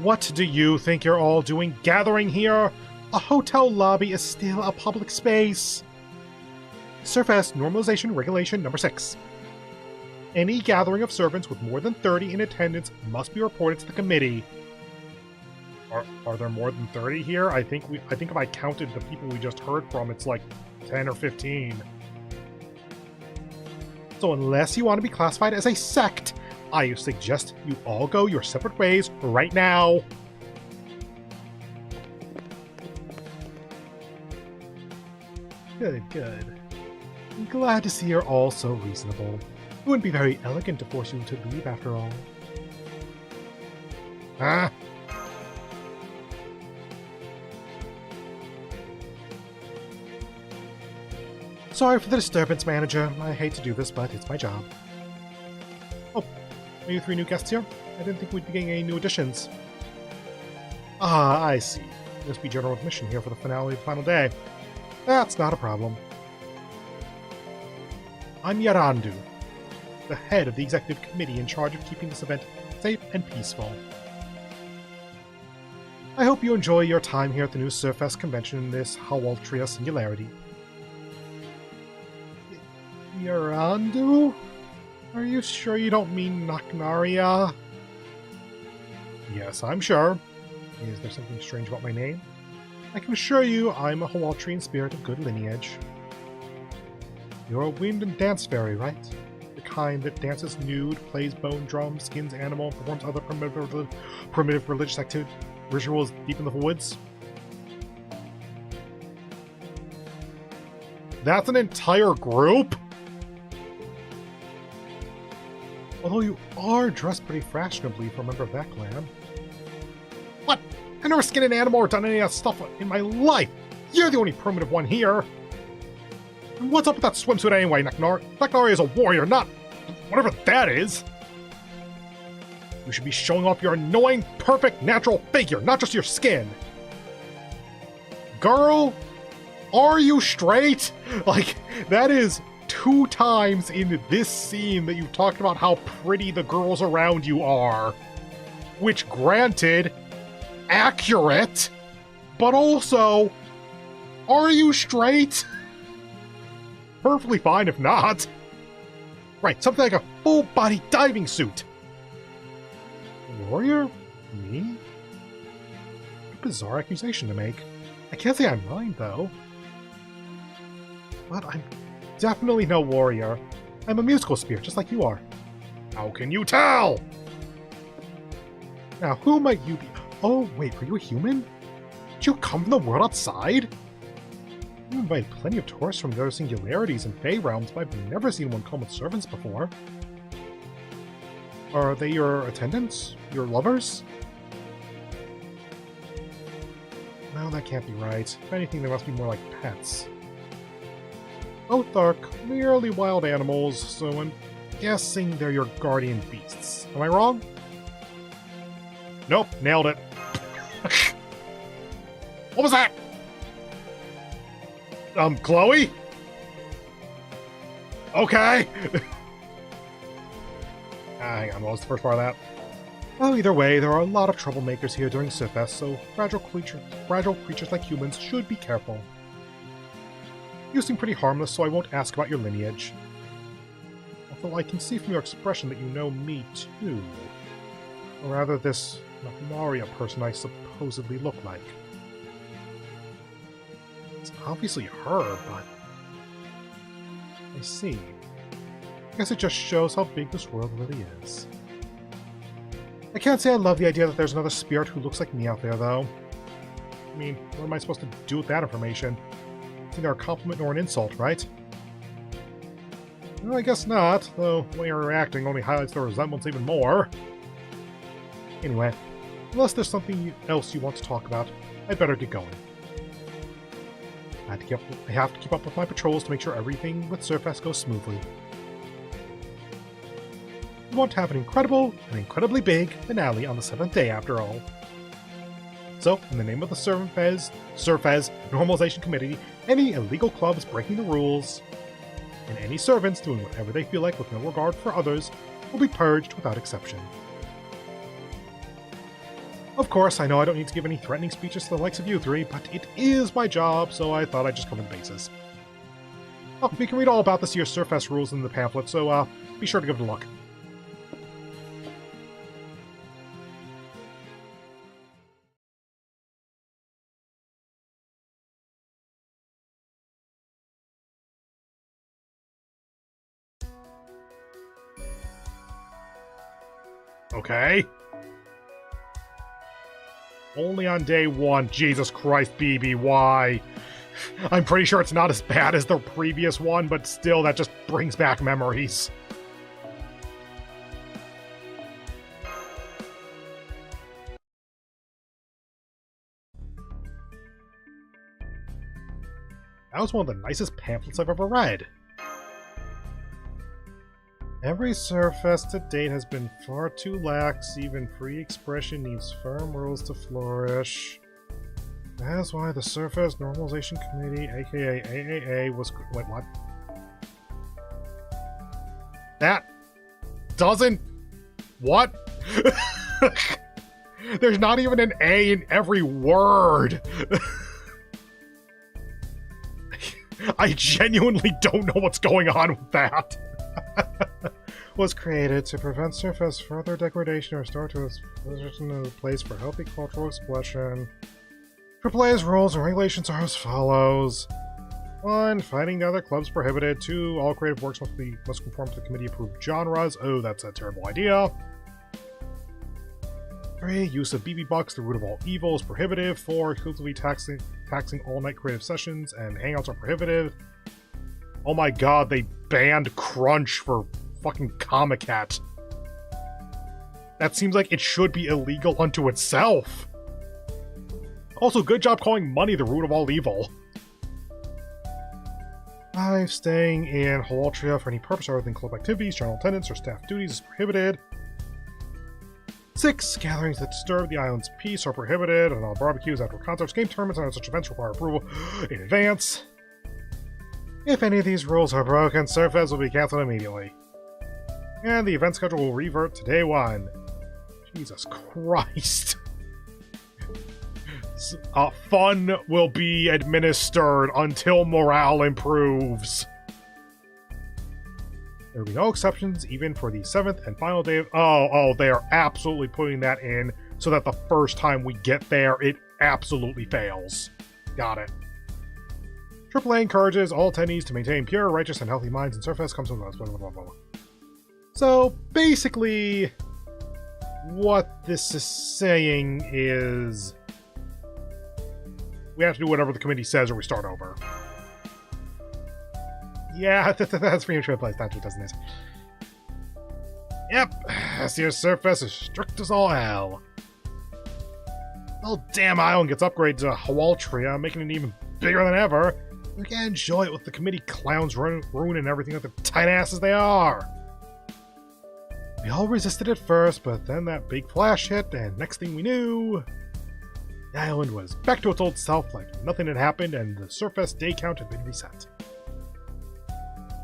What do you think you're all doing gathering here? A hotel lobby is still a public space. Surface Normalization Regulation Number 6. Any gathering of servants with more than 30 in attendance must be reported to the committee. Are there more than 30 here? I think if I counted the people we just heard from, it's like 10 or 15. So unless you want to be classified as a sect, I suggest you all go your separate ways right now. Good, good. I'm glad to see you're all so reasonable. It wouldn't be very elegant to force you to leave after all. Ah! Sorry for the disturbance, manager. I hate to do this, but it's my job. Oh, are you 3 new guests here? I didn't think we'd be getting any new additions. Ah, I see. Must be general admission here for the finale of the final day. That's not a problem. I'm Yarandu, the head of the executive committee in charge of keeping this event safe and peaceful. I hope you enjoy your time here at the new Surfest convention in this Hawaltria singularity. Yarandu? Are you sure you don't mean Naknaria? Yes, I'm sure. Is there something strange about my name? I can assure you I'm a Hawaltrian spirit of good lineage. You're a wind and dance fairy, right? The kind that dances nude, plays bone drum, skins animal, and performs other primitive religious rituals deep in the woods? That's an entire group? Although you are dressed pretty fashionably for a member of that clan. What? I never skinned an animal or done any of that stuff in my life! You're the only primitive one here! And what's up with that swimsuit anyway, Naknar? Naknari is a warrior, not whatever that is! You should be showing off your annoying, perfect, natural figure, not just your skin! Girl, are you straight? Like, that is 2 times in this scene that you've talked about how pretty the girls around you are. Which, granted, accurate, but also, are you straight? Perfectly fine if not. Right, something like a full-body diving suit. Warrior? Me? What a bizarre accusation to make. I can't say I mind, though. But I'm definitely no warrior. I'm a musical spirit, just like you are. How can you tell? Now, who might you be? Oh, wait, were you a human? Did you come from the world outside? You invited plenty of tourists from the other singularities and Fey realms, but I've never seen one come with servants before. Are they your attendants? Your lovers? No, that can't be right. If anything, they must be more like pets. Both are clearly wild animals, so I'm guessing they're your guardian beasts. Am I wrong? Nope, nailed it. What was that? Chloe? Okay. Hang on, what was the first part of that? Well, either way, there are a lot of troublemakers here during Surfest, so fragile creatures like humans should be careful. You seem pretty harmless, so I won't ask about your lineage. Although I can see from your expression that you know me too. Or rather, this Maria person I supposedly look like. It's obviously her, but... I see. I guess it just shows how big this world really is. I can't say I love the idea that there's another spirit who looks like me out there, though. I mean, what am I supposed to do with that information? It's neither a compliment nor an insult, right? Well, I guess not, though the way you're reacting only highlights the resemblance even more. Anyway, unless there's something else you want to talk about, I'd better get going. I have to keep up with my patrols to make sure everything with Surfest goes smoothly. We want to have an incredible and incredibly big finale on the 7th day, after all. So, in the name of the Surfez Normalization Committee, any illegal clubs breaking the rules, and any servants doing whatever they feel like with no regard for others, will be purged without exception. Of course, I know I don't need to give any threatening speeches to the likes of you three, but it is my job, so I thought I'd just cover the bases. Oh, you can read all about this year's Surfest rules in the pamphlet, so be sure to give it a look. Okay. Only on day one. Jesus Christ, BB, why? I'm pretty sure it's not as bad as the previous one, but still, that just brings back memories. That was one of the nicest pamphlets I've ever read. Every Surfest to date has been far too lax. Even free expression needs firm rules to flourish. That is why the Surfest Normalization Committee, aka AAA, was... Wait, what? That doesn't... What? There's not even an A in every word! I genuinely don't know what's going on with that. Was created to prevent Surfest further degradation or restore to its position as a place for healthy cultural expression. AAA's rules and regulations are as follows. 1. Fighting the other clubs prohibited. 2. All creative works must conform to the committee-approved genres. Oh, that's a terrible idea. 3. Use of BB Bucks, the root of all evil, is prohibitive. 4. Exclusively taxing all-night creative sessions and hangouts are prohibitive. Oh my god, they banned Crunch for fucking Comic-Cat. That seems like it should be illegal unto itself. Also, good job calling money the root of all evil. 5. Staying in Holotria for any purpose other than club activities, general attendance, or staff duties is prohibited. 6. Gatherings that disturb the island's peace are prohibited, and all barbecues, outdoor concerts, game tournaments, and other such events require approval in advance. If any of these rules are broken, Surfest will be cancelled immediately. And the event schedule will revert to day 1. Jesus Christ. Fun will be administered until morale improves. There will be no exceptions, even for the 7th and final day of... Oh, they are absolutely putting that in so that the first time we get there, it absolutely fails. Got it. AAA encourages all attendees to maintain pure, righteous, and healthy minds, and Surfest comes from those. Blah, blah, blah, blah. So, basically, what this is saying is... we have to do whatever the committee says or we start over. Yeah, that's pretty much what it plays down to, doesn't it? Yep, this year's Surfest is strict as all hell. The damn island gets upgraded to Hawaltria, making it even bigger than ever. We can't enjoy it with the committee clowns ruining everything like the tight asses they are. We all resisted at first, but then that big flash hit, and next thing we knew... the island was back to its old self like nothing had happened, and the Surfest day count had been reset.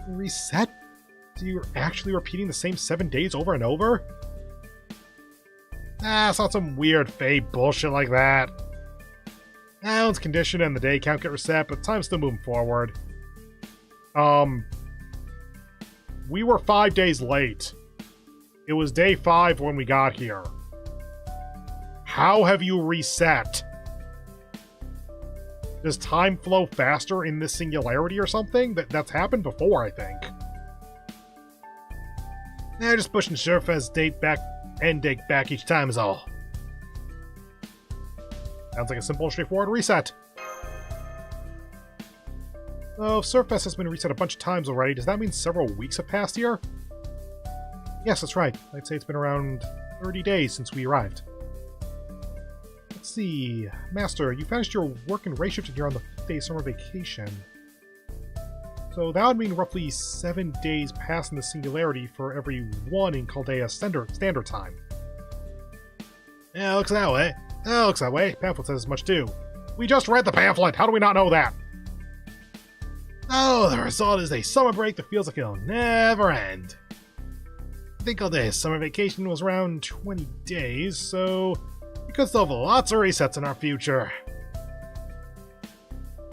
Reset? So you were actually repeating the same 7 days over and over? It's not some weird fake bullshit like that. The island's condition and the day count get reset, but time's still moving forward. We were 5 days late. It was day 5 when we got here. How have you reset? Does time flow faster in this singularity or something? That's happened before, I think. Just pushing Surfest end date back each time is all. Sounds like a simple, straightforward reset. So, if Surfest has been reset a bunch of times already, does that mean several weeks have passed here? Yes, that's right. I'd say it's been around 30 days since we arrived. Let's see. Master, you finished your work and race shifted here on the 5th day summer vacation. So that would mean roughly 7 days passed in the singularity for every 1 in Chaldea standard time. Yeah, looks that way. Looks that way. Pamphlet says as much too. We just read the pamphlet! How do we not know that? Oh, the result is a summer break that feels like it'll never end. I think Chaldea's summer vacation was around 20 days, so Because there'll be lots of resets in our future.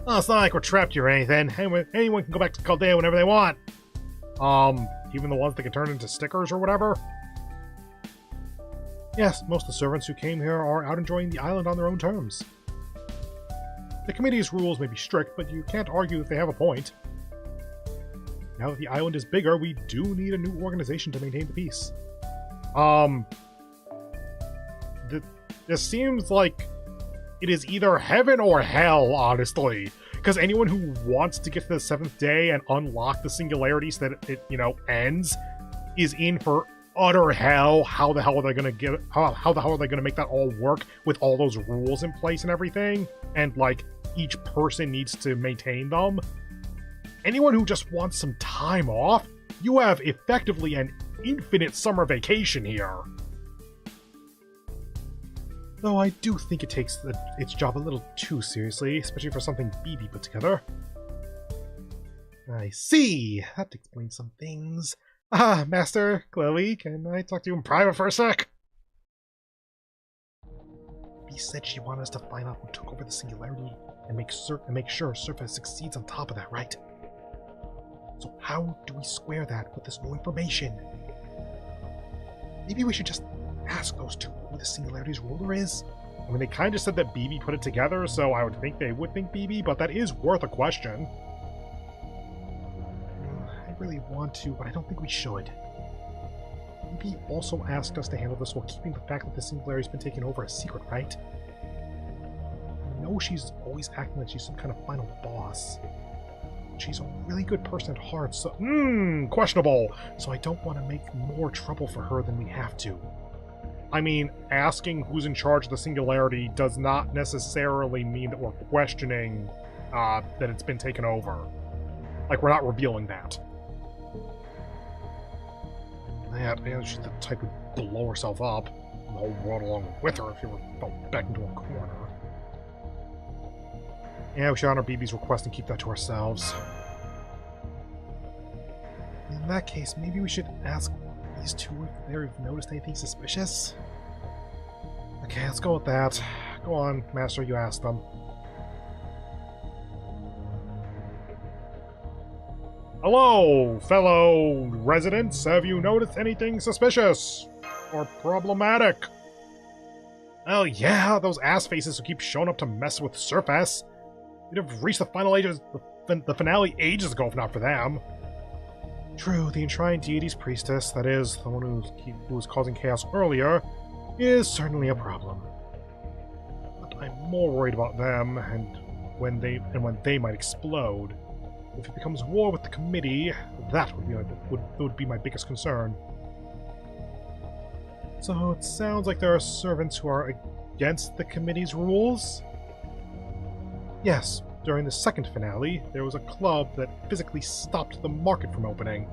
Well, it's not like we're trapped here or anything. Anyone can go back to Chaldea whenever they want. Even the ones that can turn into stickers or whatever? Yes, most of the servants who came here are out enjoying the island on their own terms. The committee's rules may be strict, but you can't argue that they have a point. Now that the island is bigger, we do need a new organization to maintain the peace. This seems like it is either heaven or hell, honestly. Because anyone who wants to get to the 7th day and unlock the singularity so that it ends is in for utter hell. How the hell are they gonna how the hell are they gonna make that all work with all those rules in place and everything? And like each person needs to maintain them. Anyone who just wants some time off, you have effectively an infinite summer vacation here. Though I do think it takes its job a little too seriously, especially for something BB put together. I see! That explains some things. Ah, Master, Chloe, can I talk to you in private for a sec? BB said she wanted us to find out who took over the singularity and make sure Surface succeeds on top of that, right? So how do we square that with this new information? Maybe we should just ask those two who the singularity's ruler is. I mean, they kind of said that BB put it together, so I would think they would think BB, but that is worth a question. I really want to, but I don't think we should. BB also asked us to handle this while keeping the fact that the singularity's been taken over a secret, right? I know she's always acting like she's some kind of final boss. She's a really good person at heart, so questionable. So I don't want to make more trouble for her than we have to. I mean, asking who's in charge of the singularity does not necessarily mean that we're questioning that it's been taken over. Like, we're not revealing that. Man, she's the type who'd blow herself up, and the whole world along with her if you were felt back into a corner. Yeah, we should honor BB's request and keep that to ourselves. In that case, maybe we should ask these two if they've noticed anything suspicious? Okay, let's go with that. Go on, Master, you ask them. Hello, fellow residents. Have you noticed anything suspicious? Or problematic? Oh yeah, those ass faces who keep showing up to mess with Surface. They'd have reached the finale ages ago if not for them. True, the enshrined deity's priestess, that is, the one who was causing chaos earlier, is certainly a problem. But I'm more worried about them and when they might explode. If it becomes war with the committee, that would be my biggest concern. So it sounds like there are servants who are against the committee's rules? Yes, during the second finale, there was a club that physically stopped the market from opening.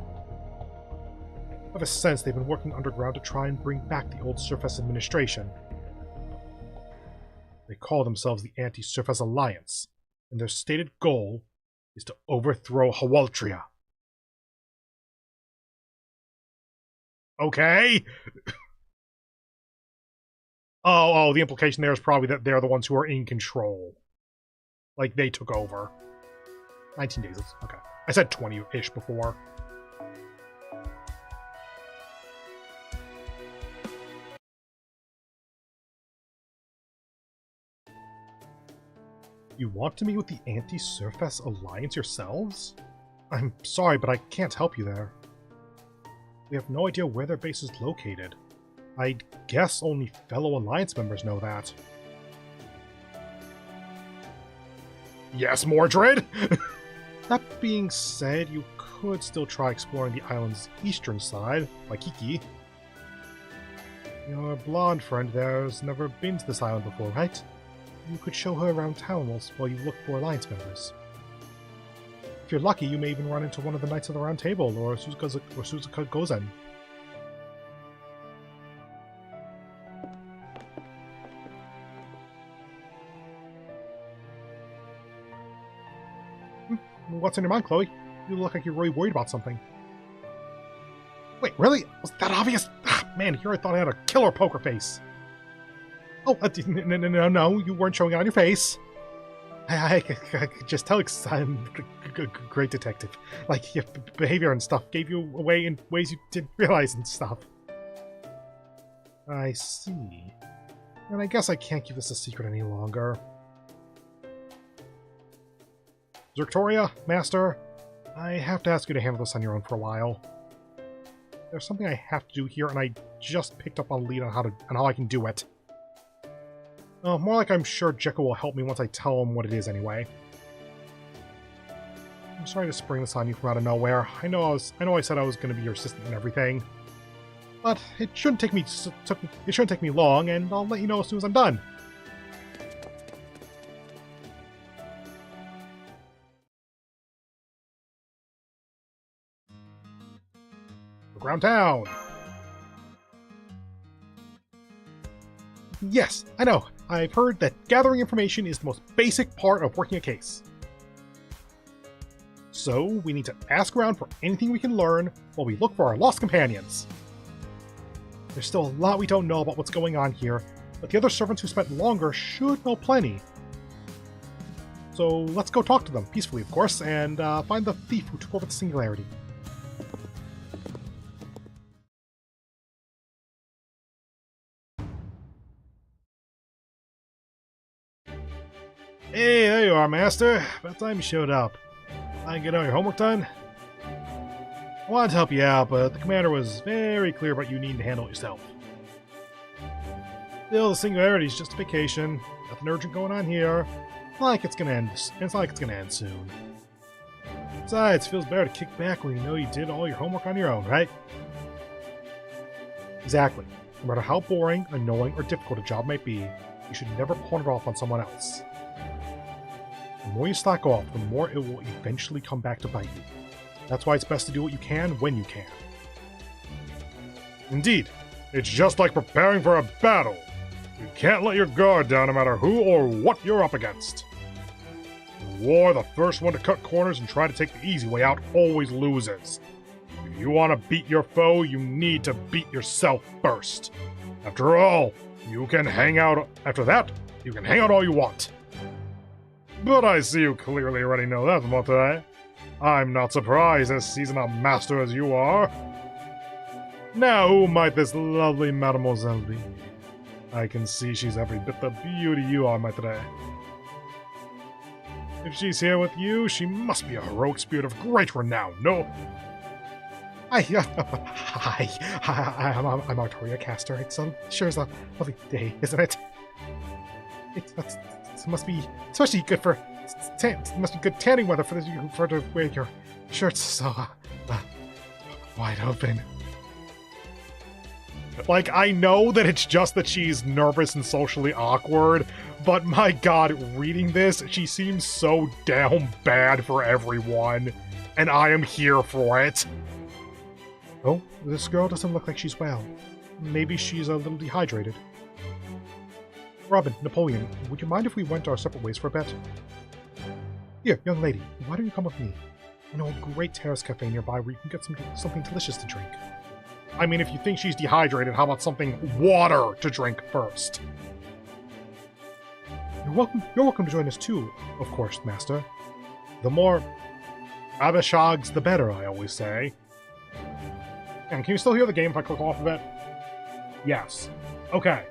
Ever since, they've been working underground to try and bring back the old Surface administration. They call themselves the Anti-Surface Alliance, and their stated goal is to overthrow Hawaltria. Okay? Oh, the implication there is probably that they're the ones who are in control. Like, they took over. 19 days. Okay. I said 20-ish before. You want to meet with the Anti-Surface Alliance yourselves? I'm sorry, but I can't help you there. We have no idea where their base is located. I guess only fellow Alliance members know that. Yes, Mordred! That being said, you could still try exploring the island's eastern side, like Kiki. Your blonde friend there has never been to this island before, right? You could show her around town while you look for Alliance members. If you're lucky, you may even run into one of the Knights of the Round Table, or Suzuka Gozen. What's in your mind, Chloe? You look like you're really worried about something. Wait, really? Was that obvious? Ah, man, here I thought I had a killer poker face. Oh, no, you weren't showing it on your face. I could just tell because I'm a great detective. Like, your behavior and stuff gave you away in ways you didn't realize and stuff. I see. And I guess I can't keep this a secret any longer. Victoria, Master, I have to ask you to handle this on your own for a while. There's something I have to do here, and I just picked up on a lead on how I can do it. Oh, more like I'm sure Jekyll will help me once I tell him what it is anyway. I'm sorry to spring this on you from out of nowhere. I know I said I was going to be your assistant and everything, but it shouldn't take me long, and I'll let you know as soon as I'm done. Look around town. Yes, I know. I've heard that gathering information is the most basic part of working a case. So, we need to ask around for anything we can learn while we look for our lost companions. There's still a lot we don't know about what's going on here, but the other servants who spent longer should know plenty. So, let's go talk to them, peacefully of course, and find the thief who took over the Singularity. Hey, there you are, Master. About time you showed up. I get all your homework done? I wanted to help you out, but the commander was very clear about you needing to handle it yourself. Still, the Singularity's just a vacation. Nothing urgent going on here. It's not like it's gonna end soon. Besides, it feels better to kick back when you know you did all your homework on your own, right? Exactly. No matter how boring, annoying, or difficult a job might be, you should never pawn it off on someone else. The more you slack off, the more it will eventually come back to bite you. That's why it's best to do what you can when you can. Indeed, it's just like preparing for a battle. You can't let your guard down no matter who or what you're up against. In war, the first one to cut corners and try to take the easy way out always loses. If you want to beat your foe, you need to beat yourself first. After all, you can hang out all you want. But I see you clearly already know that, Motte. I'm not surprised, as seasoned a master as you are. Now, who might this lovely mademoiselle be? I can see she's every bit the beauty you are, Motte. If she's here with you, she must be a heroic spirit of great renown, no? I'm Artoria Castor. It's sure is a lovely day, isn't it? It must be especially good for good tanning weather for to wear your shirts so wide open. Like, I know that it's just that she's nervous and socially awkward, but my god, reading this, she seems so damn bad for everyone, and I am here for it. Oh, this girl doesn't look like she's well. Maybe she's a little dehydrated. Robin, Napoleon, would you mind if we went our separate ways for a bit? Here, young lady, why don't you come with me? I know a great terrace cafe nearby where you can get something delicious to drink. I mean, if you think she's dehydrated, how about something water to drink first? You're welcome to join us too, of course, Master. The more Abishags, the better, I always say. And can you still hear the game if I click off of it? Yes. Okay.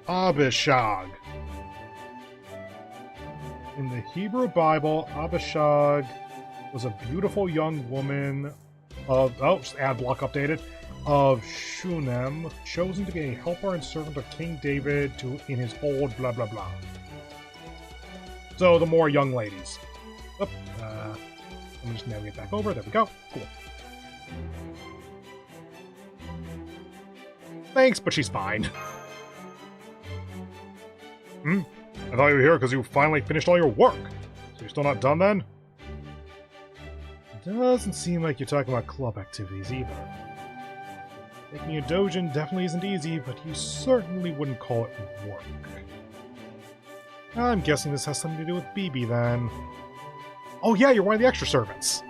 Abishag. In the Hebrew Bible, Abishag was a beautiful young woman of, just ad block updated, of Shunem, chosen to be a helper and servant of King David in his old blah blah blah. So the more young ladies. Let me just navigate back over. There we go. Cool. Thanks, but she's fine. I thought you were here because you finally finished all your work. So you're still not done then? Doesn't seem like you're talking about club activities either. Making a dojin definitely isn't easy, but you certainly wouldn't call it work. I'm guessing this has something to do with BB then. Oh yeah, you're one of the extra servants.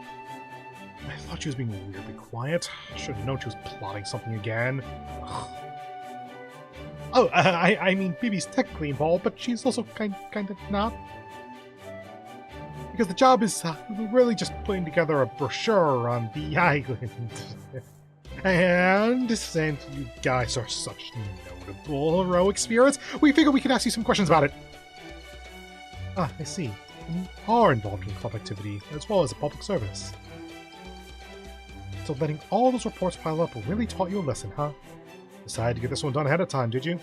I thought she was being weirdly quiet. Should have known she was plotting something again. Oh, I mean, Phoebe's technically involved, but she's also kind of not. Because the job is really just putting together a brochure on the island. And since you guys are such notable heroic spirits, we figured we could ask you some questions about it. Ah, I see. You are involved in club activity, as well as a public service. So letting all those reports pile up really taught you a lesson, huh? Decided to get this one done ahead of time, did you?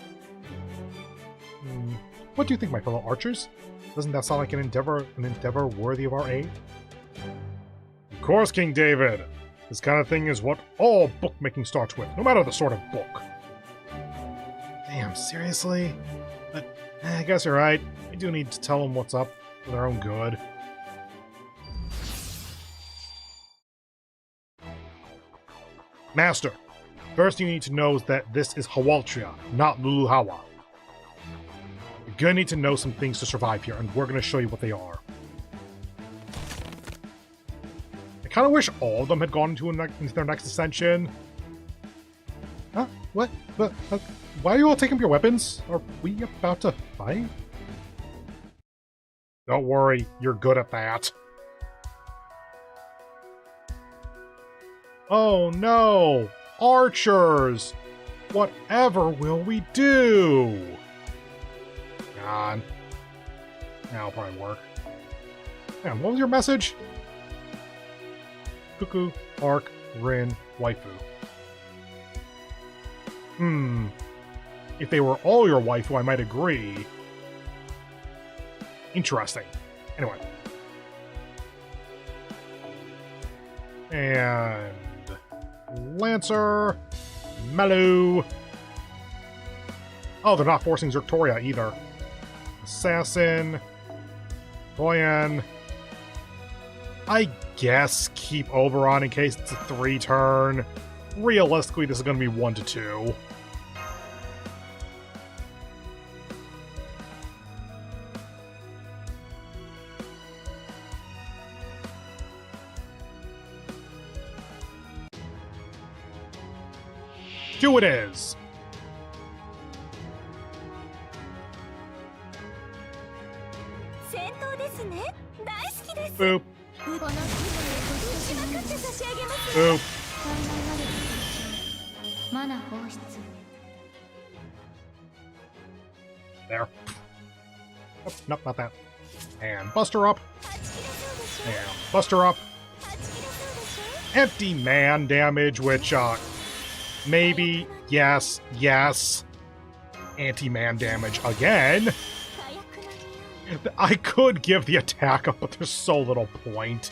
What do you think, my fellow archers? Doesn't that sound like an endeavor worthy of our aid? Of course, King David! This kind of thing is what all bookmaking starts with, no matter the sort of book. Damn, seriously? But I guess you're right. We do need to tell them what's up for their own good. Master, first you need to know that this is Hawaltria, not Luluhawa. You're gonna need to know some things to survive here, and we're gonna show you what they are. I kinda wish all of them had gone into their next ascension. Huh? What? Why are you all taking up your weapons? Are we about to fight? Don't worry, you're good at that. Oh no! Archers! Whatever will we do? God. That'll probably work. Man, what was your message? Cuckoo, Ark, Rin, Waifu. If they were all your waifu, I might agree. Interesting. Anyway. And... Lancer, Malu. Oh, they're not forcing Zertoria either. Assassin, Boyan. I guess keep Oberon in case it's a 3-turn. Realistically, this is going to be 1 to 2. Two it is! Boop. Boop. There. Oh, nope, not that. And Buster up. And Buster up. Empty man damage, which, maybe, yes. Anti-man damage again. I could give the attack up, but there's so little point.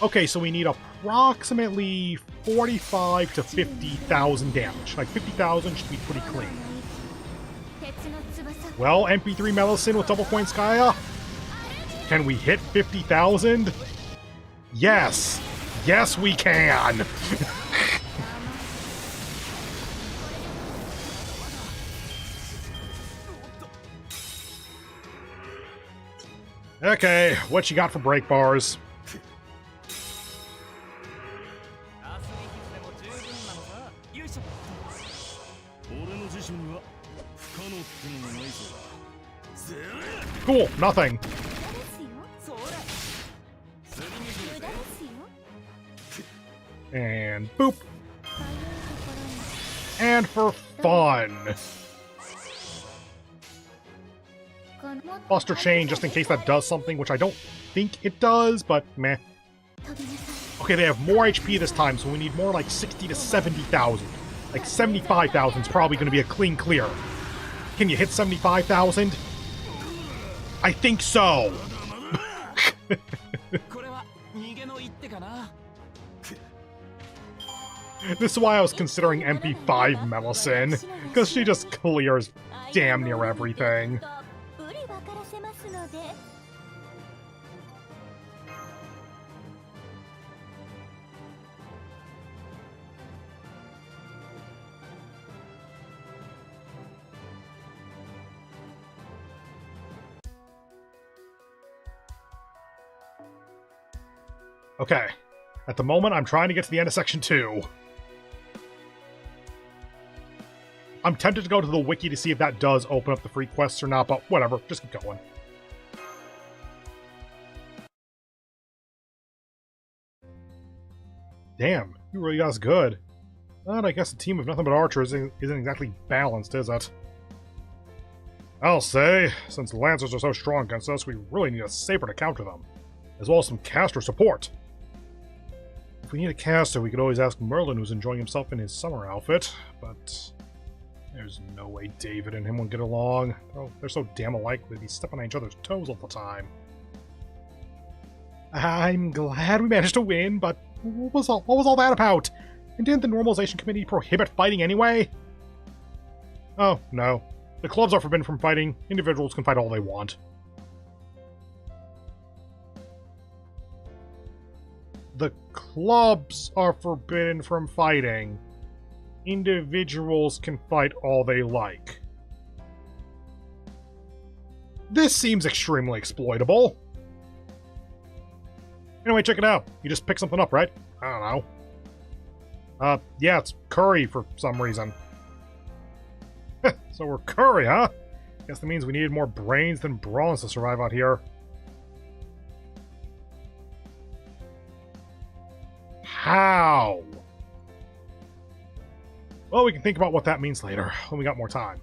Okay, so we need approximately 45 to 50,000 damage. Like, 50,000 should be pretty clean. Well, MP3 Melicin with double point Skya? Can we hit 50,000? Yes! Yes, we can! Okay, what you got for break bars? Cool, nothing. And boop. And for fun. Buster Chain, just in case that does something, which I don't think it does, but meh. Okay, they have more HP this time, so we need more like 60 to 70,000. Like 75,000 is probably going to be a clean clear. Can you hit 75,000? I think so. This is why I was considering MP5 Melicin, because she just clears damn near everything. Okay. At the moment, I'm trying to get to the end of Section 2. I'm tempted to go to the wiki to see if that does open up the free quests or not, but whatever, just keep going. Damn, you really got us good. But I guess a team of nothing but archers isn't exactly balanced, is it? I'll say, since the Lancers are so strong against us, we really need a saber to counter them, as well as some caster support. If we need a caster, we could always ask Merlin, who's enjoying himself in his summer outfit, but there's no way David and him will get along. Oh, they're so damn alike, they'd be stepping on each other's toes all the time. I'm glad we managed to win, but what was all that about? And didn't the Normalization Committee prohibit fighting anyway? Oh, no. The clubs are forbidden from fighting. Individuals can fight all they want. The clubs are forbidden from fighting. Individuals can fight all they like. This seems extremely exploitable. Anyway, check it out. You just pick something up, right? I don't know. Yeah, it's curry for some reason. So we're curry, huh? Guess that means we needed more brains than bronze to survive out here. How? Well, we can think about what that means later, when we got more time.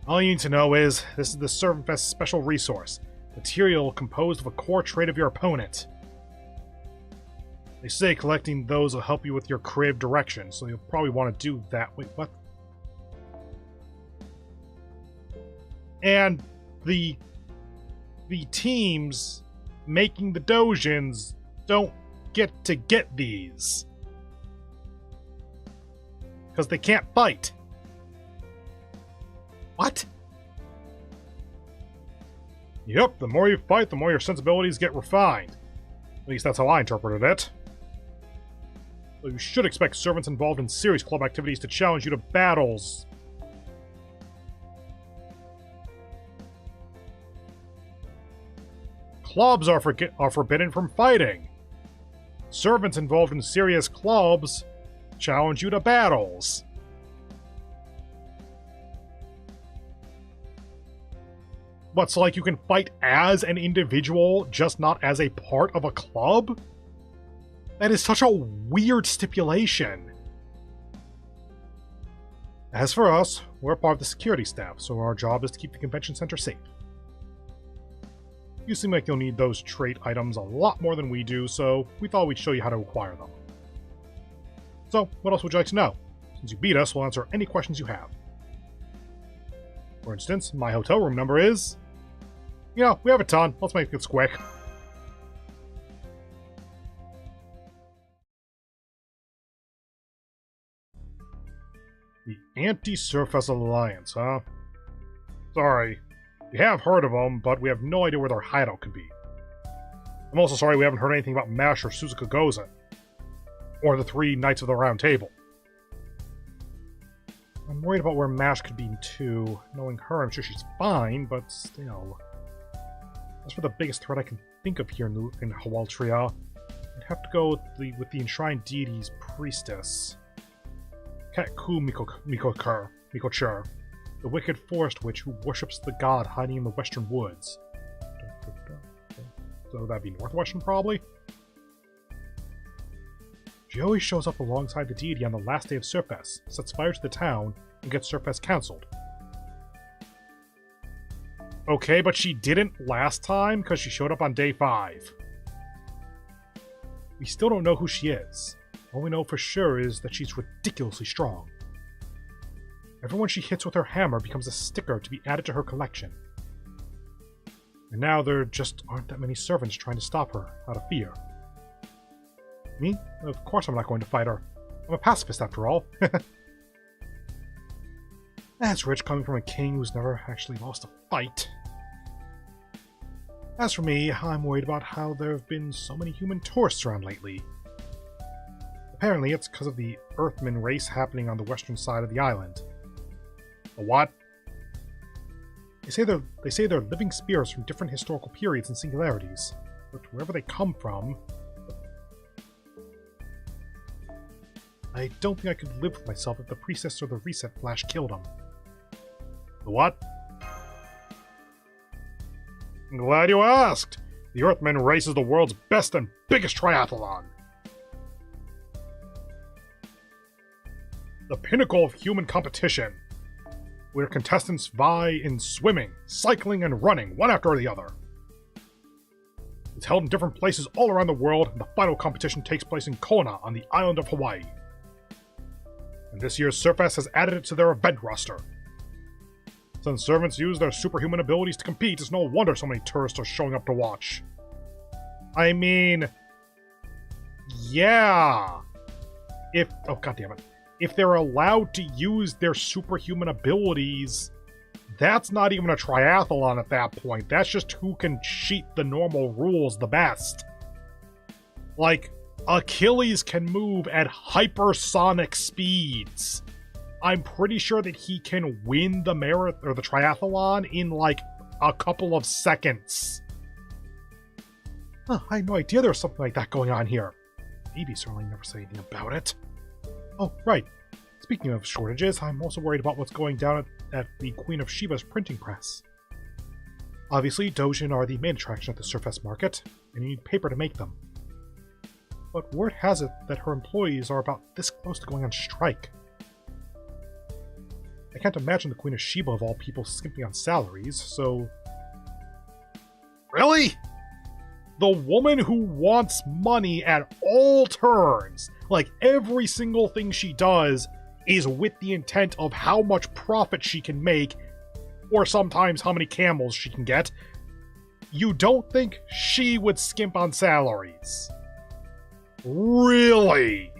All you need to know is, this is the Servant Fest special resource. Material composed of a core trait of your opponent. They say collecting those will help you with your creative direction, so you'll probably want to do that. Wait, what? And the teams making the dojins don't get to get these. Because they can't fight. What? Yep, the more you fight, the more your sensibilities get refined. At least that's how I interpreted it. So you should expect servants involved in serious club activities to challenge you to battles. Clubs are forbidden from fighting. Servants involved in serious clubs challenge you to battles. But so, like, you can fight as an individual, just not as a part of a club? That is such a weird stipulation. As for us, we're part of the security staff, so our job is to keep the convention center safe. You seem like you'll need those trait items a lot more than we do, so we thought we'd show you how to acquire them. So, what else would you like to know? Since you beat us, we'll answer any questions you have. For instance, my hotel room number is... You know, we have a ton. Let's make this quick. The Anti-Surface Alliance, huh? Sorry. We have heard of them, but we have no idea where their hideout could be. I'm also sorry we haven't heard anything about Mash or Suzuka Gozen. Or the three Knights of the Round Table. I'm worried about where Mash could be too. Knowing her, I'm sure she's fine, but still. As for the biggest threat I can think of here in Hawaltria, I'd have to go with the Enshrined Deity's priestess. Katku Mikochur, the wicked forest witch who worships the god hiding in the western woods. So that'd be northwestern, probably? She always shows up alongside the deity on the last day of Surfest, sets fire to the town, and gets Surfest cancelled. Okay, but she didn't last time because she showed up on day 5. We still don't know who she is. All we know for sure is that she's ridiculously strong. Everyone she hits with her hammer becomes a sticker to be added to her collection. And now there just aren't that many servants trying to stop her, out of fear. Me? Of course I'm not going to fight her. I'm a pacifist after all. That's rich coming from a king who's never actually lost a fight. As for me, I'm worried about how there have been so many human tourists around lately. Apparently it's because of the Earthman race happening on the western side of the island. The what? They say they're living spirits from different historical periods and singularities, but wherever they come from... I don't think I could live with myself if the priestess or the reset flash killed him. The what? I'm glad you asked! The Earthman race is the world's best and biggest triathlon. The pinnacle of human competition, where contestants vie in swimming, cycling, and running, one after the other. It's held in different places all around the world, and the final competition takes place in Kona on the island of Hawaii. And this year's Surfest has added it to their event roster. Since servants use their superhuman abilities to compete, it's no wonder so many tourists are showing up to watch. I mean... yeah... oh goddammit. If they're allowed to use their superhuman abilities, that's not even a triathlon at that point. That's just who can cheat the normal rules the best. Like, Achilles can move at hypersonic speeds. I'm pretty sure that he can win the marathon or the triathlon in like a couple of seconds. Huh, I had no idea there was something like that going on here. Maybe certainly never said anything about it. Oh, right. Speaking of shortages, I'm also worried about what's going down at the Queen of Sheba's printing press. Obviously, Dojin are the main attraction at the Surfest market, and you need paper to make them. But word has it that her employees are about this close to going on strike. I can't imagine the Queen of Sheba of all people skimping on salaries, so... Really? The woman who wants money at all turns, like every single thing she does, is with the intent of how much profit she can make, or sometimes how many camels she can get. You don't think she would skimp on salaries? Really?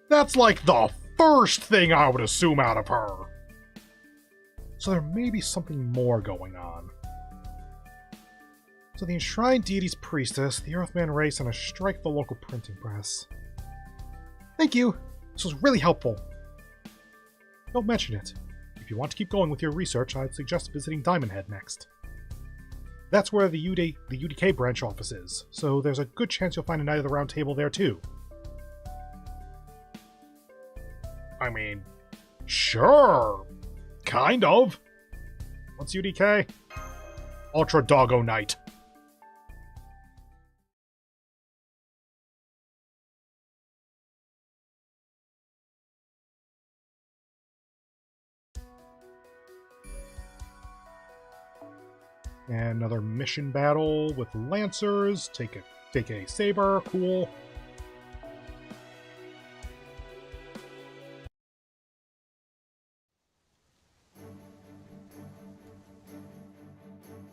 That's like the first thing I would assume out of her. So there may be something more going on. So the enshrined deity's priestess, the Earthman race, and a strike at the local printing press. Thank you! This was really helpful. Don't mention it. If you want to keep going with your research, I'd suggest visiting Diamond Head next. That's where the UDK branch office is, so there's a good chance you'll find a Knight of the Round Table there too. I mean, sure. Kind of. What's UDK? Ultra Doggo Knight. And another mission battle with Lancers. Take a saber. Cool.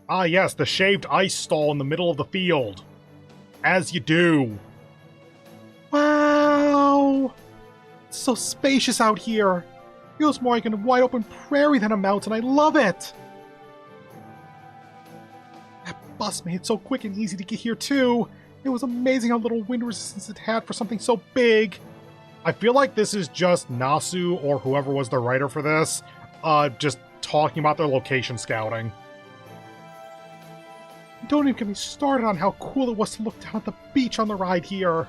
Ah yes, the shaved ice stall in the middle of the field. As you do. Wow! It's so spacious out here. Feels more like a wide open prairie than a mountain. I love it! That bus made it so quick and easy to get here too. It was amazing how little wind resistance it had for something so big. I feel like this is just Nasu or whoever was the writer for this, just talking about their location scouting. Don't even get me started on how cool it was to look down at the beach on the ride here.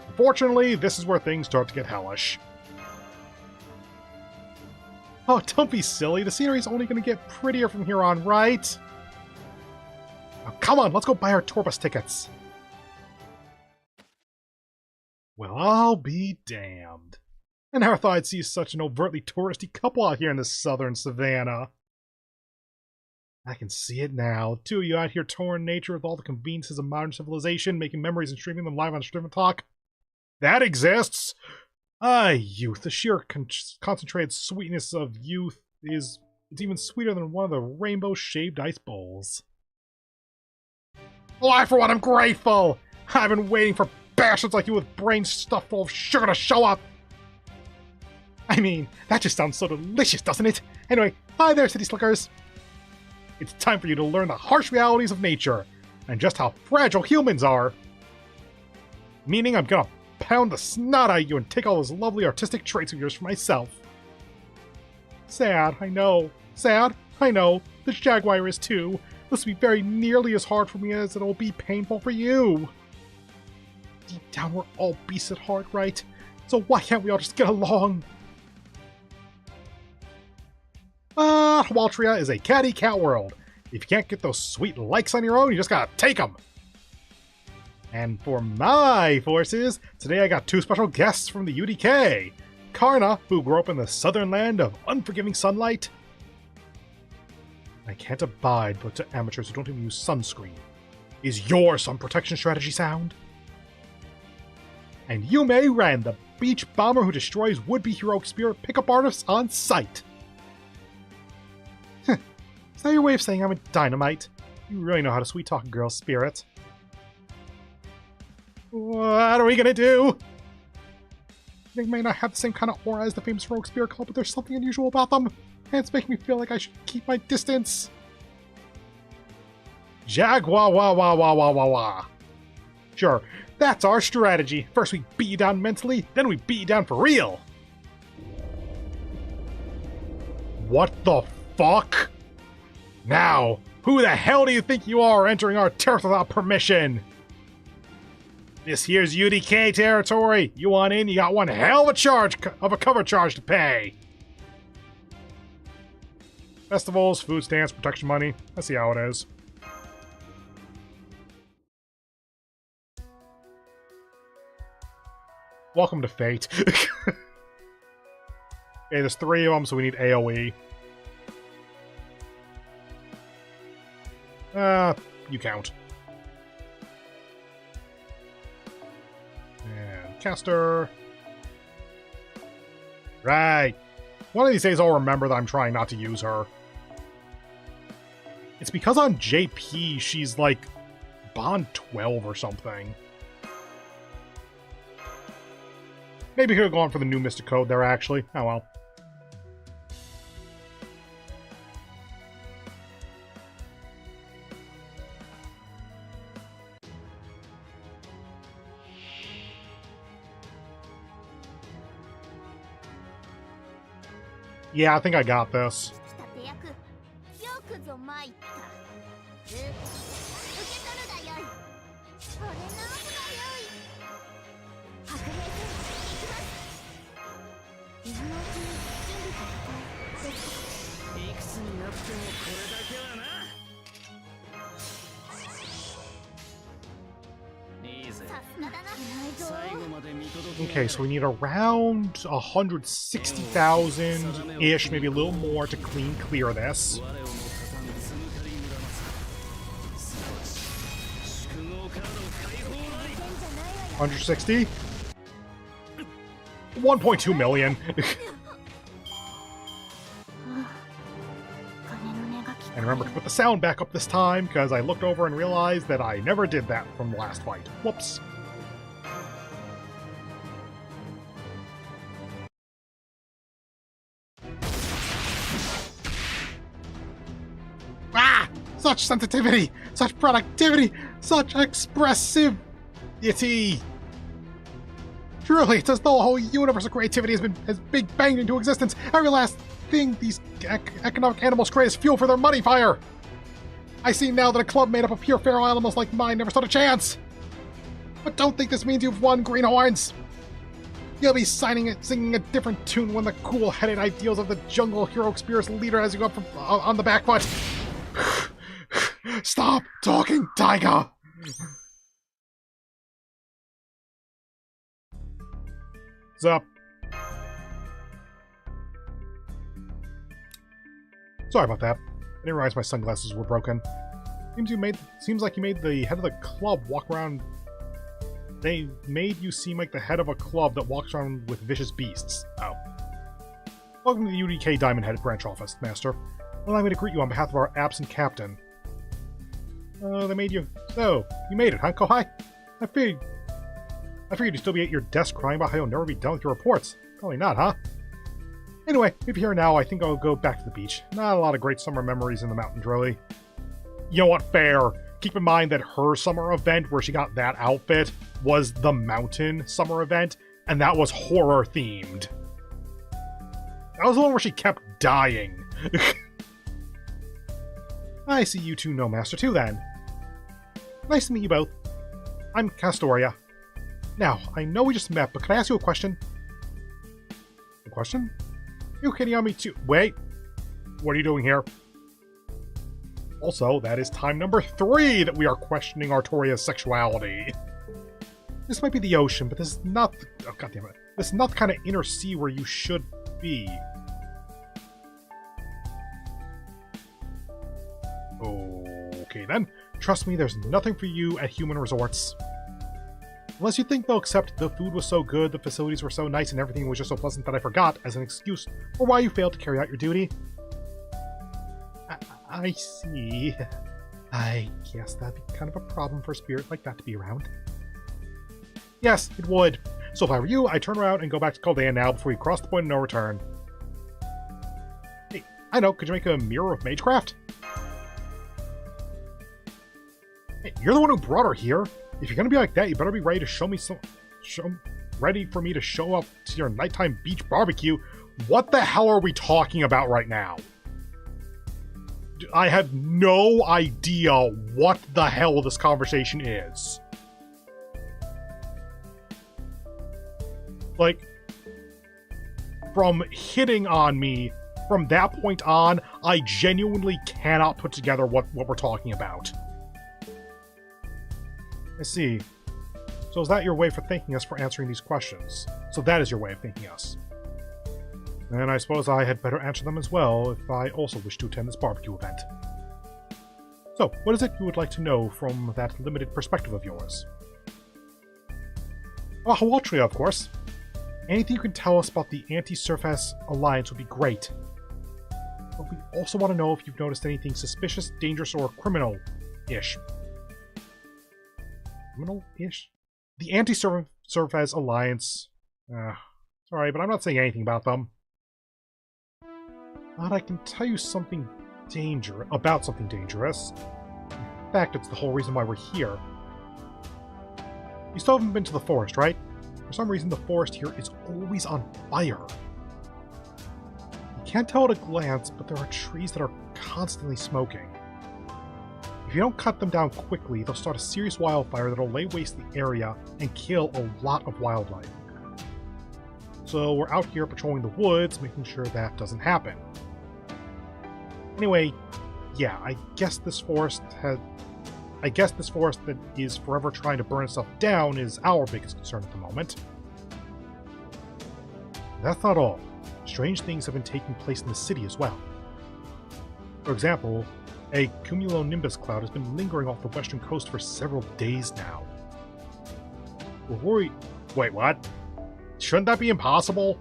Unfortunately, this is where things start to get hellish. Oh, don't be silly. The scenery's only going to get prettier from here on, right? Now, come on, let's go buy our tour bus tickets. Well, I'll be damned. I never thought I'd see such an overtly touristy couple out here in the southern savannah. I can see it now. Two of you out here touring nature with all the conveniences of modern civilization, making memories and streaming them live on Stream and Talk. That exists! Youth. The sheer concentrated sweetness of youth is even sweeter than one of the rainbow shaved ice bowls. Well, I, for one, am grateful! I've been waiting for bastards like you with brains stuffed full of sugar to show up! I mean, that just sounds so delicious, doesn't it? Anyway, hi there, City Slickers! It's time for you to learn the harsh realities of nature, and just how fragile humans are! Meaning I'm gonna pound the snot out of you and take all those lovely artistic traits of yours for myself. Sad, I know. Sad, I know. This Jaguar is too. This will be very nearly as hard for me as it'll be painful for you. deep down we're all beasts at heart, right? So why can't we all just get along? But Waltria is a catty cat world. If you can't get those sweet likes on your own, you just gotta take them. And for my forces, today I got two special guests from the UDK. Karna, who grew up in the southern land of unforgiving sunlight. I can't abide but to amateurs who don't even use sunscreen. Is your sun protection strategy sound? And Yume Ren, the beach bomber who destroys would-be heroic spirit pickup artists on sight. Is that your way of saying I'm a dynamite? You really know how to sweet-talk a girl's spirit. What are we gonna do? They may not have the same kind of aura as the famous Heroic Spirit Club, but there's something unusual about them, and it's making me feel like I should keep my distance. Jaguar wah wah wah wah wah wah. Sure, that's our strategy. First we beat you down mentally, then we beat you down for real. What the fuck? Now, who the hell do you think you are entering our turf without permission? This here's UDK territory. You want in, you got one hell of a cover charge to pay. Festivals, food stamps, protection money. Let's see how it is. Welcome to Fate. Okay, there's 3 of them, so we need AoE. You count. And caster. Right. One of these days I'll remember that I'm trying not to use her. It's because on JP she's like Bond 12 or something. Maybe he'll go on for the new Mystic Code there, actually. Oh well. Yeah, I think I got this. Okay, so we need around 160,000-ish, maybe a little more to clear this. $160? 1.2 million. And remember to put the sound back up this time, because I looked over and realized that I never did that from the last fight. Whoops. Ah! Such sensitivity! Such productivity! Such expressivity! Truly, it's as though a whole universe of creativity has big banged into existence. Every last thing these economic animals create is fuel for their money fire. I see now that a club made up of pure feral animals like mine never stood a chance. But don't think this means you've won, greenhorns. You'll be singing a different tune when the cool-headed ideals of the jungle hero spirits leader has you up on the back foot. Stop talking, Tiger. What's up? Sorry about that. I didn't realize my sunglasses were broken. Seems like you made the head of the club walk around. They made you seem like the head of a club that walks around with vicious beasts. Oh. Welcome to the UDK Diamond Head branch office, Master. Allow me to greet you on behalf of our absent captain. They made you. So, you made it, huh, Kohai? I figured you'd still be at your desk crying about how you'll never be done with your reports. Probably not, huh? Anyway, if you're here now, I think I'll go back to the beach. Not a lot of great summer memories in the mountains, really. You know what? Fair. Keep in mind that her summer event, where she got that outfit, was the mountain summer event, and that was horror-themed. That was the one where she kept dying. I see you two know Master too, then. Nice to meet you both. I'm Castoria. Now, I know we just met, but can I ask you a question? A question? You hitting on me too. Wait. What are you doing here? Also, that is time number 3 that we are questioning Artoria's sexuality. This might be the ocean, but this is not... Oh, goddammit. This is not the kind of inner sea where you should be. Okay then. Trust me, there's nothing for you at human resorts. Unless you think they'll accept the food was so good, the facilities were so nice, and everything was just so pleasant that I forgot as an excuse for why you failed to carry out your duty. I see. I guess that'd be kind of a problem for a spirit like that to be around. Yes, it would. So if I were you, I'd turn around and go back to Caldean now before you cross the point of no return. Hey, I know, could you make a mirror of Magecraft? Hey, you're the one who brought her here. If you're gonna be like that, you better be ready to show me ready for me to show up to your nighttime beach barbecue. What the hell are we talking about right now? I have no idea what the hell this conversation is. Like, from hitting on me, from that point on, I genuinely cannot put together what we're talking about. I see. So is that your way for thanking us for answering these questions? So that is your way of thanking us. Then I suppose I had better answer them as well if I also wish to attend this barbecue event. So, what is it you would like to know from that limited perspective of yours? Oh, Hawaltria, of course. Anything you can tell us about the Anti-Surface Alliance would be great. But we also want to know if you've noticed anything suspicious, dangerous, or criminal-ish. Criminal-ish? The Anti-Surface Alliance... sorry, but I'm not saying anything about them. But I can tell you something about something dangerous. In fact, it's the whole reason why we're here. You still haven't been to the forest, right? For some reason, the forest here is always on fire. You can't tell at a glance, but there are trees that are constantly smoking. If you don't cut them down quickly, they'll start a serious wildfire that'll lay waste the area and kill a lot of wildlife. So we're out here patrolling the woods, making sure that doesn't happen. Anyway, yeah, I guess this forest that is forever trying to burn itself down is our biggest concern at the moment. That's not all. Strange things have been taking place in the city as well. For example, a cumulonimbus cloud has been lingering off the western coast for several days now. We're worried... Wait, what? Shouldn't that be impossible?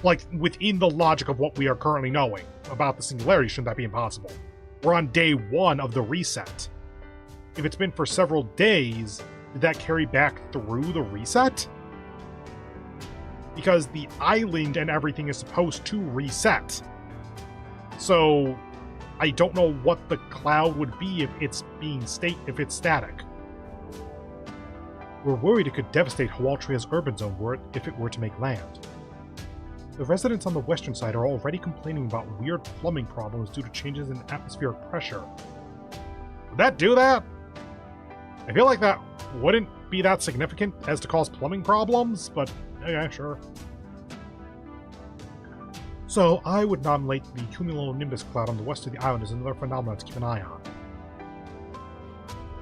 Like, within the logic of what we are currently knowing about the singularity, shouldn't that be impossible? We're on day 1 of the reset. If it's been for several days, did that carry back through the reset? Because the island and everything is supposed to reset. So, I don't know what the cloud would be if it's static. We're worried it could devastate Hawaltria's urban zone if it were to make land. The residents on the western side are already complaining about weird plumbing problems due to changes in atmospheric pressure. Would that do that? I feel like that wouldn't be that significant as to cause plumbing problems, but yeah, sure. So I would nominate the cumulonimbus cloud on the west of the island as another phenomenon to keep an eye on.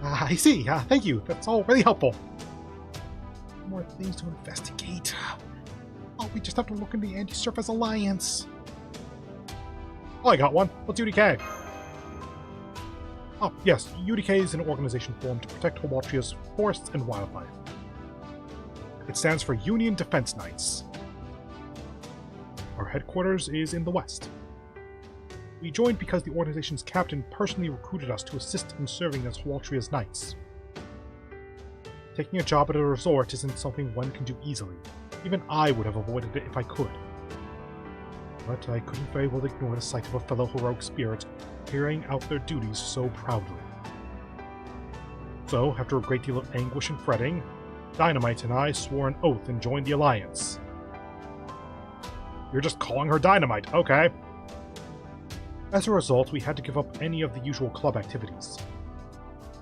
I see. Thank you. That's all really helpful. More things to investigate. Oh, we just have to look into the Anti-Surface Alliance. Oh, I got one. What's UDK? Oh, yes. UDK is an organization formed to protect Hawaltria's forests and wildlife. It stands for Union Defense Knights. Our headquarters is in the west. We joined because the organization's captain personally recruited us to assist in serving as Hawaltria's knights. Taking a job at a resort isn't something one can do easily. Even I would have avoided it if I could. But I couldn't very well ignore the sight of a fellow heroic spirit carrying out their duties so proudly. So, after a great deal of anguish and fretting, Dynamite and I swore an oath and joined the Alliance. You're just calling her Dynamite, okay. As a result, we had to give up any of the usual club activities.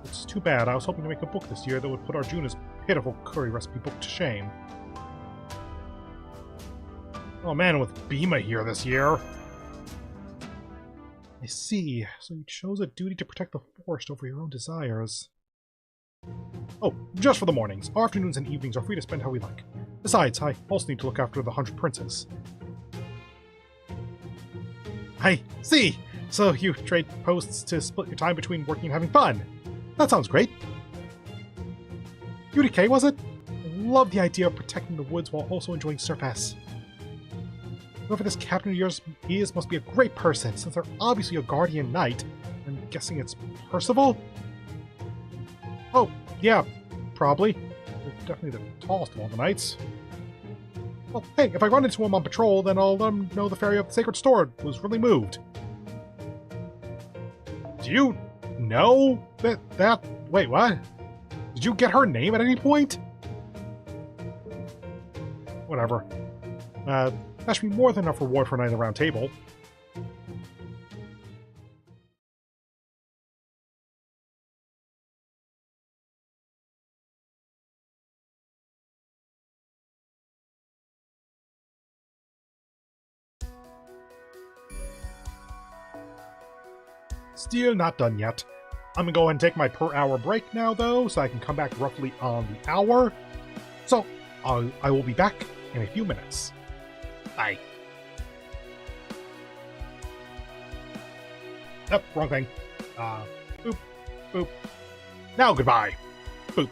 It's too bad. I was hoping to make a book this year that would put Arjuna's pitiful curry recipe book to shame. Oh man, with Bhima here this year. I see. So you chose a duty to protect the forest over your own desires. Oh, just for the mornings. Our afternoons and evenings are free to spend how we like. Besides, I also need to look after the 100 princes. I see! So you trade posts to split your time between working and having fun. That sounds great. UDK, was it? I love the idea of protecting the woods while also enjoying surface. Whoever this captain of yours is must be a great person, since they're obviously a guardian knight. I'm guessing it's Percival? Oh, yeah, probably. They're definitely the tallest of all the knights. Well, hey, if I run into him on patrol, then I'll let him know the fairy of the Sacred Sword was really moved. Do you know that... Wait, what? Did you get her name at any point? Whatever. That should be more than enough reward for a night at the round table. Still not done yet. I'm gonna go ahead and take my per hour break now, though, so I can come back roughly on the hour. So, I will be back in a few minutes. Bye. Nope, wrong thing. Boop, boop. Now goodbye. Boop.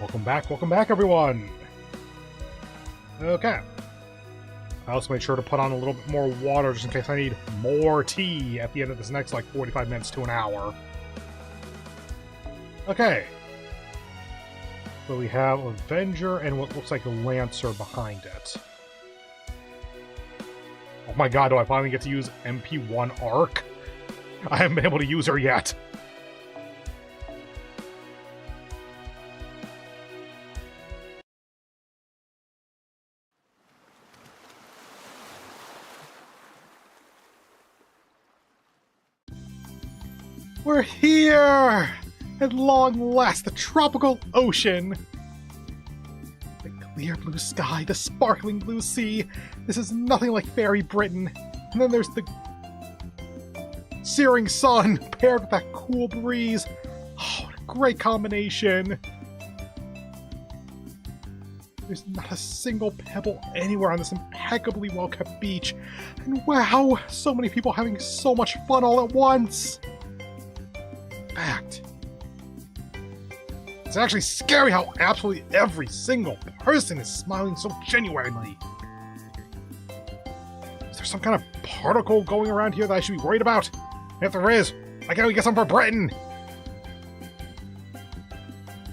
Welcome back, everyone! Okay. I also made sure to put on a little bit more water just in case I need more tea at the end of this next, like, 45 minutes to an hour. Okay. So we have Avenger and what looks like a Lancer behind it. Oh my god, do I finally get to use MP1 Arc? I haven't been able to use her yet. We're here! At long last, the tropical ocean! The clear blue sky, the sparkling blue sea. This is nothing like fairy Britain. And then there's the searing sun paired with that cool breeze. Oh, what a great combination. There's not a single pebble anywhere on this impeccably well-kept beach. And wow, so many people having so much fun all at once. Fact. It's actually scary how absolutely every single person is smiling so genuinely. Is there some kind of particle going around here that I should be worried about? If there is, I gotta get some for Britain!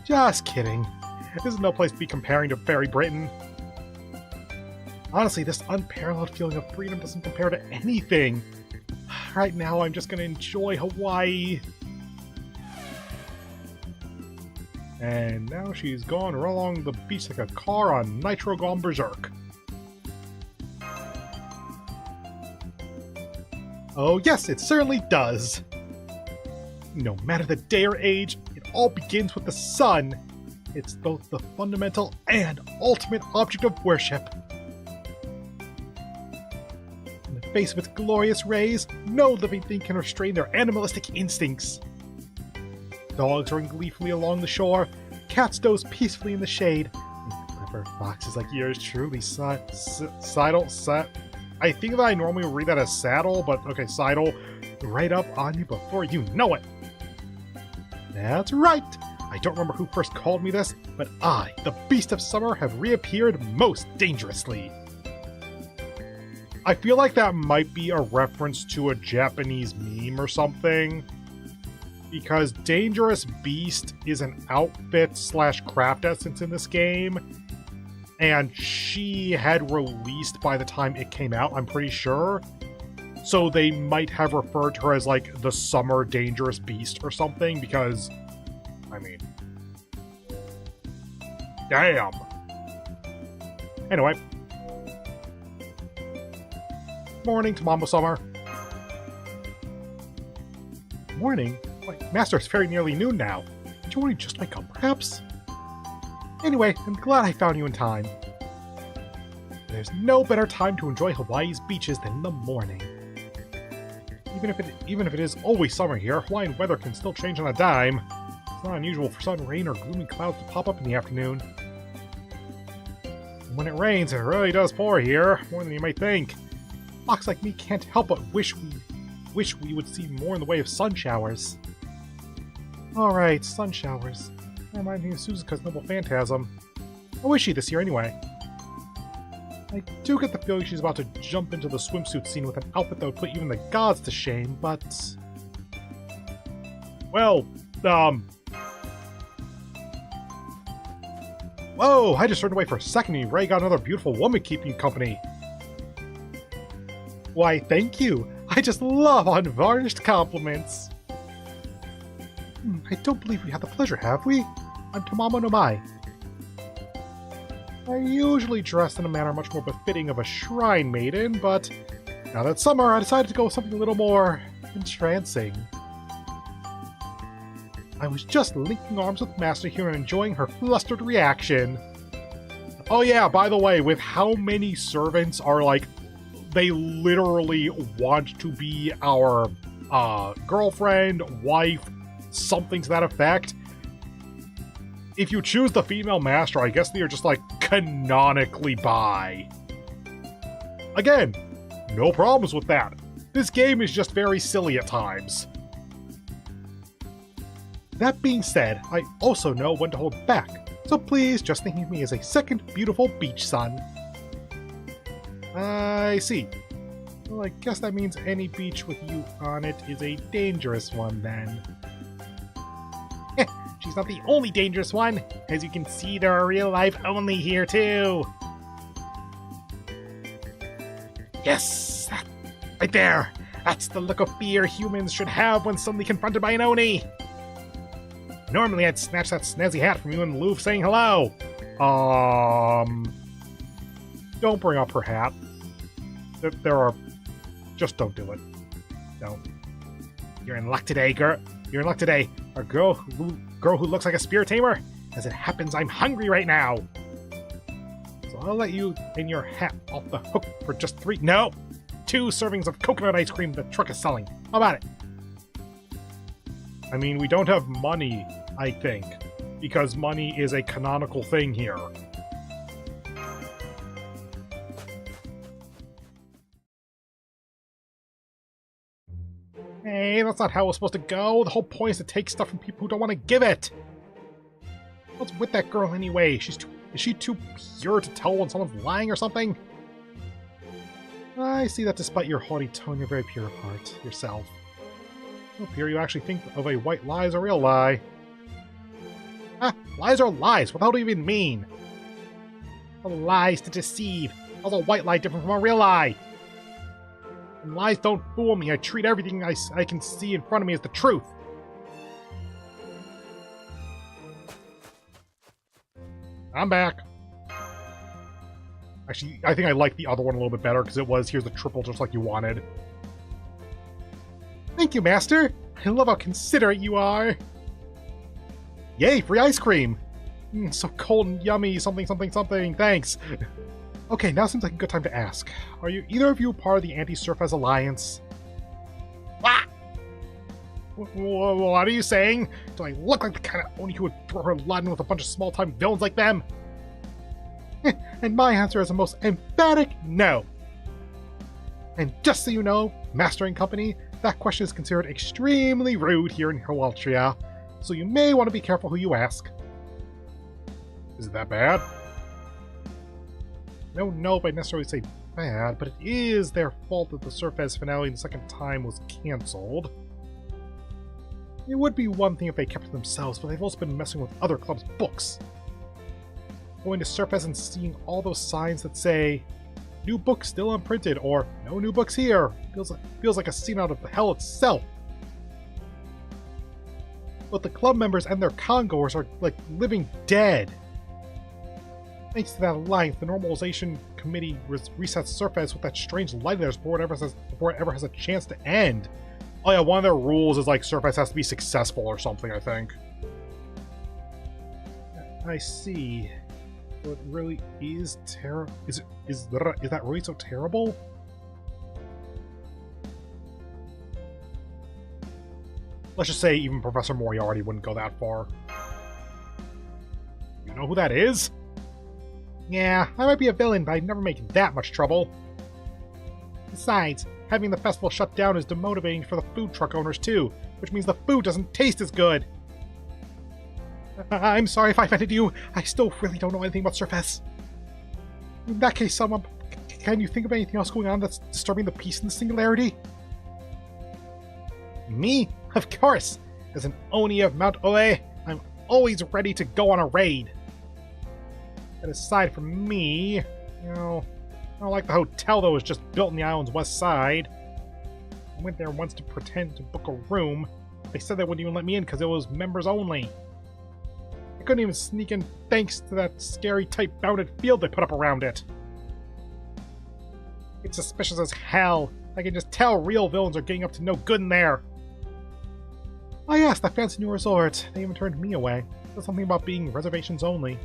Just kidding. This is no place to be comparing to Fairy Britain. Honestly, this unparalleled feeling of freedom doesn't compare to anything. Right now, I'm just gonna enjoy Hawaii. And now she's gone right along the beach like a car on Nitro gone berserk. Oh yes, it certainly does! No matter the day or age, it all begins with the sun. It's both the fundamental and ultimate object of worship. In the face of its glorious rays, no living thing can restrain their animalistic instincts. Dogs run gleefully along the shore, cats doze peacefully in the shade, and clever foxes like yours truly sidle. I think that I normally read that as saddle, but okay, sidle right up on you before you know it. That's right! I don't remember who first called me this, but I, the Beast of Summer, have reappeared most dangerously. I feel like that might be a reference to a Japanese meme or something. Because Dangerous Beast is an outfit / craft essence in this game, and she had released by the time it came out, I'm pretty sure. So they might have referred to her as like the Summer Dangerous Beast or something, because, I mean, damn. Anyway. Morning to Mama Summer. Morning? Wait, Master, it's very nearly noon now. Did you only just wake up, perhaps? Anyway, I'm glad I found you in time. There's no better time to enjoy Hawaii's beaches than the morning. Even if it is always summer here, Hawaiian weather can still change on a dime. It's not unusual for sudden rain or gloomy clouds to pop up in the afternoon. And when it rains, it really does pour here, more than you might think. Fox like me can't help but wish we would see more in the way of sun showers. Alright, sun showers. That reminds me of Suzuka's Noble Phantasm. How is she this year anyway? I do get the feeling she's about to jump into the swimsuit scene with an outfit that would put even the gods to shame, but... Well, Whoa, I just turned away for a second and you already got another beautiful woman keeping company. Why, thank you. I just love unvarnished compliments. I don't believe we had the pleasure, have we? I'm Tamamo no Mai. I usually dress in a manner much more befitting of a shrine maiden, but now that summer, I decided to go with something a little more entrancing. I was just linking arms with Master here and enjoying her flustered reaction. Oh yeah, by the way, with how many servants are like, they literally want to be our girlfriend, wife, something to that effect. If you choose the female master, I guess they are just like canonically bi. Again, no problems with that. This game is just very silly at times. That being said, I also know when to hold back. So please just think of me as a second beautiful beach sun. I see. Well, I guess that means any beach with you on it is a dangerous one then. She's not the only dangerous one. As you can see, there are real life only here too. Yes! Right there! That's the look of fear humans should have when suddenly confronted by an Oni! Normally I'd snatch that snazzy hat from you in lieu of saying hello. Don't bring up her hat. There are... Just don't do it. Don't. You're in luck today, girl. You're in luck today. A girl who looks like a spirit tamer? As it happens, I'm hungry right now. So I'll let you and your hat off the hook for just 2 servings of coconut ice cream the truck is selling. How about it? I mean, we don't have money, I think, because money is a canonical thing here. Hey, that's not how it's supposed to go. The whole point is to take stuff from people who don't want to give it. What's with that girl anyway? Is she too pure to tell when someone's lying or something? I see that despite your haughty tone, you're very pure of heart yourself. Well, pure you actually think of a white lie as a real lie. Ah, lies are lies. What the hell do you even mean? A lie is to deceive. How's a white lie different from a real lie? And lies don't fool me. I treat everything I can see in front of me as the truth. I'm back. Actually, I think I like the other one a little bit better because it was, here's the triple just like you wanted. Thank you, Master. I love how considerate you are. Yay, free ice cream. So cold and yummy, something, something, something. Thanks. Okay, now seems like a good time to ask. Are you either of you part of the Anti-Surface Alliance? Ah! What are you saying? Do I look like the kind of Oni who would throw her lot in with a bunch of small-time villains like them? And my answer is a most emphatic no. And just so you know, Master and Company, that question is considered extremely rude here in Hawaltria, so you may want to be careful who you ask. Is it that bad? No, if I necessarily say bad, but it is their fault that the Surface finale the second time was cancelled. It would be one thing if they kept it themselves, but they've also been messing with other clubs' books. Going to Surface and seeing all those signs that say, new book still unprinted, or no new books here, feels like a scene out of hell itself. But the club members and their congoers are like living dead. Thanks to that alliance, the Normalization Committee resets Surface with that strange light of theirs before it ever has a chance to end. Oh yeah, one of their rules is like Surface has to be successful or something, I think. I see. So it really is terrible. Is that really so terrible? Let's just say even Professor Moriarty wouldn't go that far. You know who that is? Yeah, I might be a villain, but I'd never make that much trouble. Besides, having the festival shut down is demotivating for the food truck owners too, which means the food doesn't taste as good. I'm sorry if I offended you. I still really don't know anything about Surface. In that case, can you think of anything else going on that's disturbing the peace in the Singularity? Me? Of course! As an Oni of Mount Ole, I'm always ready to go on a raid. And aside from me, you know, I don't like the hotel that was just built in the island's west side. I went there once to pretend to book a room. They said they wouldn't even let me in because it was members only. I couldn't even sneak in thanks to that scary tight bounded field they put up around it. It's suspicious as hell. I can just tell real villains are getting up to no good in there. Oh yes, that fancy new resort. They even turned me away. There's something about being reservations only.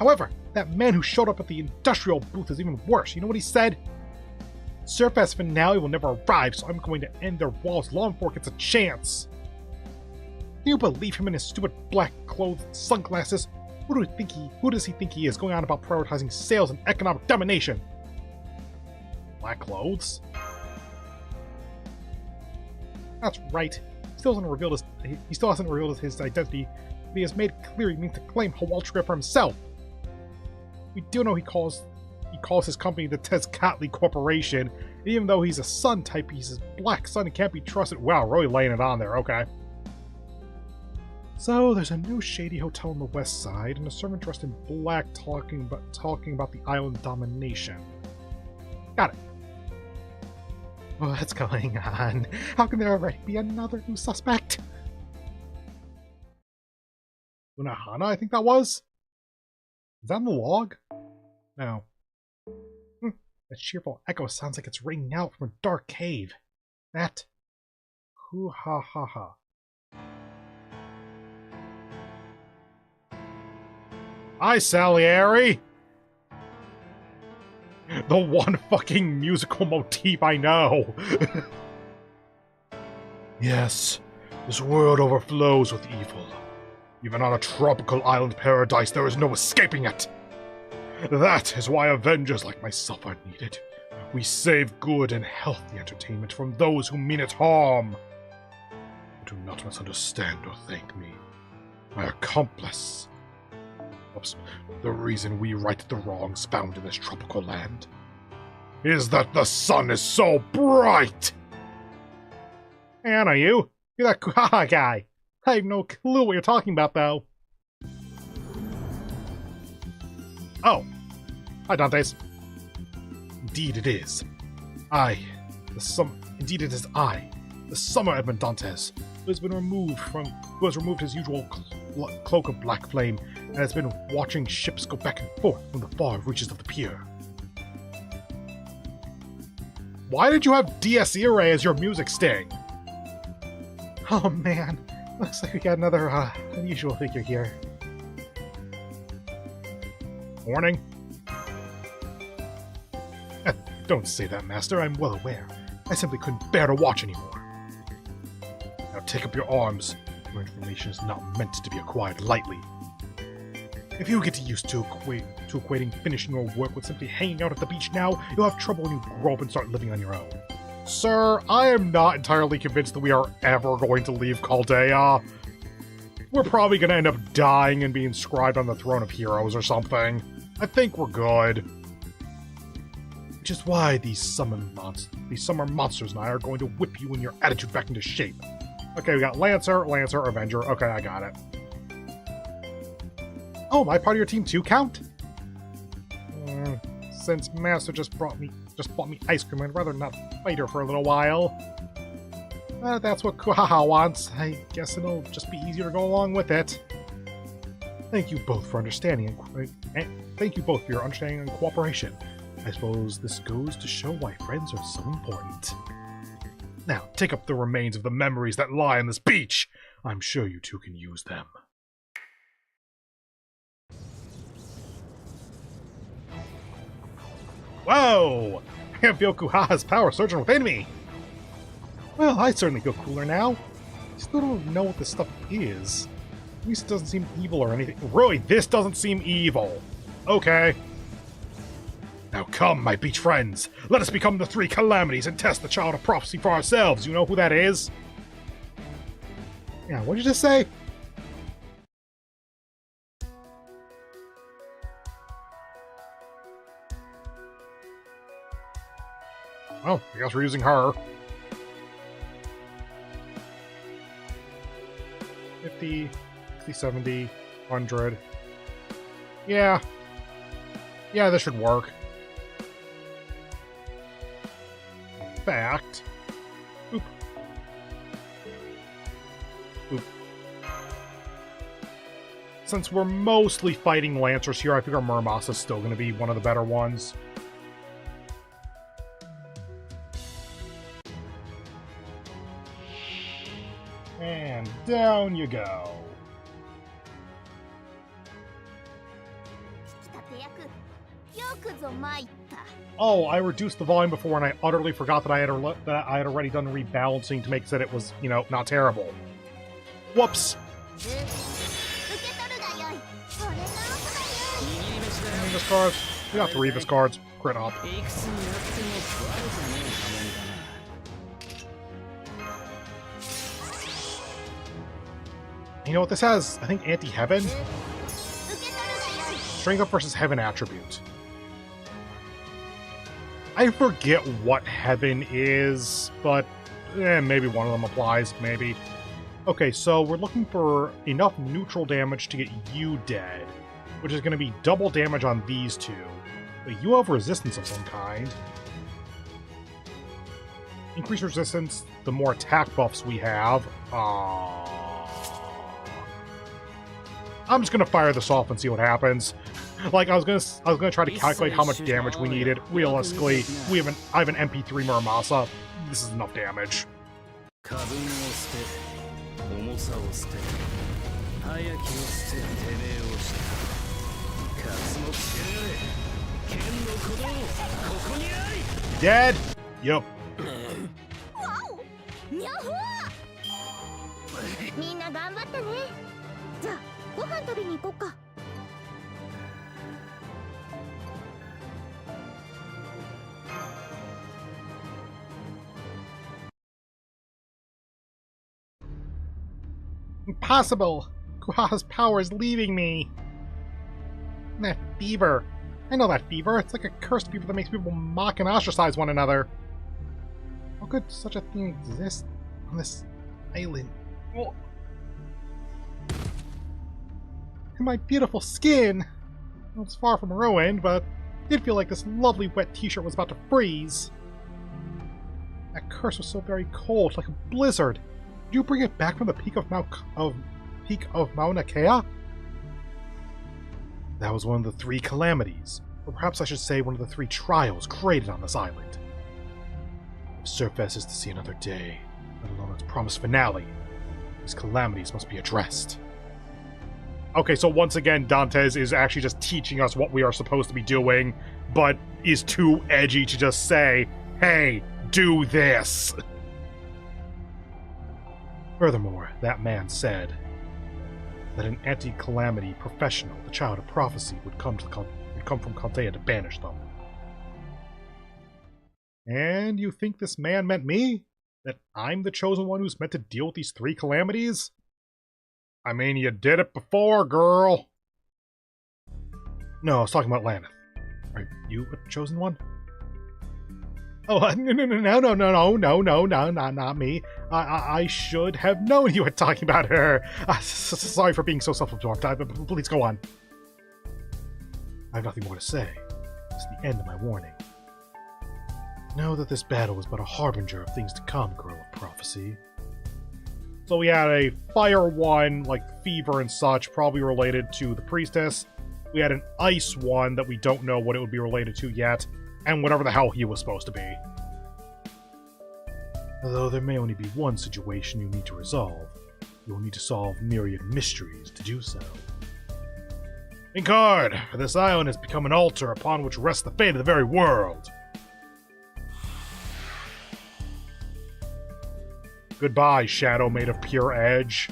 However, that man who showed up at the industrial booth is even worse. You know what he said? Surface finale will never arrive, so I'm going to end their walls long before it gets a chance. Can you believe him in his stupid black clothes and sunglasses? Who does he think he is, going on about prioritizing sales and economic domination? Black clothes? That's right. He still hasn't revealed his identity, but he has made it clear he means to claim Hawaltria for himself. We do know he calls his company the Tezcatli Corporation, and even though he's a sun type, he's his black sun and can't be trusted. Wow, really laying it on there, okay. So, there's a new shady hotel on the west side, and a servant dressed in black talking about the island domination. Got it. What's going on? How can there already be another new suspect? Unahana, I think that was? Is that in the log? No. That cheerful echo sounds like it's ringing out from a dark cave. That... Hoo-ha-ha-ha. Hi, Salieri! The one fucking musical motif I know! Yes, this world overflows with evil. Even on a tropical island paradise, there is no escaping it! That is why Avengers like myself are needed. We save good and healthy entertainment from those who mean it harm. Do not misunderstand or thank me. My accomplice. Oops. The reason we right the wrongs found in this tropical land is that the sun is so bright! And are you? You're that Kuhaha guy. I have no clue what you're talking about, though. Oh. Hi, Dantes. Indeed it is. Indeed it is I, the summer Edmond Dantes, who has removed his usual cloak of black flame, and has been watching ships go back and forth from the far reaches of the pier. Why did you have Dies Irae as your music sting? Oh man, looks like we got another unusual figure here. Warning. Don't say that, Master. I'm well aware. I simply couldn't bear to watch anymore. Now take up your arms. Your information is not meant to be acquired lightly. If you get used to equating finishing your work with simply hanging out at the beach now, you'll have trouble when you grow up and start living on your own. Sir, I am not entirely convinced that we are ever going to leave Chaldea. We're probably going to end up dying and being inscribed on the Throne of Heroes or something. I think we're good. Which is why these summer monsters and I are going to whip you and your attitude back into shape. Okay, we got Lancer, Avenger. Okay, I got it. Oh, am I part of your team too, Count? Since Master just bought me ice cream, I'd rather not fight her for a little while. That's what Kuhaha wants. I guess it'll just be easier to go along with it. Thank you both for understanding and thank you both for your understanding and cooperation. I suppose this goes to show why friends are so important. Now, take up the remains of the memories that lie on this beach. I'm sure you two can use them. Whoa! I can feel Kuhaha's power surging within me! Well, I certainly feel cooler now. I still don't know what this stuff is. At least it doesn't seem evil or anything. Really, this doesn't seem evil. Okay. Now come, my beach friends. Let us become the three calamities and test the child of prophecy for ourselves. You know who that is? Yeah, what did you just say? Oh, I guess we're using her. 50, 60, 70, 100. Yeah. Yeah, this should work. In fact... Oop. Oop. Since we're mostly fighting Lancers here, I figure Muramasa's still going to be one of the better ones. And down you go. Oh, I reduced the volume before and I utterly forgot that I had already done rebalancing to make sure that it was, you know, not terrible. Whoops. Revis cards. We got the Revis cards. Crit up. You know what this has? I think anti-heaven? Strength up versus heaven attribute. I forget what heaven is, but maybe one of them applies, maybe. Okay, so we're looking for enough neutral damage to get you dead, which is going to be double damage on these two. But you have resistance of some kind. Increase resistance, the more attack buffs we have. I'm just gonna fire this off and see what happens. Like I was gonna try to calculate how much damage we needed. Realistically, I have an MP3 Muramasa. This is enough damage. Dead? Yup. みんな頑張ったね。じゃあご飯食べに行こうか。Impossible! Gua's power is leaving me! That fever. I know that fever. It's like a cursed fever that makes people mock and ostracize one another. How could such a thing exist on this island? Oh. And my beautiful skin! Well, it's far from ruined, but it did feel like this lovely wet t-shirt was about to freeze. That curse was so very cold, like a blizzard. Did you bring it back from the peak of Mauna Kea? That was one of the 3 calamities, or perhaps I should say one of the 3 trials created on this island. If Surfest is to see another day, let alone its promised finale, these calamities must be addressed. Okay, so once again, Dantes is actually just teaching us what we are supposed to be doing, but is too edgy to just say, hey, do this! Furthermore, that man said that an anti-calamity professional, the child of prophecy, would come from Chaldea to banish them. And you think this man meant me? That I'm the chosen one who's meant to deal with these 3 calamities? I mean, you did it before, girl! No, I was talking about Laneth. Are you a chosen one? Oh, no, not me. I should have known you were talking about her. Sorry for being so self-absorbed. Please go on. I have nothing more to say. It's the end of my warning. Know that this battle is but a harbinger of things to come, girl of prophecy. So we had a fire one, like fever and such, probably related to the priestess. We had an ice one that we don't know what it would be related to yet, and whatever the hell he was supposed to be. Although there may only be one situation you need to resolve, you will need to solve myriad mysteries to do so. Incard, for this island has become an altar upon which rests the fate of the very world. Goodbye, shadow made of pure edge.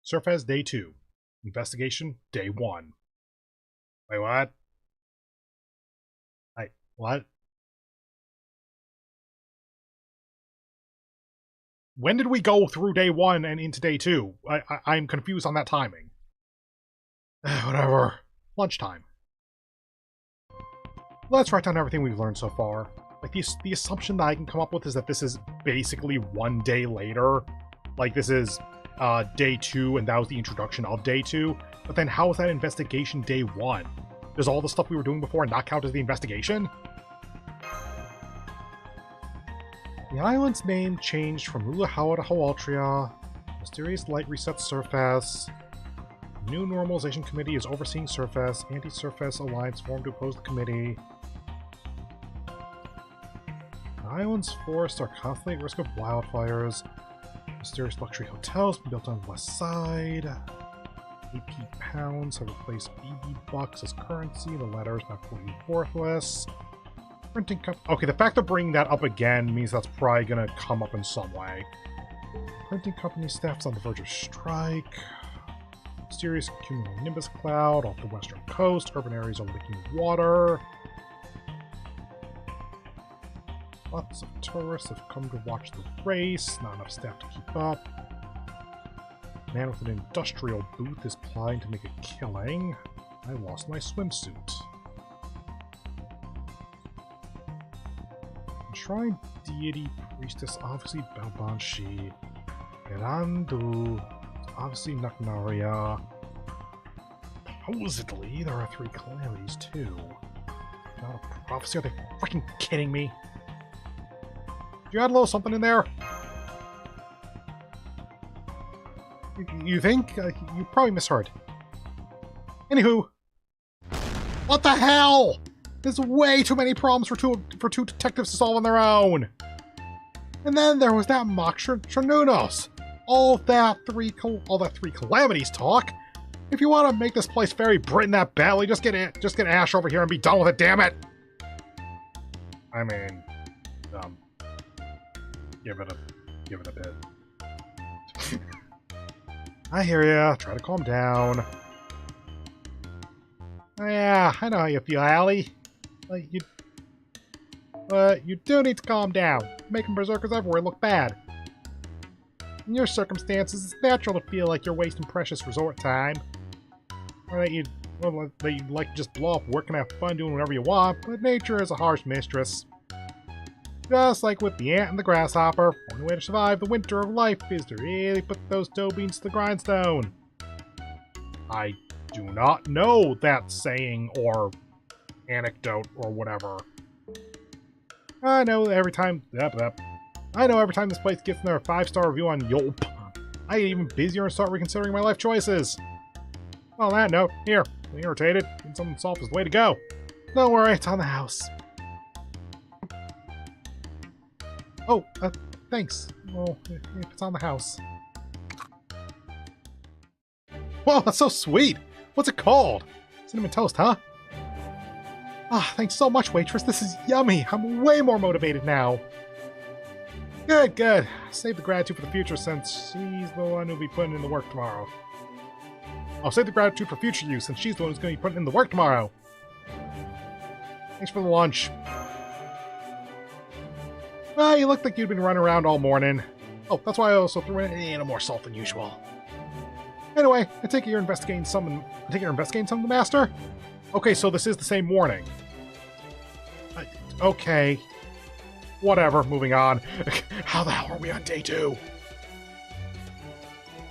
Surfez Day 2. Investigation Day 1. Wait, what? What? When did we go through Day 1 and into Day 2? I'm confused on that timing. Whatever. Lunchtime. Let's write down everything we've learned so far. Like, the assumption that I can come up with is that this is basically 1 day later. Like, this is Day 2, and that was the introduction of Day 2. But then how is that investigation Day 1? Does all the stuff we were doing before not count as the investigation? The island's name changed from Uluhawa to Hawaltria. Mysterious light resets Surface. New normalization committee is overseeing Surface. Anti-Surface alliance formed to oppose the committee. The island's forests are constantly at risk of wildfires. Mysterious luxury hotels built on the west side. AP pounds have replaced BB bucks as currency. The latter is now 14 worthless. Printing company. Okay, the fact of bringing that up again means that's probably gonna come up in some way. Printing company staff's on the verge of strike. Mysterious cumulonimbus cloud off the western coast. Urban areas are leaking water. Lots of tourists have come to watch the race. Not enough staff to keep up. Man with an industrial booth is plotting to make a killing. I lost my swimsuit. Enshrined deity priestess, obviously Balbanshi. Gerandu, obviously Naknaria. Supposedly, there are 3 calamities too. Not a prophecy? Are they freaking kidding me? You add a little something in there? You think? You probably misheard. Anywho. What the hell? There's way too many problems for two detectives to solve on their own. And then there was that mock Chernunos. All that three calamities talk. If you want to make this place very Britain that badly, just get Ash over here and be done with it, damn it. I mean, give it a bit. I hear ya. Try to calm down. Oh, yeah, I know how you feel, Allie. You do need to calm down. Making berserkers everywhere look bad. In your circumstances, it's natural to feel like you're wasting precious resort time. Or that you'd like to just blow off work and have fun doing whatever you want, but nature is a harsh mistress. Just like with the ant and the grasshopper, the only way to survive the winter of life is to really put those toe beans to the grindstone. I do not know that saying or anecdote or whatever. I know every time this place gets their 5-star review on Yelp, I get even busier and start reconsidering my life choices. On that note, here, I'm irritated, and something soft is the way to go. Don't worry, it's on the house. Oh, thanks. Well, if it's on the house. Whoa, that's so sweet! What's it called? Cinnamon toast, huh? Ah, thanks so much, waitress. This is yummy. I'm way more motivated now. Good, good. Save the gratitude for the future since she's the one who'll be putting in the work tomorrow. I'll save the gratitude for future use since she's the one who's going to be putting in the work tomorrow. Thanks for the lunch. Ah, you looked like you'd been running around all morning. Oh, that's why I also threw in a little more salt than usual. Anyway, I take it you're investigating something. The master? Okay, so this is the same morning. Okay. Whatever, moving on. How the hell are we on day 2?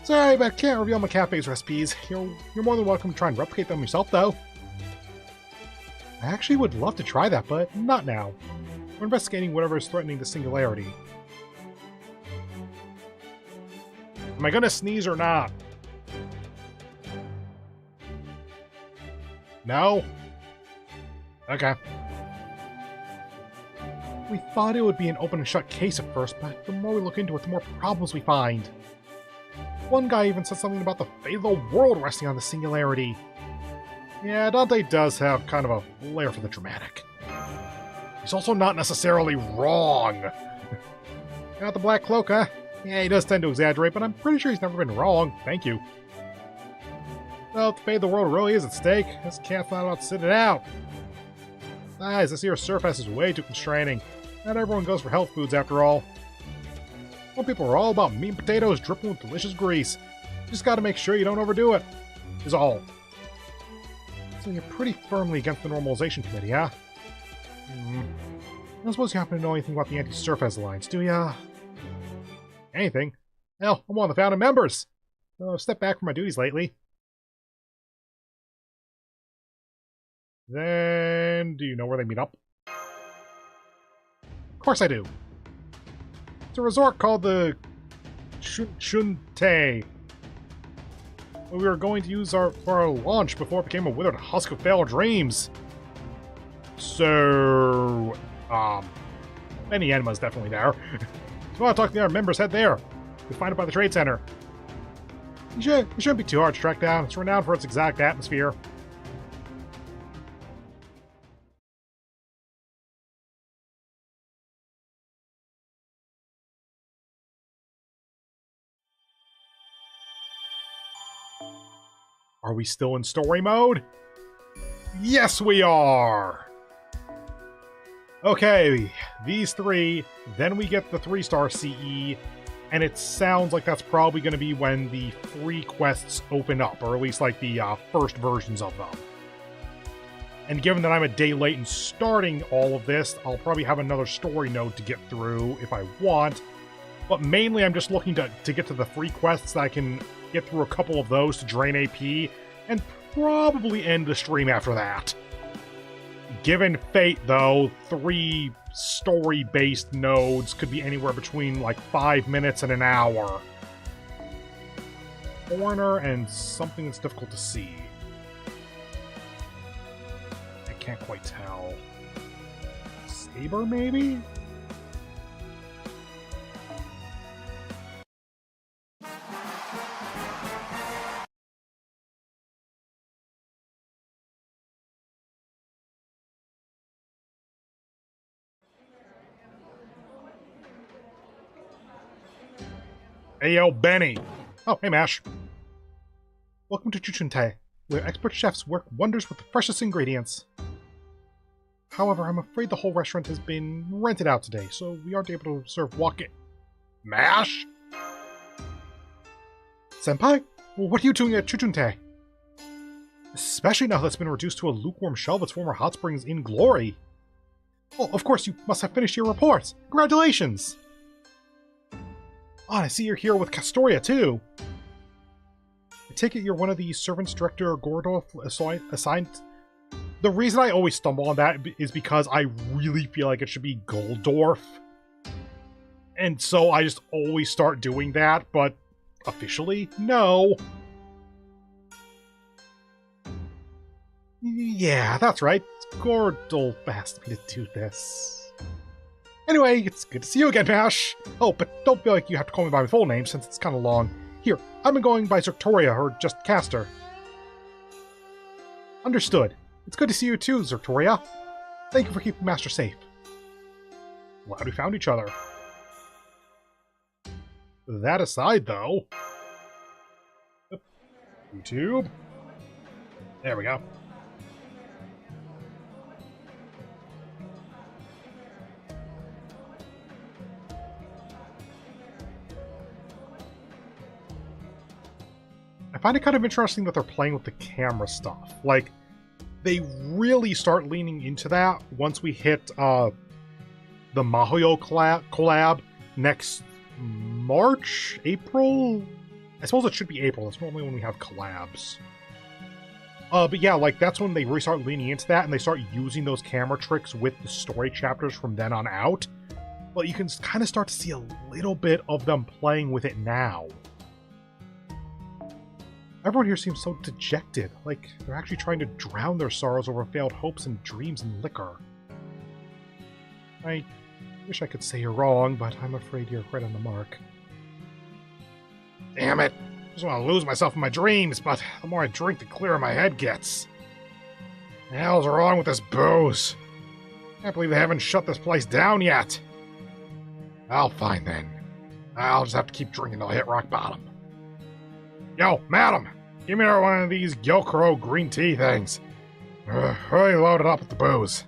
Sorry, but I can't reveal my cafe's recipes. You're more than welcome to try and replicate them yourself, though. I actually would love to try that, but not now. We're investigating whatever is threatening the singularity. Am I gonna sneeze or not? No? Okay. We thought it would be an open and shut case at first, but the more we look into it, the more problems we find. One guy even said something about the fate of the world resting on the singularity. Yeah, Dante does have kind of a flair for the dramatic. He's also not necessarily wrong. Got the black cloak, huh? Yeah, he does tend to exaggerate, but I'm pretty sure he's never been wrong. Thank you. Well, if the fate of the world really is at stake, this cat's not about to sit it out. Besides, this here surface is way too constraining. Not everyone goes for health foods after all. Some people are all about meat and potatoes dripping with delicious grease. You just gotta make sure you don't overdo it. Is all. So you're pretty firmly against the Normalization Committee, huh? I don't suppose you happen to know anything about the Anti-Surface Alliance, do ya? Anything? Hell, I'm one of the founding members! So I've stepped back from my duties lately. Then, do you know where they meet up? Of course I do. It's a resort called the Shunte. We were going to use for our launch before it became a withered husk of failed dreams. So, Benny Enma's definitely there. If you want to talk to the other members, head there. You'll find it by the Trade Center. It shouldn't be too hard to track down. It's renowned for its exact atmosphere. Are we still in story mode? Yes, we are! Okay, these three, then we get the 3-star CE, and it sounds like that's probably going to be when the free quests open up, or at least like the first versions of them. And given that I'm a day late in starting all of this, I'll probably have another story node to get through if I want, but mainly I'm just looking to get to the free quests that I can get through a couple of those to drain AP, and probably end the stream after that. Given fate, though, 3 story-based nodes could be anywhere between, like, 5 minutes and an hour. Foreigner and something that's difficult to see. I can't quite tell. Saber, maybe? Hey, yo, Benny! Oh, hey, Mash. Welcome to Chuchuntae, where expert chefs work wonders with the freshest ingredients. However, I'm afraid the whole restaurant has been rented out today, so we aren't able to serve wok. Mash? Senpai? Well, what are you doing at Chuchuntae? Especially now that it's been reduced to a lukewarm shell of its former hot springs in glory. Oh, of course, you must have finished your report. Congratulations! Oh, I see you're here with Castoria, too. I take it you're one of the servants Director Gordorf assigned... The reason I always stumble on that is because I really feel like it should be Goldorf. And so I just always start doing that, but officially, no. Yeah, that's right. Gordolf asked me to do this. Anyway, it's good to see you again, Mash. Oh, but don't feel like you have to call me by my full name, since it's kind of long. Here, I've been going by Zertoria, or just Caster. Understood. It's good to see you too, Zertoria. Thank you for keeping Master safe. Glad we found each other. That aside, though... YouTube. There we go. I find it kind of interesting that they're playing with the camera stuff. Like, they really start leaning into that once we hit the Mahoyo collab next March? April? I suppose it should be April. That's normally when we have collabs. But yeah, like, that's when they really start leaning into that, and they start using those camera tricks with the story chapters from then on out. But you can kind of start to see a little bit of them playing with it now. Everyone here seems so dejected, like they're actually trying to drown their sorrows over failed hopes and dreams in liquor. I wish I could say you're wrong, but I'm afraid you're right on the mark. Damn it! I just want to lose myself in my dreams, but the more I drink, the clearer my head gets. The hell's wrong with this booze? Can't believe they haven't shut this place down yet. Well, fine then. I'll just have to keep drinking till I hit rock bottom. Yo, madam! Give me one of these Gyokuro green tea things. Really loaded up with the booze.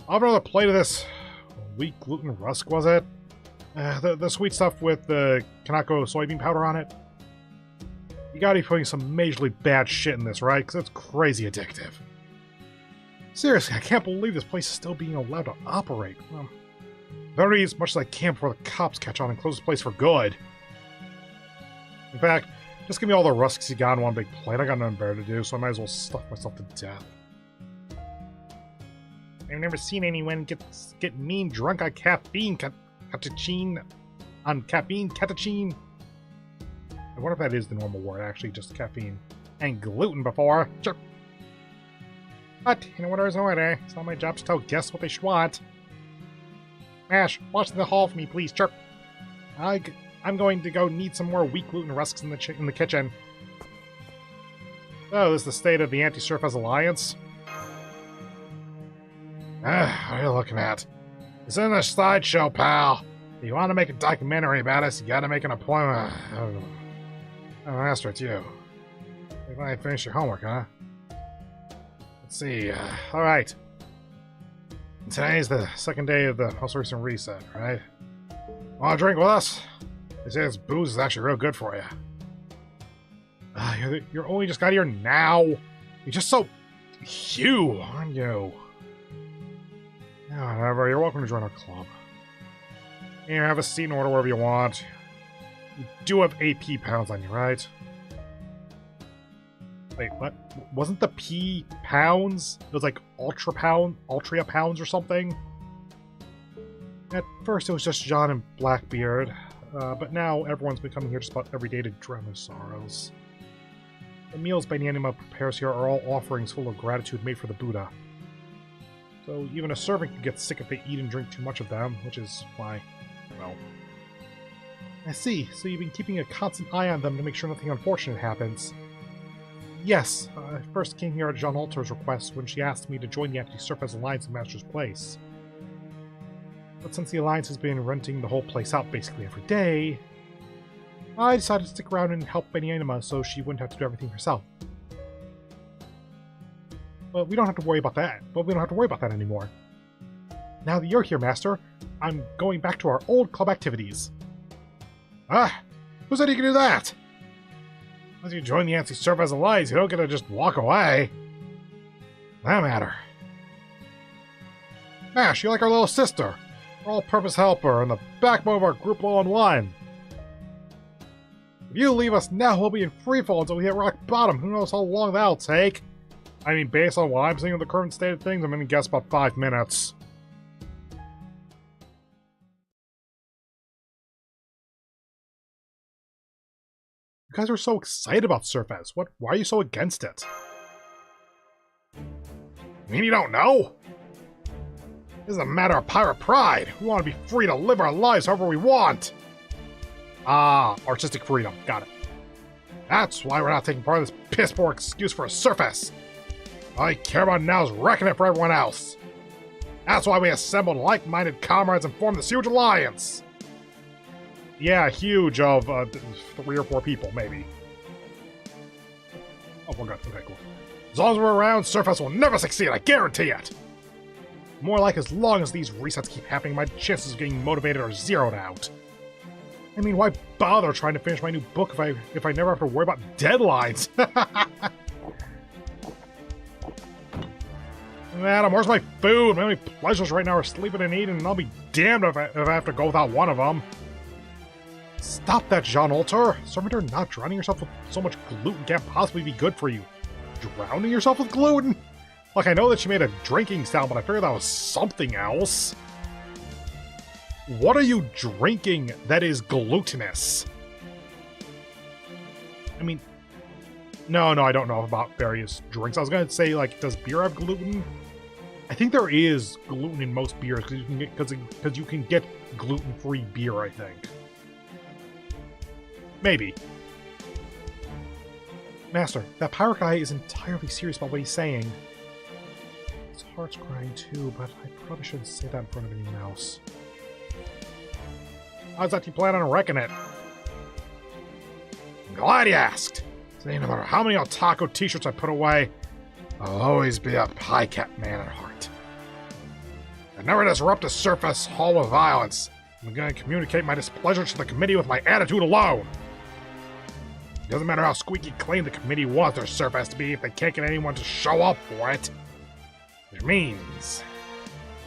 I'll have another plate of this wheat gluten rusk, was it? The sweet stuff with the Kanako soybean powder on it. You gotta be putting some majorly bad shit in this, right? Because it's crazy addictive. Seriously, I can't believe this place is still being allowed to operate. Well, better eat as much as I can before the cops catch on and close this place for good. In fact, just give me all the rusks you got in one big plate. I got nothing better to do, so I might as well stuff myself to death. I've never seen anyone get mean drunk on caffeine, catechine. I wonder if that is the normal word, actually, just caffeine. And gluten before. Sure. But, in order's order. It's not my job to tell guests what they should want. Mash, watch the hall for me, please. Chirp. I'm going to go need some more weak gluten rusks in the kitchen. Oh, this is the state of the Anti-Surface Alliance. What are you looking at? It's in the sideshow, pal. If you want to make a documentary about us, you gotta make an appointment. Oh, Master, it's you. You finally finished your homework, huh? Let's see. Alright. Today's the second day of the most recent reset, right? Want to drink with us? They say this booze is actually real good for you. You're only just got here now. You're just so Hugh, aren't you? Yeah, whatever. You're welcome to join our club. Here, have a seat and order wherever you want. You do have AP pounds on you, right? Wait, what? Wasn't the P pounds? It was like Ultria pounds or something? At first it was just John and Blackbeard, but now everyone's been coming here just about every day to drown their sorrows. The meals Banyanima prepares here are all offerings full of gratitude made for the Buddha. So even a servant can get sick if they eat and drink too much of them, which is why, well... I see, so you've been keeping a constant eye on them to make sure nothing unfortunate happens. Yes, I first came here at Jean Alter's request when she asked me to join the Anti-Surface Alliance in Master's place. But since the Alliance has been renting the whole place out basically every day, I decided to stick around and help Banyanima so she wouldn't have to do everything herself. But we don't have to worry about that. Anymore. Now that you're here, Master, I'm going back to our old club activities. Ah! Who said you could do that? Once you join the Anti-Surface Alliance, you don't get to just walk away. No matter. Mash, you're like our little sister. All-purpose helper, and the backbone of our group all in one. If you leave us now, we'll be in freefall until we hit rock bottom. Who knows how long that'll take? I mean, based on what I'm seeing of the current state of things, I'm gonna guess about 5 minutes. You guys are so excited about Surface. Why are you so against it? You mean you don't know? This is a matter of pirate pride. We want to be free to live our lives however we want. Ah, artistic freedom. Got it. That's why we're not taking part of this piss-poor excuse for a Surface. All I care about now is wrecking it for everyone else. That's why we assembled like-minded comrades and formed this huge alliance. Yeah, huge of 3 or 4 people, maybe. Oh, we're good. Okay, cool. As long as we're around, Surface will never succeed, I guarantee it! More like as long as these resets keep happening, my chances of getting motivated are zeroed out. I mean, why bother trying to finish my new book if I never have to worry about deadlines? Madam, where's my food? My only pleasures right now are sleeping and eating, and I'll be damned if I have to go without one of them. Stop that, Jean Alter! Surrender, not drowning yourself with so much gluten can't possibly be good for you. Drowning yourself with gluten? Look, I know that she made a drinking sound, but I figured that was something else. What are you drinking that is glutinous? I mean, no, I don't know about various drinks. I was going to say, like, does beer have gluten? I think there is gluten in most beers because you can get gluten-free beer, I think. Maybe. Master, that pirate guy is entirely serious about what he's saying. His heart's crying too, but I probably shouldn't say that in front of anyone else. How's that you plan on wrecking it? I'm glad you asked. No matter how many otaku t-shirts I put away, I'll always be a pie-cat man at heart. I never disrupt a Surface hall with violence. I'm going to communicate my displeasure to the committee with my attitude alone. It doesn't matter how squeaky clean the committee wants their Surface to be if they can't get anyone to show up for it. Which means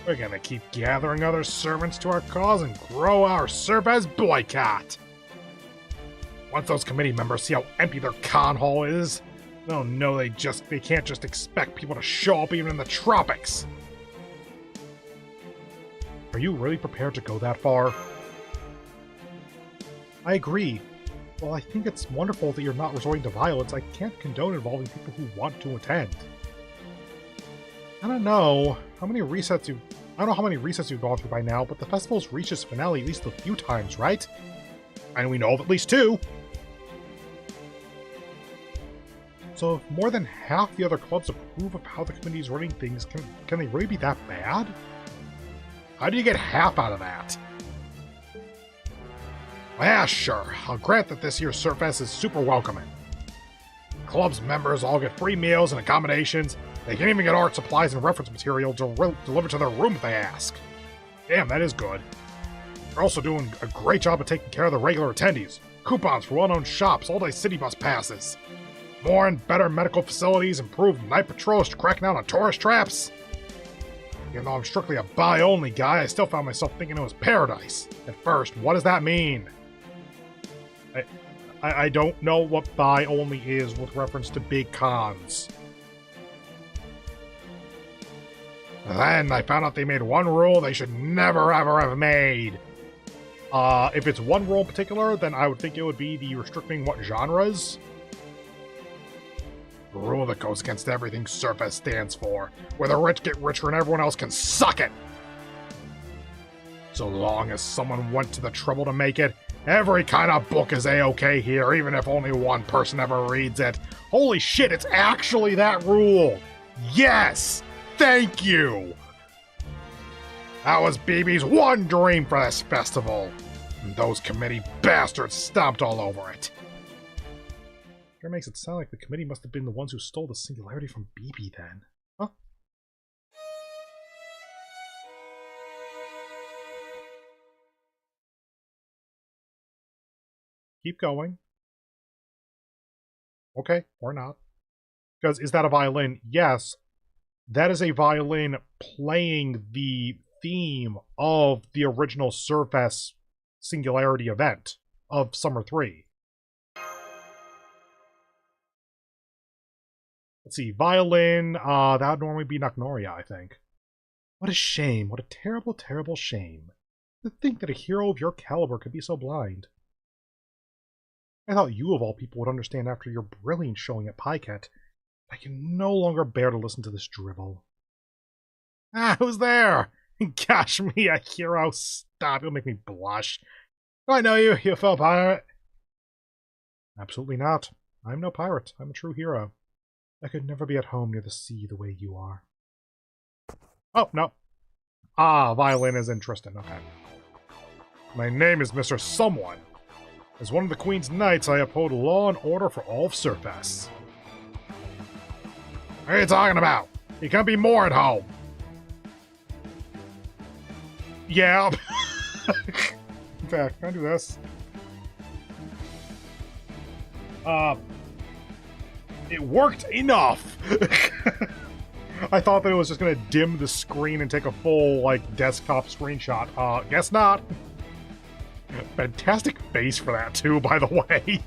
we're going to keep gathering other servants to our cause and grow our Surface boycott. Once those committee members see how empty their con hall is, they'll know they can't just expect people to show up even in the tropics. Are you really prepared to go that far? I agree. While I think it's wonderful that you're not resorting to violence, I can't condone involving people who want to attend. I don't know how many resets you've gone through by now, but the festival's reached its finale at least a few times, right? And we know of at least 2. So if more than half the other clubs approve of how the committee is running things, can they really be that bad? How do you get half out of that? Yeah, sure. I'll grant that this year's Surfest is super welcoming. Club's members all get free meals and accommodations. They can even get art supplies and reference material delivered to their room if they ask. Damn, that is good. They're also doing a great job of taking care of the regular attendees. Coupons for well-known shops, all-day city bus passes. More and better medical facilities, improved night patrols to crack down on tourist traps. Even though I'm strictly a buy-only guy, I still found myself thinking it was paradise. At first, what does that mean? I don't know what buy-only is with reference to big cons. Then I found out they made one rule they should never ever have made. If it's one rule in particular, then I would think it would be the restricting what genres. A rule that goes against everything Surfest stands for, where the rich get richer and everyone else can suck it. So long as someone went to the trouble to make it, every kind of book is A-okay here, even if only one person ever reads it. Holy shit, it's actually that rule! Yes! Thank you! That was BB's one dream for this festival. And those committee bastards stomped all over it. Sure makes it sound like the committee must have been the ones who stole the singularity from BB then. Huh? Keep going. Okay, or not. Because is that a violin? Yes. That is a violin playing the theme of the original Surfest Singularity event of Summer 3. Let's see, violin, that would normally be Nocnoria, I think. What a shame, what a terrible, terrible shame. To think that a hero of your caliber could be so blind. I thought you of all people would understand after your brilliant showing at PyCat. I can no longer bear to listen to this drivel. Ah, who's there? Gosh, me, a hero. Stop, you'll make me blush. Do I know you, you fellow pirate? Absolutely not. I'm no pirate. I'm a true hero. I could never be at home near the sea the way you are. Oh, no. Ah, violin is interesting. Okay. My name is Mr. Someone. As one of the Queen's Knights, I uphold law and order for all of Surfest. What are you talking about? You can't be more at home. Yeah. In fact, can I do this? It worked enough! I thought that it was just gonna dim the screen and take a full, like, desktop screenshot. Guess not. Fantastic bass for that, too, by the way.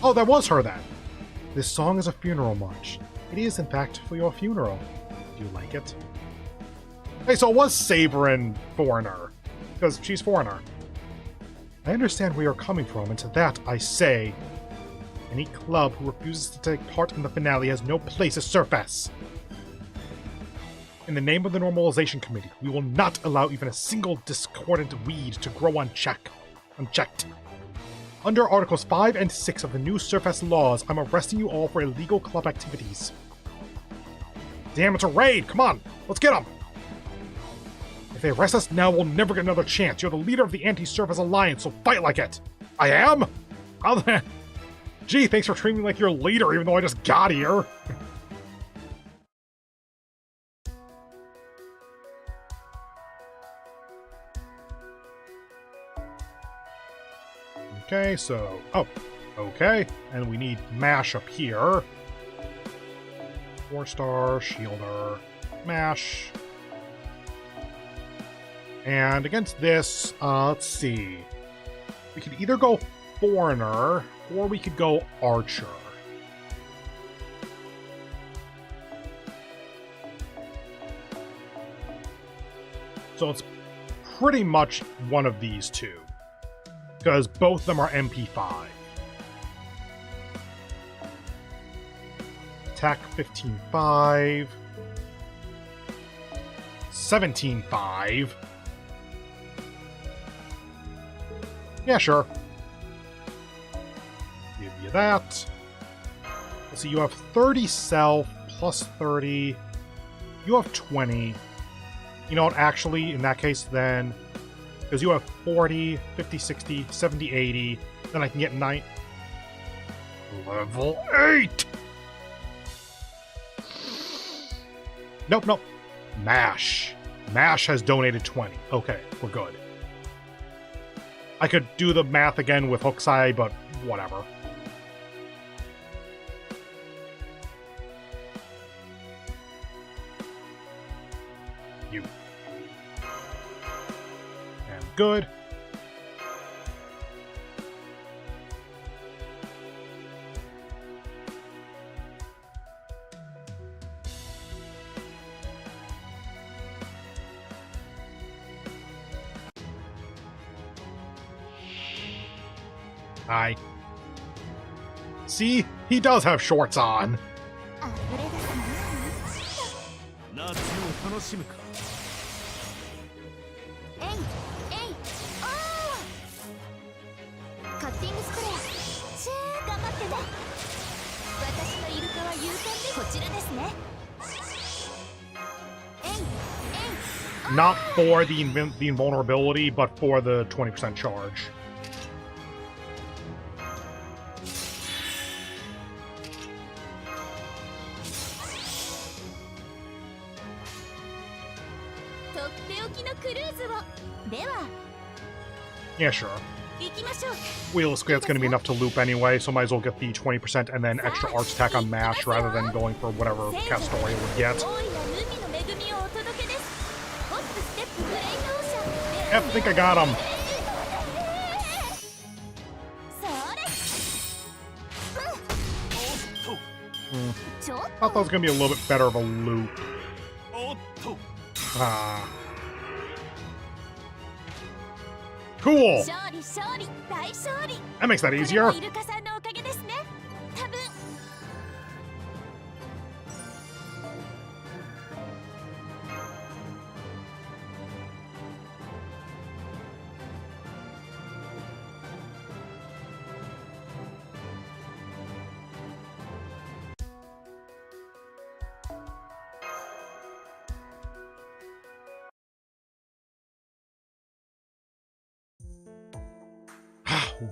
Oh, that was her, then. This song is a funeral march. It is, in fact, for your funeral. Do you like it? Hey, so it was Saberin Foreigner, because she's Foreigner. I understand where you're coming from, and to that I say, any club who refuses to take part in the finale has no place at Surfest. In the name of the Normalization Committee, we will not allow even a single discordant weed to grow unchecked. Under Articles 5 and 6 of the new Surfest laws, I'm arresting you all for illegal club activities. Damn, it's a raid! Come on, let's get them! If they arrest us now, we'll never get another chance. You're the leader of the Anti-Surfest Alliance, so fight like it! I am? Gee, thanks for treating me like your leader, even though I just got here. Okay, so... Oh, okay. And we need MASH up here. 4-star, Shielder, MASH. And against this, let's see. We could either go Foreigner, or we could go Archer. So it's pretty much one of these two. Because both of them are MP5. Attack 15.5. 17.5. Yeah, sure. Give you that. Let's see, you have 30 self, plus 30. You have 20. You know what, actually, in that case, then, because you have 40, 50, 60, 70, 80, then I can get 9. Level 8! Nope, nope. MASH. MASH has donated 20. Okay, we're good. I could do the math again with Hokusai, but whatever. You. And good. Hi. See? He does have shorts on. あふれ出すね。夏を楽しむか。えいえいおー。カッティングスプレー。シェー頑張ってね。私のイルカは勇敢でこちらですね。えいえい。 Not for the invulnerability, but for the 20% charge. Yeah, sure. Realistically, that's going to be enough to loop anyway, so might as well get the 20% and then extra arch attack on MASH rather than going for whatever Castoria would get. Yep, I think I got him. Thought that was going to be a little bit better of a loop. Ah. Cool! That makes that easier.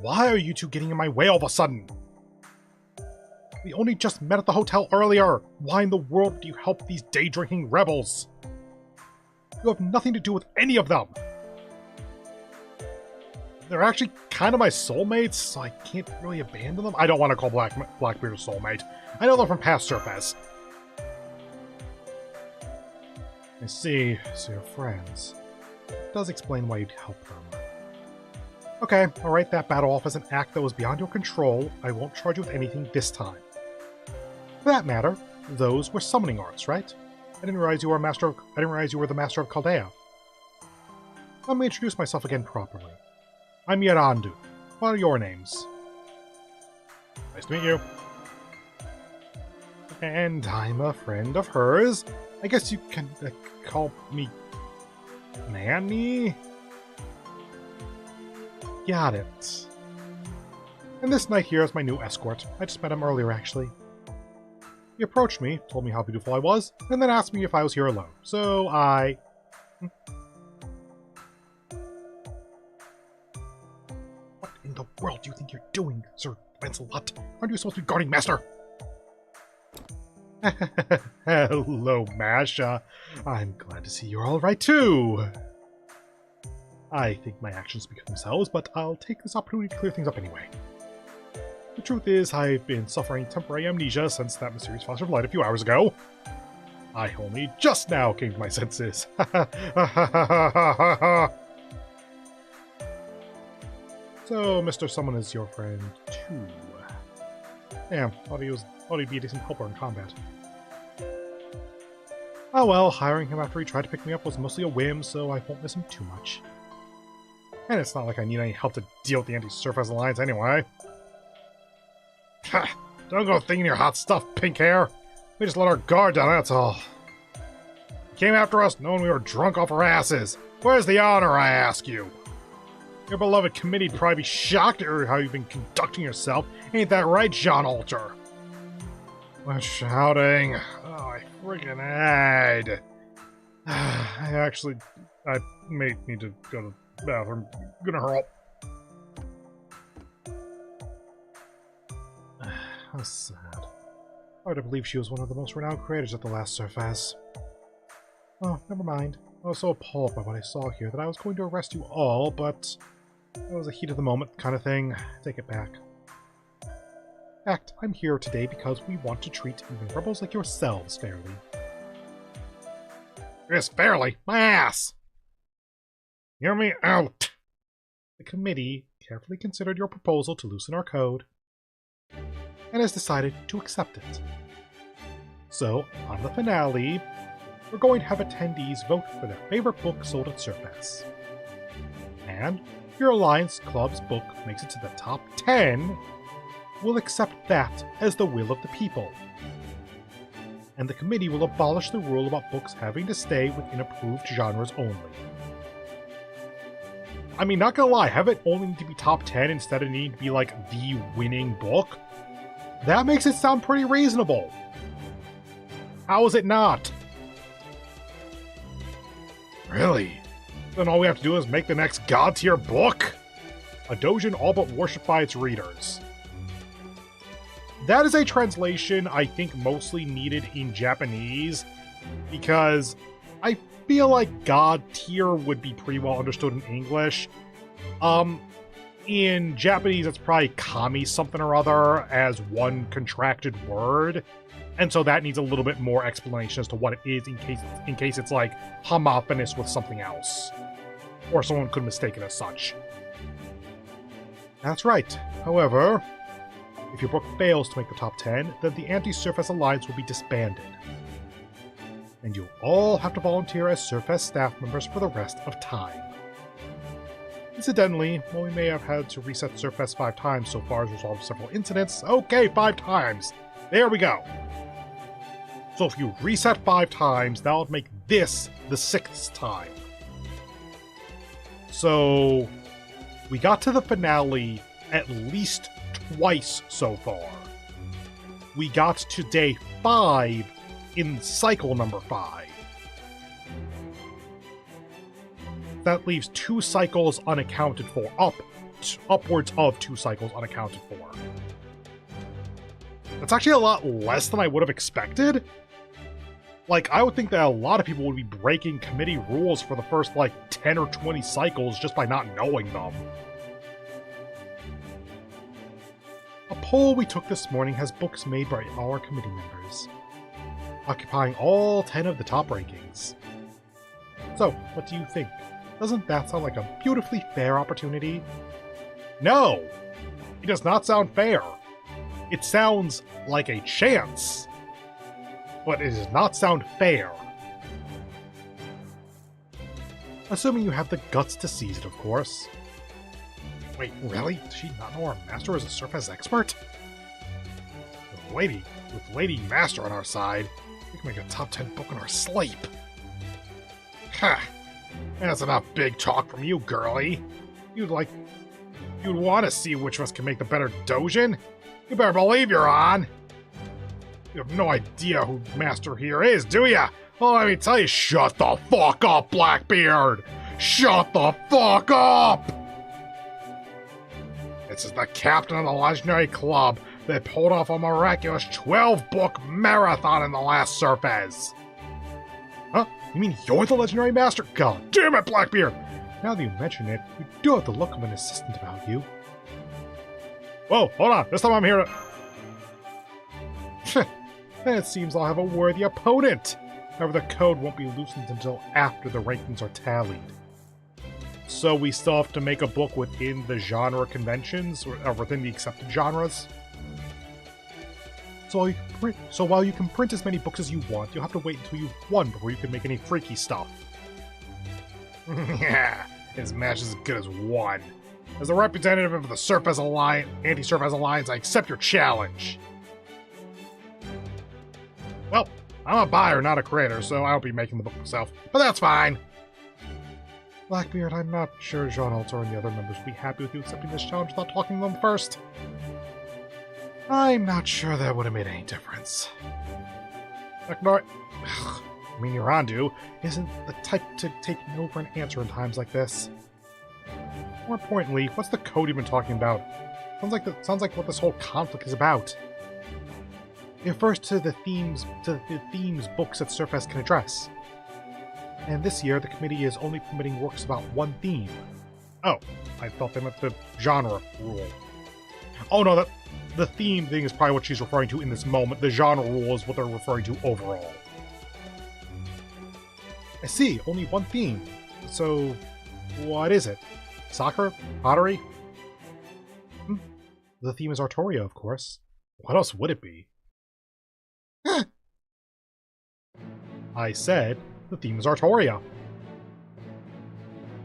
Why are you two getting in my way all of a sudden? We only just met at the hotel earlier. Why in the world do you help these day-drinking rebels? You have nothing to do with any of them. They're actually kind of my soulmates, so I can't really abandon them. I don't want to call Blackbeard a soulmate. I know them from past Surface. I see. So you're friends. It does explain why you'd help them. Okay, I'll write that battle off as an act that was beyond your control. I won't charge you with anything this time. For that matter, those were summoning arts, right? I didn't realize you were the master of Chaldea. Let me introduce myself again properly. I'm Yarandu. What are your names? Nice to meet you. And I'm a friend of hers. I guess you can call me Nanny? Got it. And this knight here is my new escort. I just met him earlier, actually. He approached me, told me how beautiful I was, and then asked me if I was here alone. So I... What in the world do you think you're doing, Sir Lancelot? Aren't you supposed to be guarding master? Hello, Mash. I'm glad to see you're all right, too. I think my actions speak for themselves, but I'll take this opportunity to clear things up anyway. The truth is, I've been suffering temporary amnesia since that mysterious flash of light a few hours ago. I only just now came to my senses. So, Mr. Someone is your friend, too. Damn, thought he'd be a decent helper in combat. Oh well, hiring him after he tried to pick me up was mostly a whim, so I won't miss him too much. And it's not like I need any help to deal with the Anti-Surface Alliance anyway. Ha! Don't go thinking your hot stuff, pink hair! We just let our guard down, that's all. You came after us knowing we were drunk off our asses. Where's the honor, I ask you? Your beloved committee'd probably be shocked at how you've been conducting yourself. Ain't that right, John Alter? What shouting? Oh, I friggin' had. I may need to go to the bathroom. I'm gonna hurl. How sad. Hard to believe she was one of the most renowned creators at the last surface. Oh, never mind. I was so appalled by what I saw here that I was going to arrest you all, but it was a heat of the moment kind of thing. Take it back. In fact, I'm here today because we want to treat even rebels like yourselves fairly. Yes, fairly? My ass! Hear me out! The committee carefully considered your proposal to loosen our code and has decided to accept it. So, on the finale, we're going to have attendees vote for their favorite book sold at Surface. And if your Alliance Club's book makes it to the top 10, we'll accept that as the will of the people. And the committee will abolish the rule about books having to stay within approved genres only. I mean, not gonna lie, have it only need to be top 10 instead of needing to be like the winning book? That makes it sound pretty reasonable. How is it not? Really? Then all we have to do is make the next god tier book? A doujin all but worshipped by its readers. That is a translation I think mostly needed in Japanese, because I feel like god tier would be pretty well understood in English. In Japanese it's probably kami something or other as one contracted word, and so that needs a little bit more explanation as to what it is in case it's like homophonous with something else, or someone could mistake it as such. That's right. However, if your book fails to make the top 10, then the Anti-Surface Alliance will be disbanded. And you'll all have to volunteer as Surface staff members for the rest of time. Incidentally, while we may have had to reset Surface 5 times so far as resolve several incidents, okay, 5 times! There we go! So if you reset 5 times, that'll make this the 6th time. So, we got to the finale at least twice so far. We got to day 5 in cycle number 5. That leaves 2 cycles unaccounted for. Upwards of 2 cycles unaccounted for. That's actually a lot less than I would have expected. Like, I would think that a lot of people would be breaking committee rules for the first, like, 10 or 20 cycles just by not knowing them. A poll we took this morning has books made by our committee members, occupying all 10 of the top rankings. So, what do you think? Doesn't that sound like a beautifully fair opportunity? No! It does not sound fair. It sounds like a chance. But it does not sound fair. Assuming you have the guts to seize it, of course. Wait, really? Does she not know our master is a Surface expert? With Lady Master on our side, we can make a top 10 book in our sleep. Ha! That's enough big talk from you, girlie. You'd want to see which of us can make the better doujin? You better believe you're on! You have no idea who Master here is, do ya? Well, let me tell you, shut the fuck up, Blackbeard! Shut the fuck up! This is the captain of the legendary club that pulled off a miraculous 12-book marathon in the last Surface. Huh? You mean you're the legendary master? God damn it, Blackbeard! Now that you mention it, you do have the look of an assistant about you. Whoa, hold on. This time I'm here to... Then it seems I'll have a worthy opponent. However, the code won't be loosened until after the rankings are tallied. So we still have to make a book within the genre conventions, or within the accepted genres. So while you can print as many books as you want, you'll have to wait until you've won before you can make any freaky stuff. Yeah, his match is as good as one. As a representative of the Surface Alliance, Anti-Surface Alliance, I accept your challenge. Well, I'm a buyer, not a creator, so I won't be making the book myself, but that's fine. Blackbeard, I'm not sure Jean Alter and the other members would be happy with you accepting this challenge without talking to them first. I'm not sure that would have made any difference. Ignore. I mean, Yorandu isn't the type to take no for an answer in times like this. More importantly, what's the code you've been talking about? Sounds like what this whole conflict is about. It refers to the themes books that Surfest can address. And this year, the committee is only permitting works about one theme. Oh, I thought they meant the genre rule. Oh no, the theme thing is probably what she's referring to in this moment. The genre rule is what they're referring to overall. I see, only one theme. So, what is it? Soccer? Pottery? The theme is Artoria, of course. What else would it be? I said the theme is Artoria.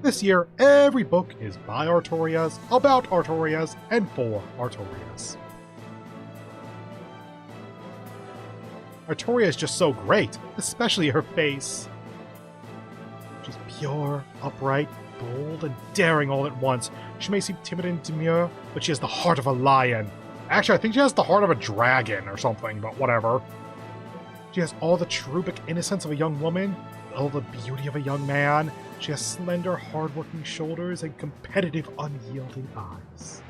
This year, every book is by Artorias, about Artorias, and for Artorias. Artoria is just so great, especially her face. She's pure, upright, bold, and daring all at once. She may seem timid and demure, but she has the heart of a lion. Actually, I think she has the heart of a dragon or something, but whatever. She has all the cherubic innocence of a young woman, all the beauty of a young man. She has slender, hard-working shoulders and competitive, unyielding eyes.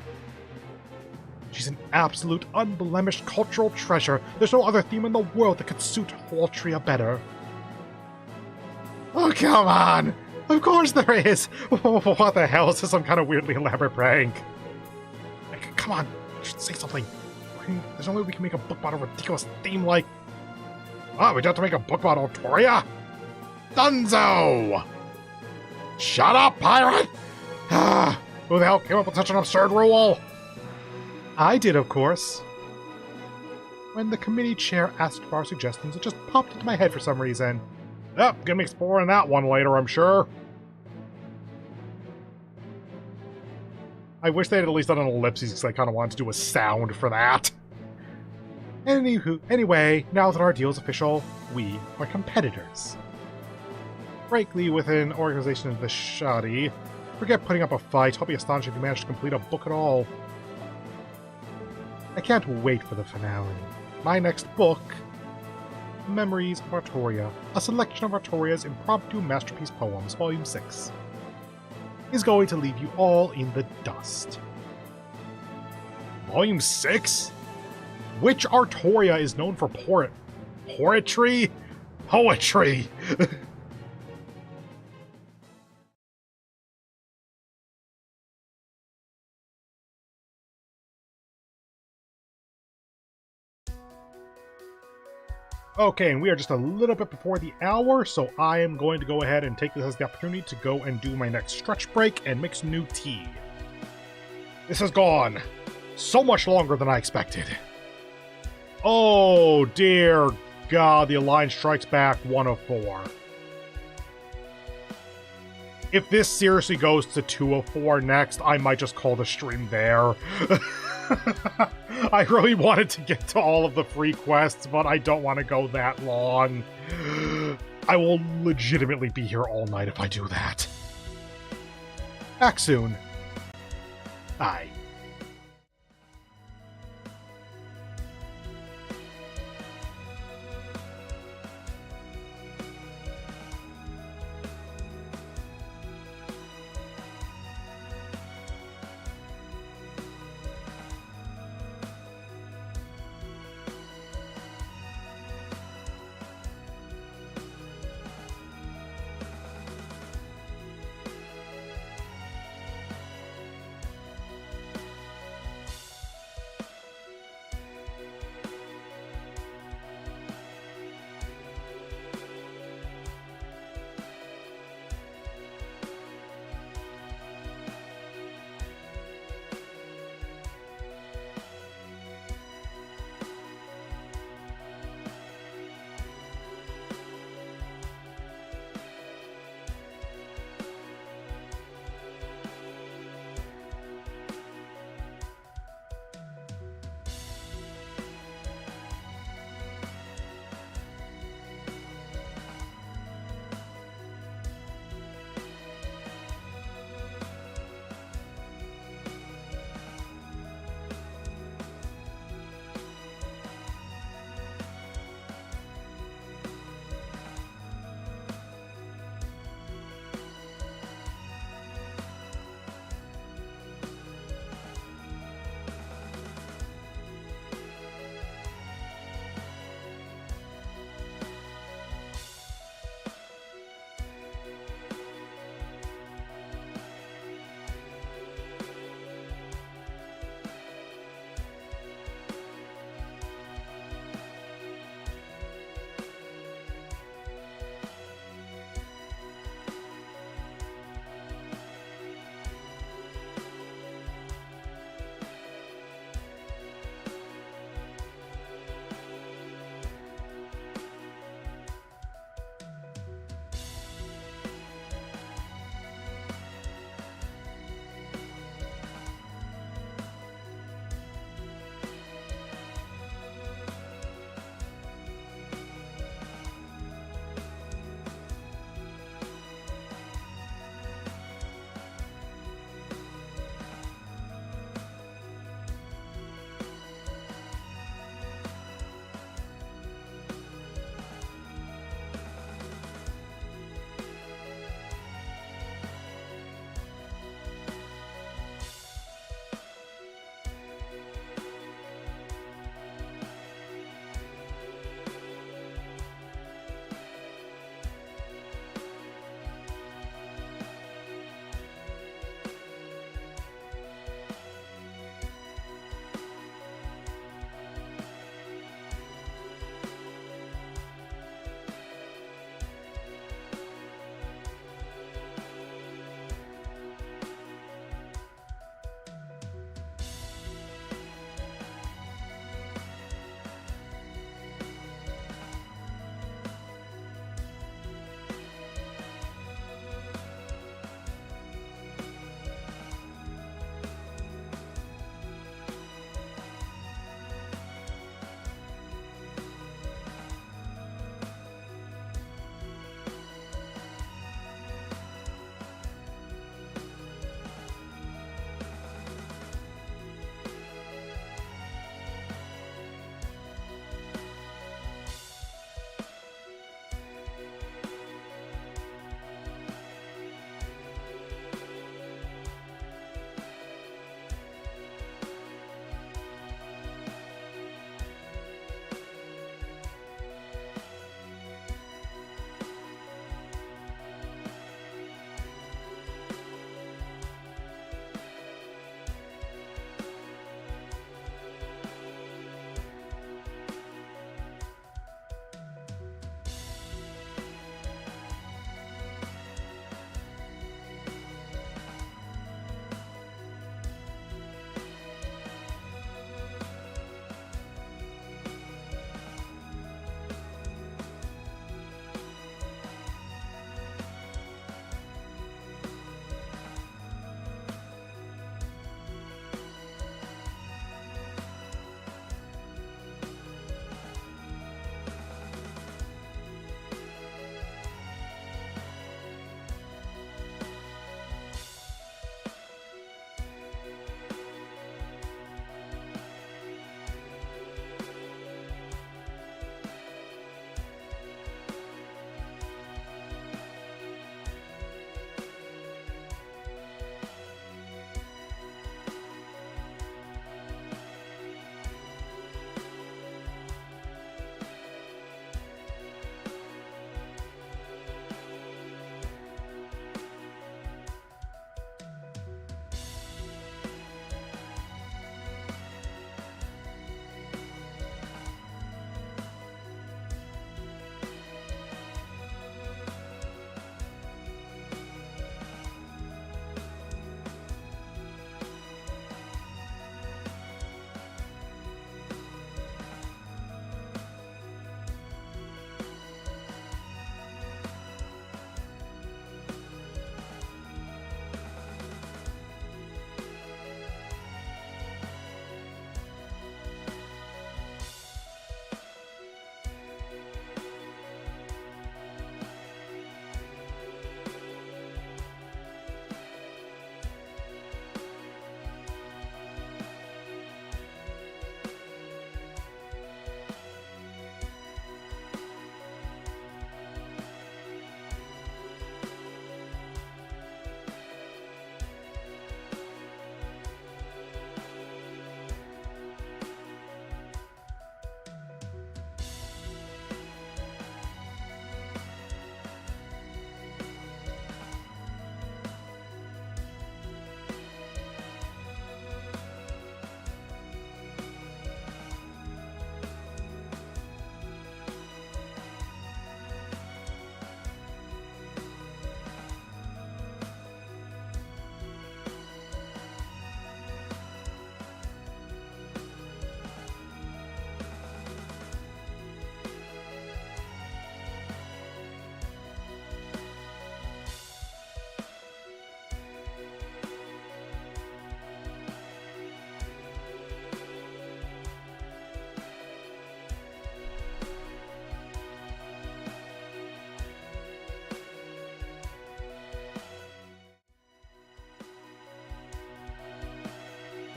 She's an absolute, unblemished cultural treasure. There's no other theme in the world that could suit Altria better. Oh, come on! Of course there is! What the hell? Is this some kind of weirdly elaborate prank? Like, come on, say something. There's no way we can make a book about a ridiculous theme like... Oh, we have to make a book about Artoria? Dunzo! Shut up, pirate! Who the hell came up with such an absurd rule? I did, of course. When the committee chair asked for our suggestions, it just popped into my head for some reason. Yep, gonna be exploring that one later, I'm sure. I wish they had at least done an ellipses because I kind of wanted to do a sound for that. Anyway, now that our deal is official, we are competitors. Frankly, with an organization of this shoddy, forget putting up a fight. I'll be astonished if you manage to complete a book at all. I can't wait for the finale. My next book, Memories of Artoria, a selection of Artoria's impromptu masterpiece poems, Volume 6, is going to leave you all in the dust. Volume 6? Which Artoria is known for poetry? Poetry! Okay, and we are just a little bit before the hour, so I am going to go ahead and take this as the opportunity to go and do my next stretch break and make some new tea. This has gone so much longer than I expected. Oh, dear God, the Alliance Strikes Back 104. If this seriously goes to 204 next, I might just call the stream there. I really wanted to get to all of the free quests, but I don't want to go that long. I will legitimately be here all night if I do that. Back soon. Bye.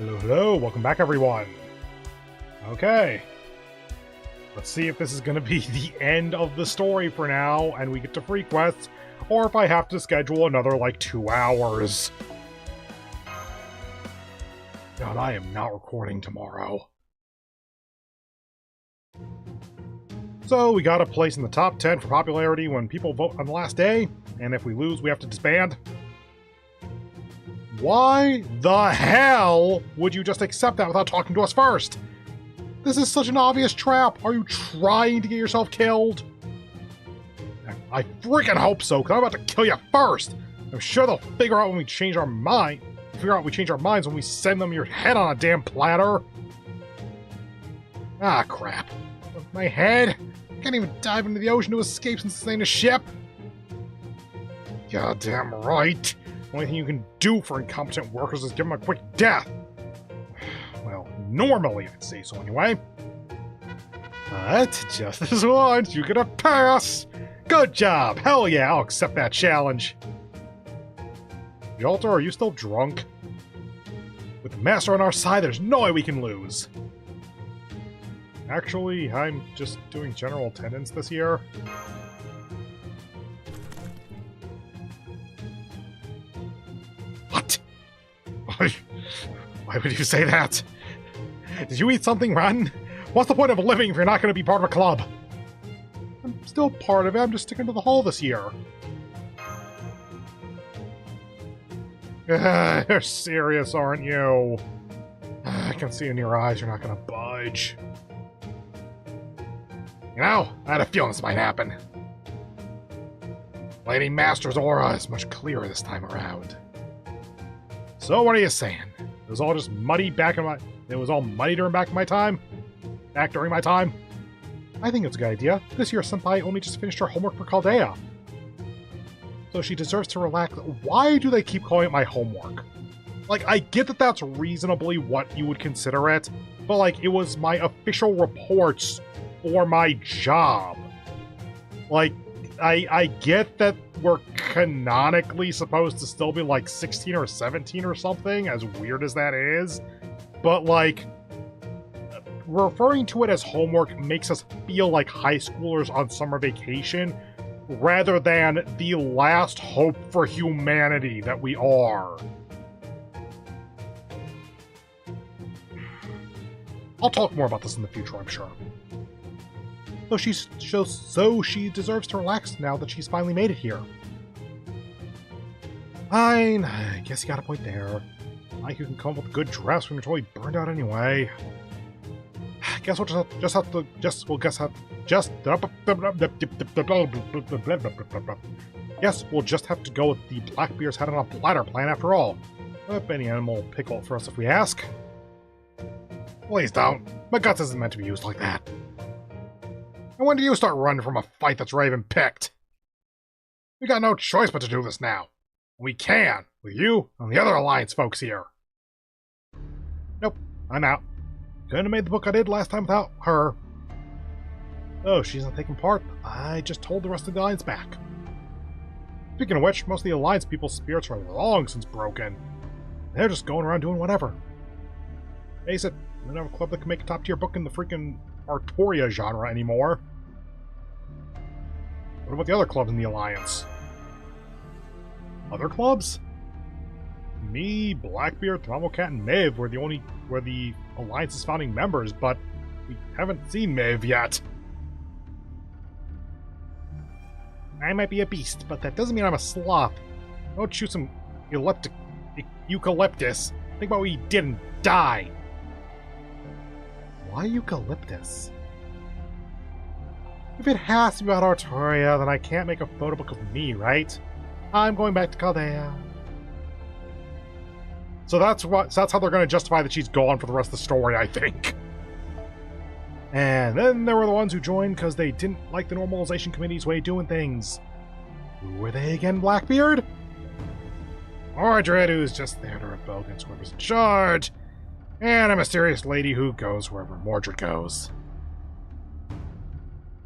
Hello, hello, welcome back everyone. Okay. Let's see if this is gonna be the end of the story for now, and we get to free quests, or if I have to schedule another, like, 2 hours. God, I am not recording tomorrow. So, we got a place in the top 10 for popularity when people vote on the last day, and if we lose, we have to disband. Why the hell would you just accept that without talking to us first? This is such an obvious trap. Are you trying to get yourself killed? I freaking hope so, because I'm about to kill you first. I'm sure they'll figure out when we change our mind. We change our minds when we send them your head on a damn platter. Ah, crap. My head? I can't even dive into the ocean to escape and sustain a ship. Goddamn right. The only thing you can do for incompetent workers is give them a quick death. Well, normally I'd say so anyway. But just this once, you get a pass! Good job! Hell yeah, I'll accept that challenge. Jalter, are you still drunk? With the Master on our side, there's no way we can lose. Actually, I'm just doing general attendance this year. What? Why would you say that? Did you eat something rotten? What's the point of living if you're not going to be part of a club? I'm still part of it, I'm just sticking to the hall this year. You're serious, aren't you? I can see in your eyes you're not going to budge. You know, I had a feeling this might happen. Lady Master's aura is much clearer this time around. So what are you saying? It was all just muddy back in my... It was all muddy during back in my time? Back during my time? I think it's a good idea. This year, Senpai only just finished her homework for Chaldea. So she deserves to relax. Why do they keep calling it my homework? Like, I get that that's reasonably what you would consider it, but, like, it was my official reports for my job. Like, I get that we're canonically supposed to still be, like, 16 or 17 or something, as weird as that is, but, like, referring to it as homework makes us feel like high schoolers on summer vacation, rather than the last hope for humanity that we are. I'll talk more about this in the future, I'm sure. So she deserves to relax now that she's finally made it here. Fine, I guess you got a point there. Like you can come up with a good dress when you're totally burned out anyway. Guess we'll just have to guess we'll just have to go with the Blackbeard's head on a platter plan after all. If any animal will pickle it for us if we ask. Please don't. My guts isn't meant to be used like that. And when do you start running from a fight that's already been picked? We got no choice but to do this now. We can, with you and the other Alliance folks here. Nope, I'm out. Couldn't have made the book I did last time without her. Oh, she's not taking part. I just told the rest of the Alliance back. Speaking of which, most of the Alliance people's spirits are long since broken. They're just going around doing whatever. Face it, we don't have a club that can make a top-tier book in the freaking Artoria genre anymore. What about the other clubs in the Alliance? Other clubs? Me, Blackbeard, Cat, and Maeve were the Alliance's founding members, but we haven't seen Maeve yet. I might be a beast, but that doesn't mean I'm a sloth. Don't shoot some eucalyptus. Think about what you did and die. Why eucalyptus? If it has to be about Artoria, then I can't make a photo book of me, right? I'm going back to Chaldea. So that's how they're going to justify that she's gone for the rest of the story, I think. And then there were the ones who joined because they didn't like the Normalization Committee's way of doing things. Who were they again, Blackbeard? Mordred, who's just there to rebel against whoever's in charge. And a mysterious lady who goes wherever Mordred goes.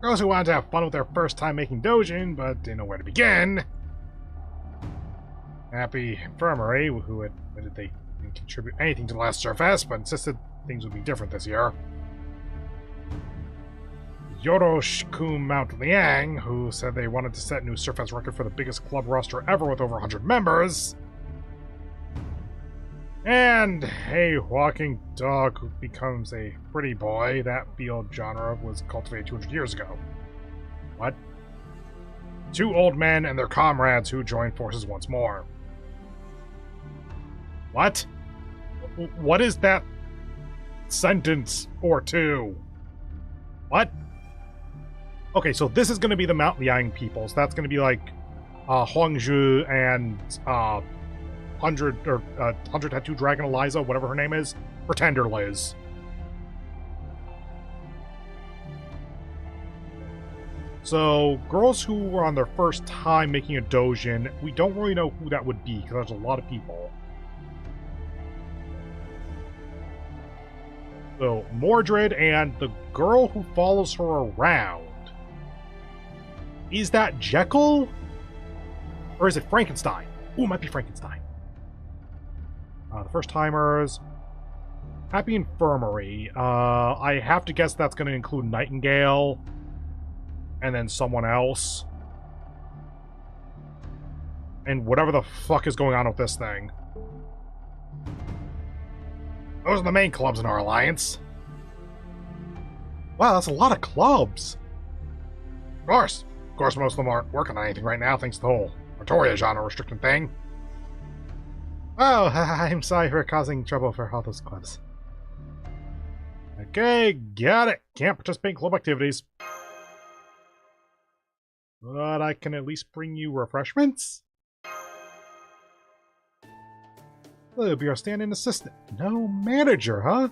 Girls who wanted to have fun with their first time making dojin, but didn't know where to begin. Happy Infirmary, who admitted they Didn't contribute anything to the last surface, but insisted things would be different this year. Yoroshiku Mount Liang, who said they wanted to set a new surface record for the biggest club roster ever with over 100 members. And a walking dog who becomes a pretty boy. That field genre was cultivated 200 years ago. What? 2 old men and their comrades who joined forces once more. What? What is that sentence or two? What? Okay, so this is going to be the Mount Liang people. So that's going to be like Huangzhu and 100 Tattoo Dragon Eliza, whatever her name is. Pretender Liz. So, girls who were on their first time making a doujin, we don't really know who that would be, because there's a lot of people. So, Mordred and the girl who follows her around. Is that Jekyll? Or is it Frankenstein? Ooh, it might be Frankenstein. The first timers. Happy Infirmary. I have to guess that's going to include Nightingale. And then someone else. And whatever the fuck is going on with this thing. Those are the main clubs in our alliance. Wow, that's a lot of clubs. Of course, most of them aren't working on anything right now, thanks to the whole Artoria genre restricting thing. Oh, I'm sorry for causing trouble for all those clubs. Okay, got it. Can't participate in club activities. But I can at least bring you refreshments? Well, you'll be our stand-in assistant. No manager, huh?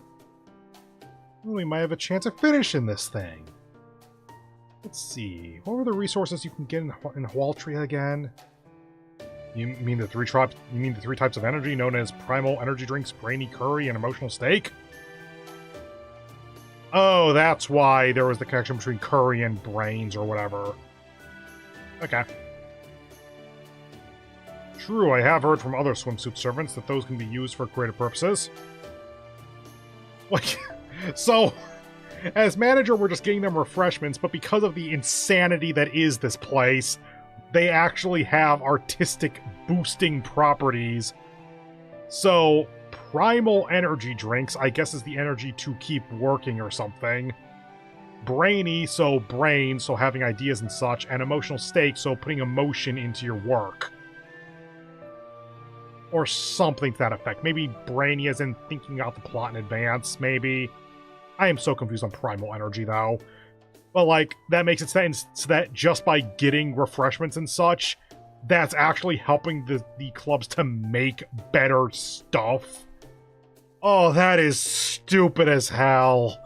Well, we might have a chance of finishing this thing. Let's see. What were the resources you can get in Hualtria again? You mean the three types of energy known as primal energy drinks, brainy curry, and emotional steak? Oh, that's why there was the connection between curry and brains or whatever. Okay. True, I have heard from other swimsuit servants that those can be used for creative purposes. Like, so, as manager, we're just getting them refreshments, but because of the insanity that is this place, they actually have artistic boosting properties. So, primal energy drinks, I guess, is the energy to keep working or something. Brainy, so brain, so having ideas and such, and emotional stake, so putting emotion into your work. Or something to that effect. Maybe brainy as in thinking out the plot in advance, maybe. I am so confused on primal energy, though. But, like, that makes it sense so that just by getting refreshments and such, that's actually helping the clubs to make better stuff. Oh, that is stupid as hell.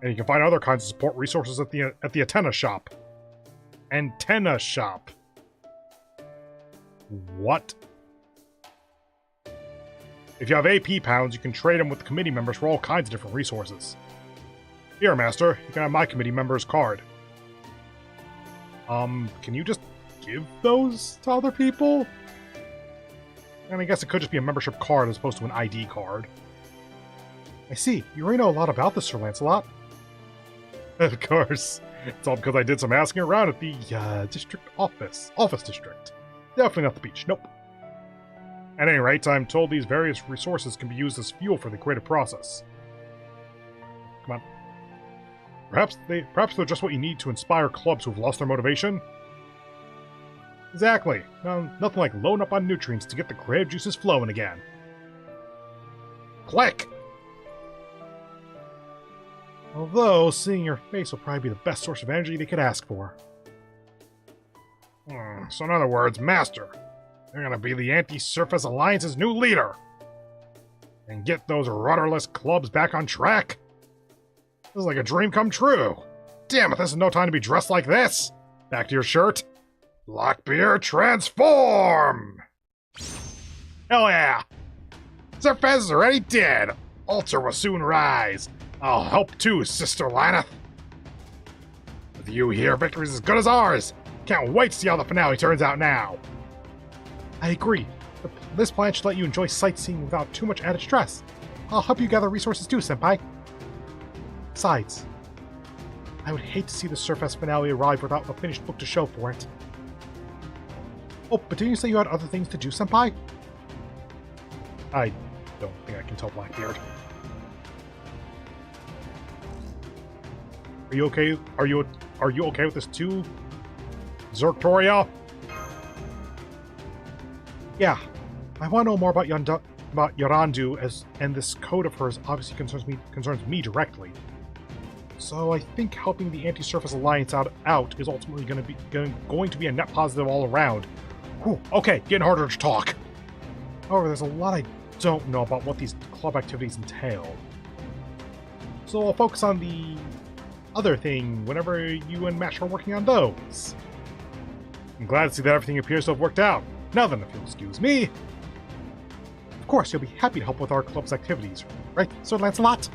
And you can find other kinds of support resources at the antenna shop. Antenna shop. What? If you have AP pounds, you can trade them with the committee members for all kinds of different resources. Here, Master, you can have my committee member's card. Can you just give those to other people? And I guess it could just be a membership card as opposed to an ID card. I see. You already know a lot about this, Sir Lancelot. Of course. It's all because I did some asking around at the, district office. Office district. Definitely not the beach. Nope. At any rate, I'm told these various resources can be used as fuel for the creative process. Come on. Perhaps they're just what you need to inspire clubs who've lost their motivation? Exactly. Nothing like loading up on nutrients to get the creative juices flowing again. Click! Although, seeing your face will probably be the best source of energy they could ask for. So in other words, Master, you're gonna be the Anti-Surface Alliance's new leader! And get those rudderless clubs back on track? This is like a dream come true! Damn it, this is no time to be dressed like this! Back to your shirt. Lockbeard, transform! Hell yeah! Surface is already dead! Altar will soon rise! I'll help too, Sister Laneth! With you here, victory's as good as ours! Can't wait to see how the finale turns out now! I agree. This plan should let you enjoy sightseeing without too much added stress. I'll help you gather resources too, Senpai. Besides, I would hate to see the Surfest finale arrive without a finished book to show for it. Oh, but didn't you say you had other things to do, Senpai? I don't think I can tell Blackbeard. Are you okay? Are you okay with this too, Zertoria? Yeah, I want to know more about Yarandu, and this code of hers obviously concerns me directly. So I think helping the Anti-Surface Alliance out is ultimately going to be a net positive all around. Whew, okay, getting harder to talk. However, there's a lot I don't know about what these club activities entail. So I'll focus on the other thing whenever you and Mash are working on those. I'm glad to see that everything appears to have worked out. Now then, if you'll excuse me. Of course, you'll be happy to help with our club's activities, right, Sir Lancelot?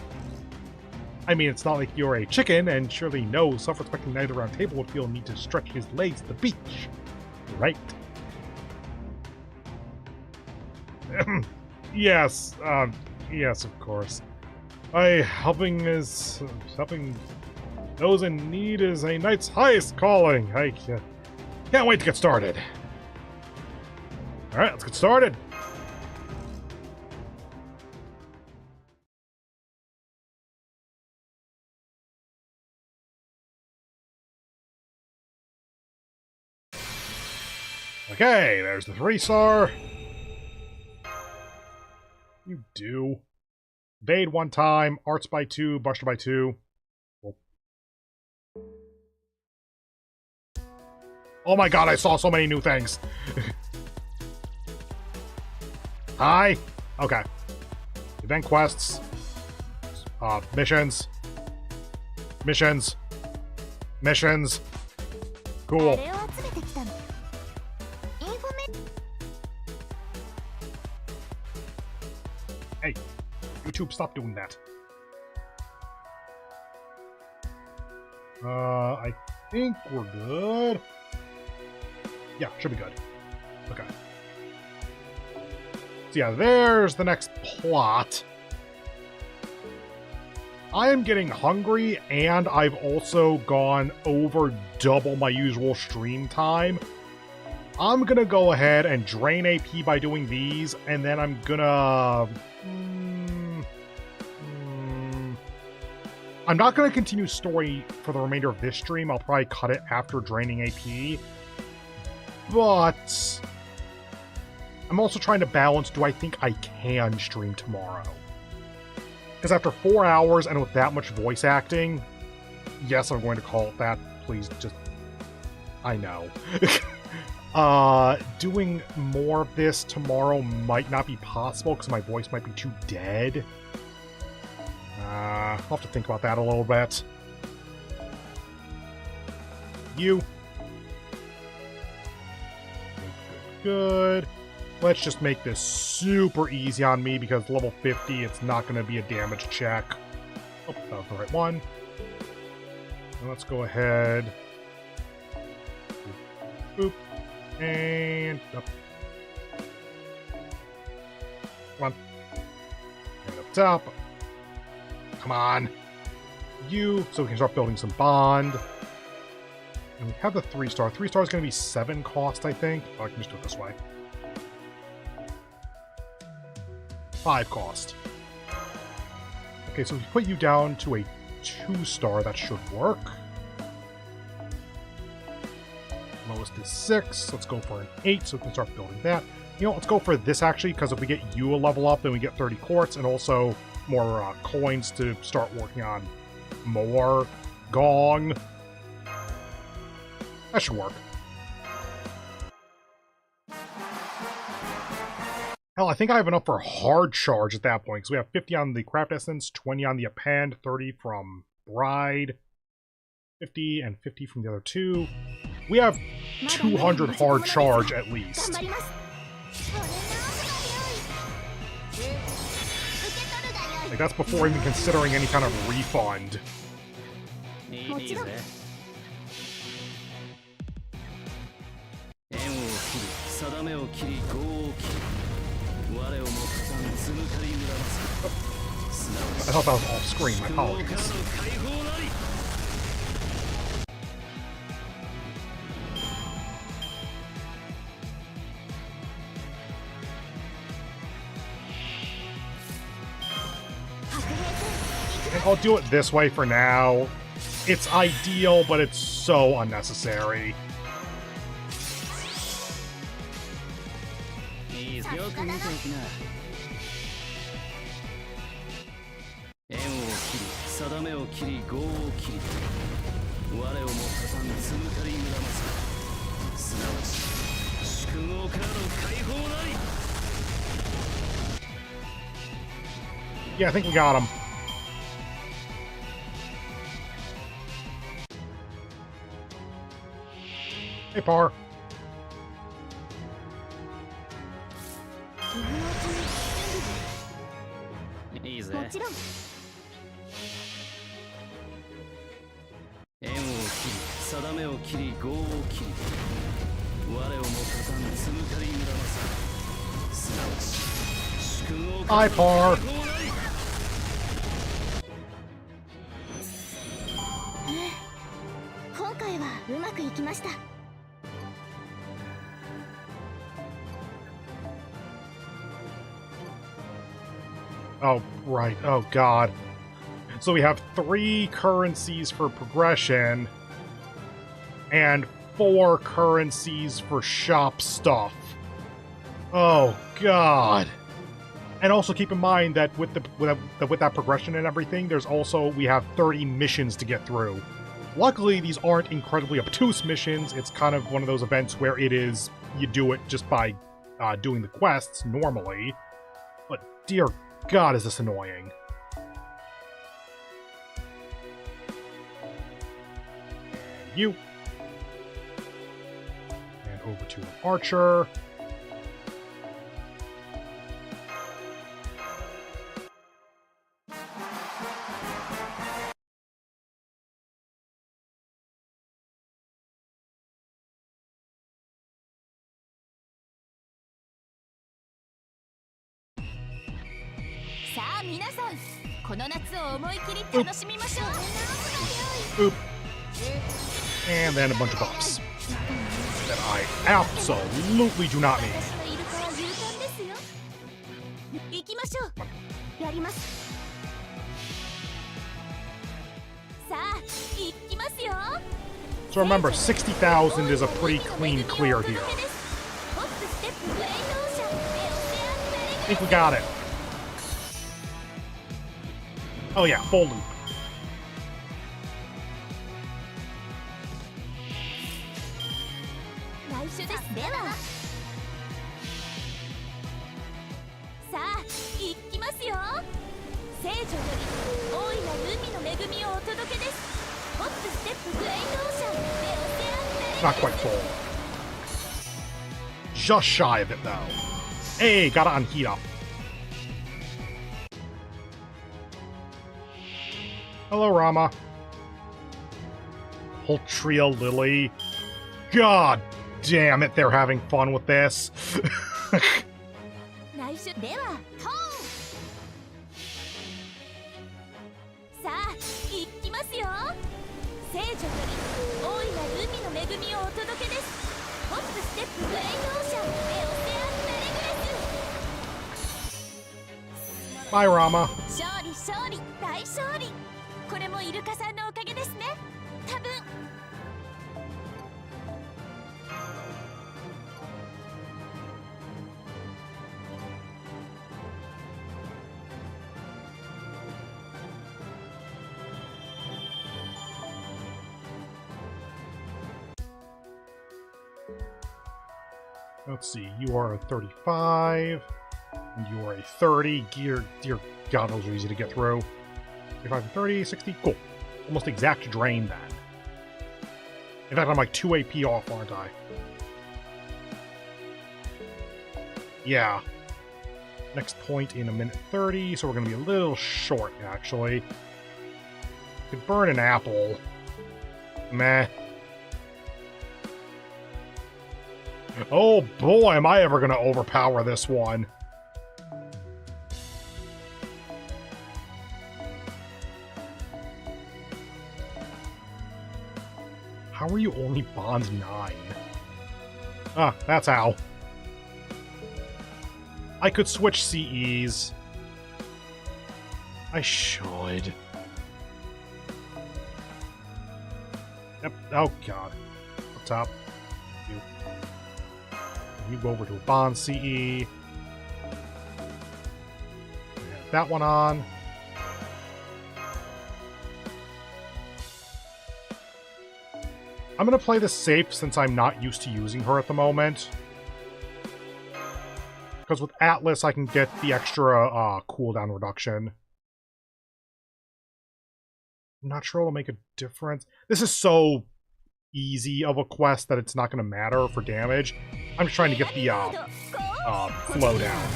I mean, it's not like you're a chicken, and surely no self-respecting knight around table would feel a need to stretch his legs at the beach, right? Yes, yes, of course. Helping those in need is a knight's highest calling. I can't wait to get started. Alright, let's get started. Okay, there's the 3-star. You do. Evade 1 time, arts by 2, buster by 2. Cool. Oh my god, I saw so many new things. Hi. Okay. Event quests. Missions. Missions. Missions. Cool. Hey, YouTube, stop doing that. I think we're good. Yeah, should be good. Okay. So yeah, there's the next plot. I am getting hungry, and I've also gone over double my usual stream time. I'm gonna go ahead and drain AP by doing these, and then I'm gonna... I'm not gonna continue story for the remainder of this stream. I'll probably cut it after draining AP. But... I'm also trying to balance, do I think I can stream tomorrow? Because after 4 hours and with that much voice acting, yes, I'm going to call it that. Please just... I know. Doing more of this tomorrow might not be possible because my voice might be too dead. I'll have to think about that a little bit. You. Good. Let's just make this super easy on me because level 50, it's not going to be a damage check. Oh, that was the right one. And let's go ahead. Boop. And up. Come on. And up top. Come on. You, so we can start building some bond. And we have the 3-star. 3-star is going to be 7 cost, I think. Oh, I can just do it this way. 5 cost. Okay, so if we put you down to a 2-star, that should work. Lowest is 6. Let's go for an 8 so we can start building that. You know, let's go for this actually, because if we get you a level up, then we get 30 quartz and also more coins to start working on more gong. That should work. Hell, I think I have enough for hard charge at that point, because we have 50 on the craft essence, 20 on the append, 30 from bride, 50 and 50 from the other 2. We have 200 hard charge at least. Like, that's before even considering any kind of refund. I thought that was off screen, my apologies. And I'll do it this way for now. It's ideal, but it's so unnecessary. Yeah, I think we got him. Hey, Par. Hi, Par. Oh, right. Oh, God. So we have 3 currencies for progression and 4 currencies for shop stuff. Oh, God. And also keep in mind that with that progression and everything, there's also, we have 30 missions to get through. Luckily, these aren't incredibly obtuse missions. It's kind of one of those events where it is, you do it just by doing the quests normally. But dear God, is this annoying. And you. And over to an archer. Boop. And then a bunch of buffs that I absolutely do not need. So remember, 60,000 is a pretty clean clear here. I think we got it. Oh yeah, full loop. Not quite full. Just shy of it though. Hey, gotta unheat up. Hello, Rama. Ultria Lily. God damn it, they're having fun with this. Bye, Rama. Let's see, you are a 35, and you are a 30. Dear God, those are easy to get through. 35 and 30, 60, cool. Almost exact drain then. In fact, I'm like 2 AP off, aren't I? Yeah. Next point in a minute 30, so we're going to be a little short, actually. Could burn an apple. Meh. Oh boy, am I ever going to overpower this one. How are you only bond 9? Ah, that's how. I could switch CEs. I should. Yep. Oh, God. Up top. You go over to a bond CE. Have that one on. I'm going to play this safe since I'm not used to using her at the moment. Because with Atlas, I can get the extra cooldown reduction. I'm not sure it'll make a difference. This is so easy of a quest that it's not going to matter for damage. I'm just trying to get the flow down.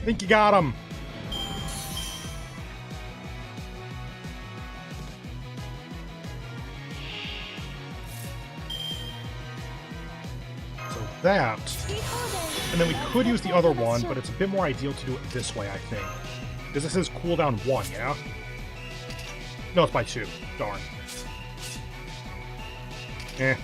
I think you got him. So that, and then we could use the other one, but it's a bit more ideal to do it this way, I think. Because this is cooldown 1, yeah? No, it's by 2. Darn. Eh.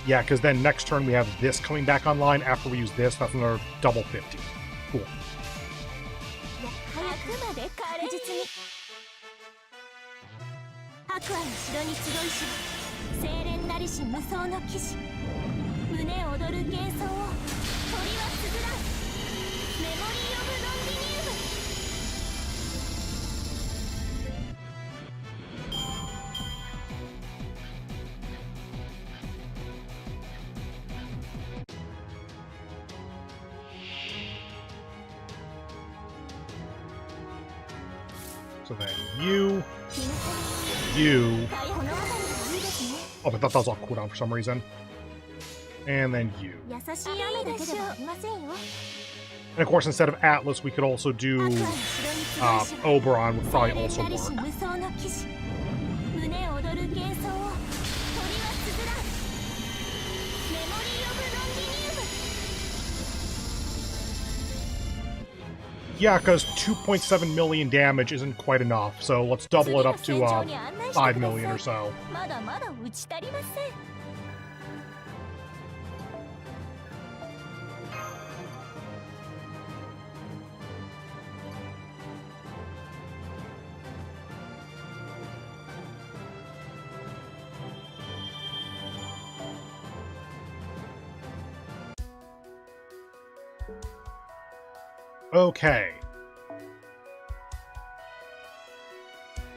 Yeah, because then next turn we have this coming back online. After we use this, that's another double 50. Cool. So then you. Oh, but that was all cooldown for some reason. And then you. And of course, instead of Atlas, we could also do Oberon, would probably also work. Yeah, because 2.7 million damage isn't quite enough, so let's double it up to 5 million or so. Okay.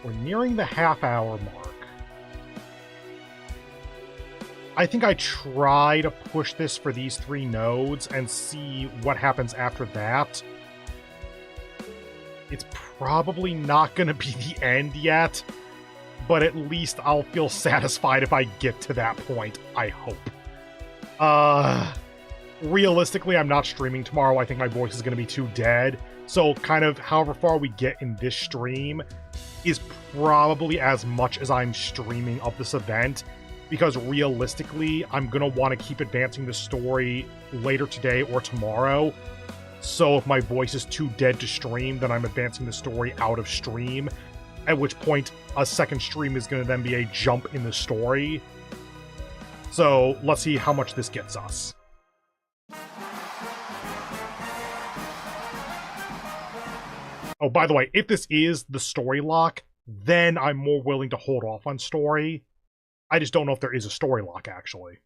We're nearing the half-hour mark. I think I try to push this for these 3 nodes and see what happens after that. It's probably not going to be the end yet, but at least I'll feel satisfied if I get to that point, I hope. Realistically, I'm not streaming tomorrow. I think my voice is going to be too dead. So kind of however far we get in this stream is probably as much as I'm streaming of this event. Because realistically, I'm going to want to keep advancing the story later today or tomorrow. So if my voice is too dead to stream, then I'm advancing the story out of stream. At which point, a second stream is going to then be a jump in the story. So let's see how much this gets us. Oh, by the way, if this is the story lock, then I'm more willing to hold off on story. I just don't know if there is a story lock, actually.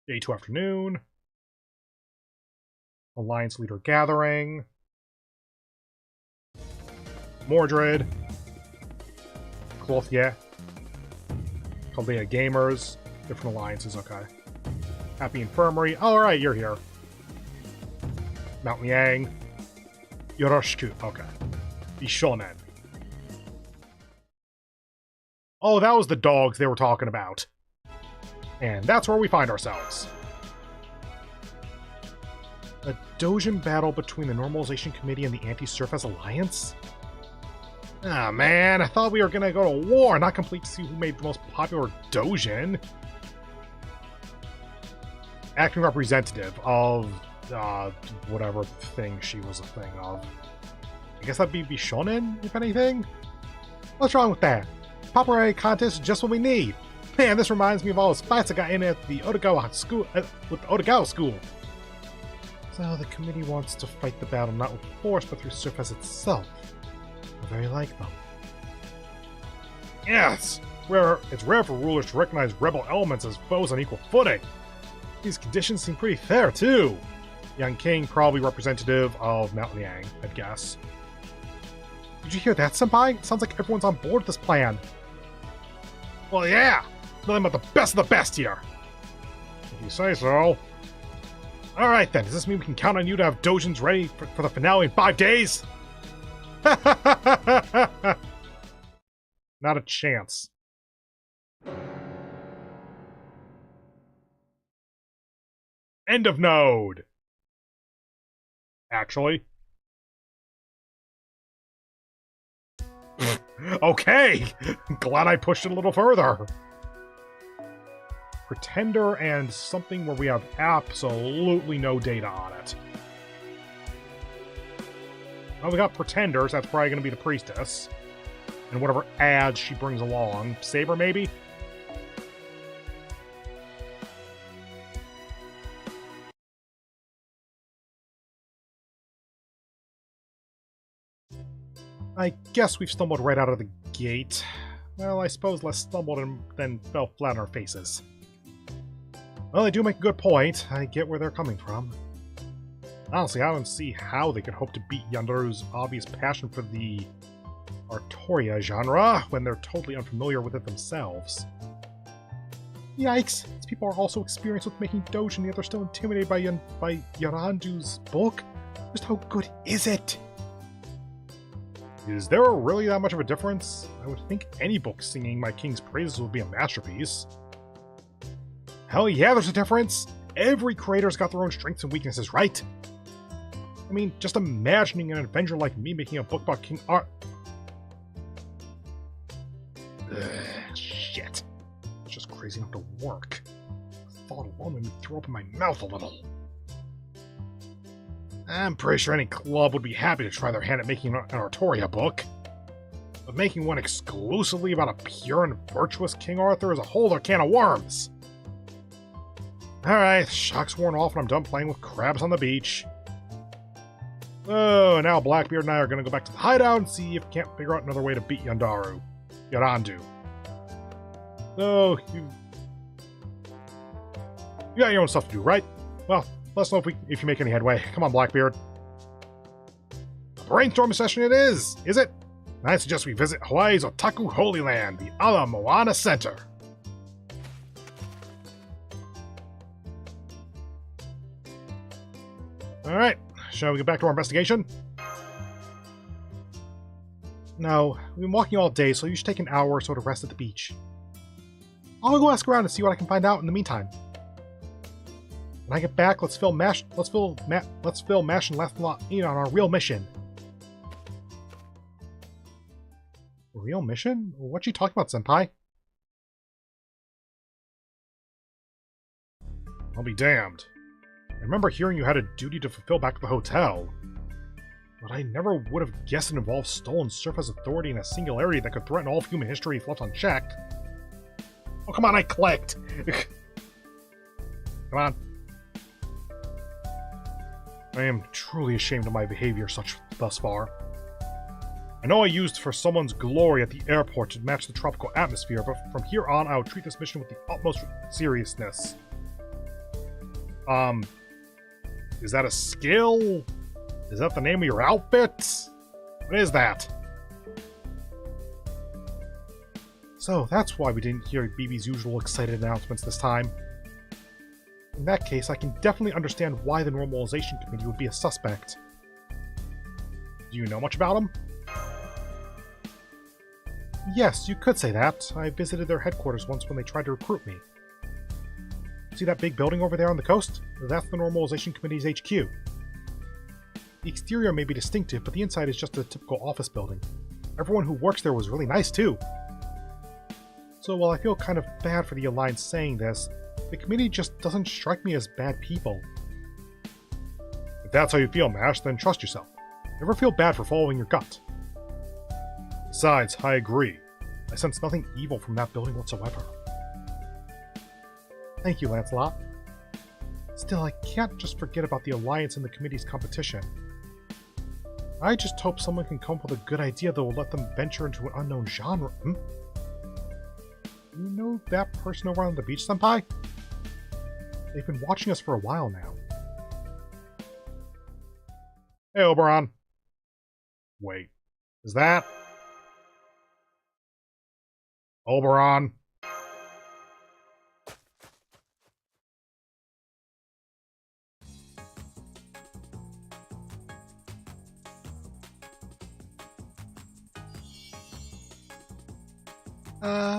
Day 2 afternoon. Alliance Leader Gathering. Mordred. Clothier. Chaldea Gamers. Different alliances, okay. Happy Infirmary. Oh, alright, you're here. Mount Liang. Yoroshiku, okay. Bishonen. Oh, that was the dogs they were talking about. And that's where we find ourselves. A Dojin battle between the Normalization Committee and the Anti-Surface Alliance? Ah, man, I thought we were gonna go to war, not complete to see who made the most popular Dojin. Acting representative of, whatever thing she was a thing of. I guess that'd be Bishonen, if anything? What's wrong with that? Popularity contest is just what we need. Man, this reminds me of all those fights I got in at the Otogawa school, with the Otogawa school. So the committee wants to fight the battle not with force, but through surface itself. We're very like them. Yes! It's rare for rulers to recognize rebel elements as foes on equal footing. These conditions seem pretty fair, too. Young King, probably representative of Mount Liang, I'd guess. Did you hear that, Senpai? Sounds like everyone's on board with this plan. Well, yeah! Nothing but the best of the best here! If you say so. Alright then, does this mean we can count on you to have Dojins ready for the finale in 5 days? Not a chance. End of node! Actually. Okay! Glad I pushed it a little further. Pretender and something where we have absolutely no data on it. Well, we got Pretenders, that's probably going to be the Priestess. And whatever ads she brings along. Saber, maybe? I guess we've stumbled right out of the gate. Well, I suppose less stumbled and then fell flat on our faces. Well, they do make a good point. I get where they're coming from. Honestly, I don't see how they could hope to beat Yandaru's obvious passion for the Artoria genre when they're totally unfamiliar with it themselves. Yikes! These people are also experienced with making Dojin, yet they're still intimidated by Yarandu's book? Just how good is it? Is there really that much of a difference? I would think any book singing my king's praises would be a masterpiece. Hell yeah, there's a difference! Every creator's got their own strengths and weaknesses, right? I mean, just imagining an adventurer like me making a book about King Art... Shit. It's just crazy enough to work. The thought alone made me throw up in my mouth a little. I'm pretty sure any club would be happy to try their hand at making an Artoria book. But making one exclusively about a pure and virtuous King Arthur is a whole other can of worms. Alright, shock's worn off and I'm done playing with crabs on the beach. Oh, now Blackbeard and I are going to go back to the hideout and see if we can't figure out another way to beat Yarandu. So, you got your own stuff to do, right? Well, let us know if you make any headway. Come on, Blackbeard. A brainstorm session it is it? I suggest we visit Hawaii's Otaku Holy Land, the Ala Moana Center. Alright, shall we get back to our investigation? No, we've been walking all day, so you should take an hour or so to rest at the beach. I'll go ask around and see what I can find out in the meantime. When I get back, let's fill Mash and Lethalot in on our real mission. Real mission? What you talking about, Senpai? I'll be damned. I remember hearing you had a duty to fulfill back at the hotel. But I never would have guessed it involved stolen surface authority and a singularity that could threaten all of human history if left unchecked. Oh, come on, I clicked! Come on. I am truly ashamed of my behavior thus far. I know I used for someone's glory at the airport to match the tropical atmosphere, but from here on I will treat this mission with the utmost seriousness. Is that a skill? Is that the name of your outfit? What is that? So, that's why we didn't hear BB's usual excited announcements this time. In that case, I can definitely understand why the Normalization Committee would be a suspect. Do you know much about him? Yes, you could say that. I visited their headquarters once when they tried to recruit me. See that big building over there on the coast? That's the Normalization Committee's HQ. The exterior may be distinctive, but the inside is just a typical office building. Everyone who works there was really nice, too. So while I feel kind of bad for the Alliance saying this, the committee just doesn't strike me as bad people. If that's how you feel, Mash, then trust yourself. Never feel bad for following your gut. Besides, I agree. I sense nothing evil from that building whatsoever. Thank you, Lancelot. Still, I can't just forget about the Alliance and the committee's competition. I just hope someone can come up with a good idea that will let them venture into an unknown genre. You know that person over on the beach, Senpai? They've been watching us for a while now. Hey, Oberon. Wait, is that... Oberon?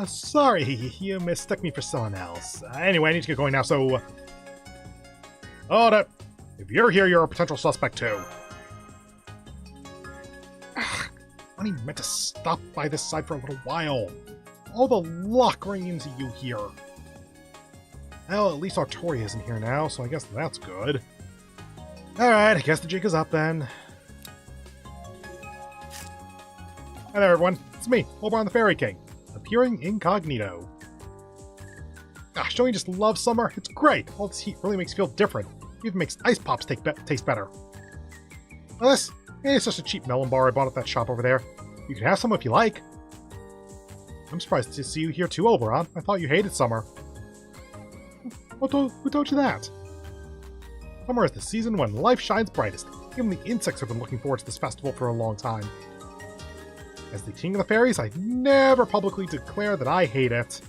Sorry, you mistook me for someone else. Anyway, I need to get going now, so... Hold up. If you're here, you're a potential suspect, too. I only meant to stop by this side for a little while. All the luck running into you here. Well, at least Artoria isn't here now, so I guess that's good. Alright, I guess the jig is up then. Hi there, everyone. It's me, Oberon the Fairy King, appearing incognito. Gosh, don't you just love summer? It's great! All this heat really makes you feel different. It even makes ice pops taste better. Well, this it's just a cheap melon bar I bought at that shop over there. You can have some if you like. I'm surprised to see you here too, Oberon. I thought you hated summer. Who told you that? Summer is the season when life shines brightest. Even the insects have been looking forward to this festival for a long time. As the king of the fairies, I never publicly declare that I hate it.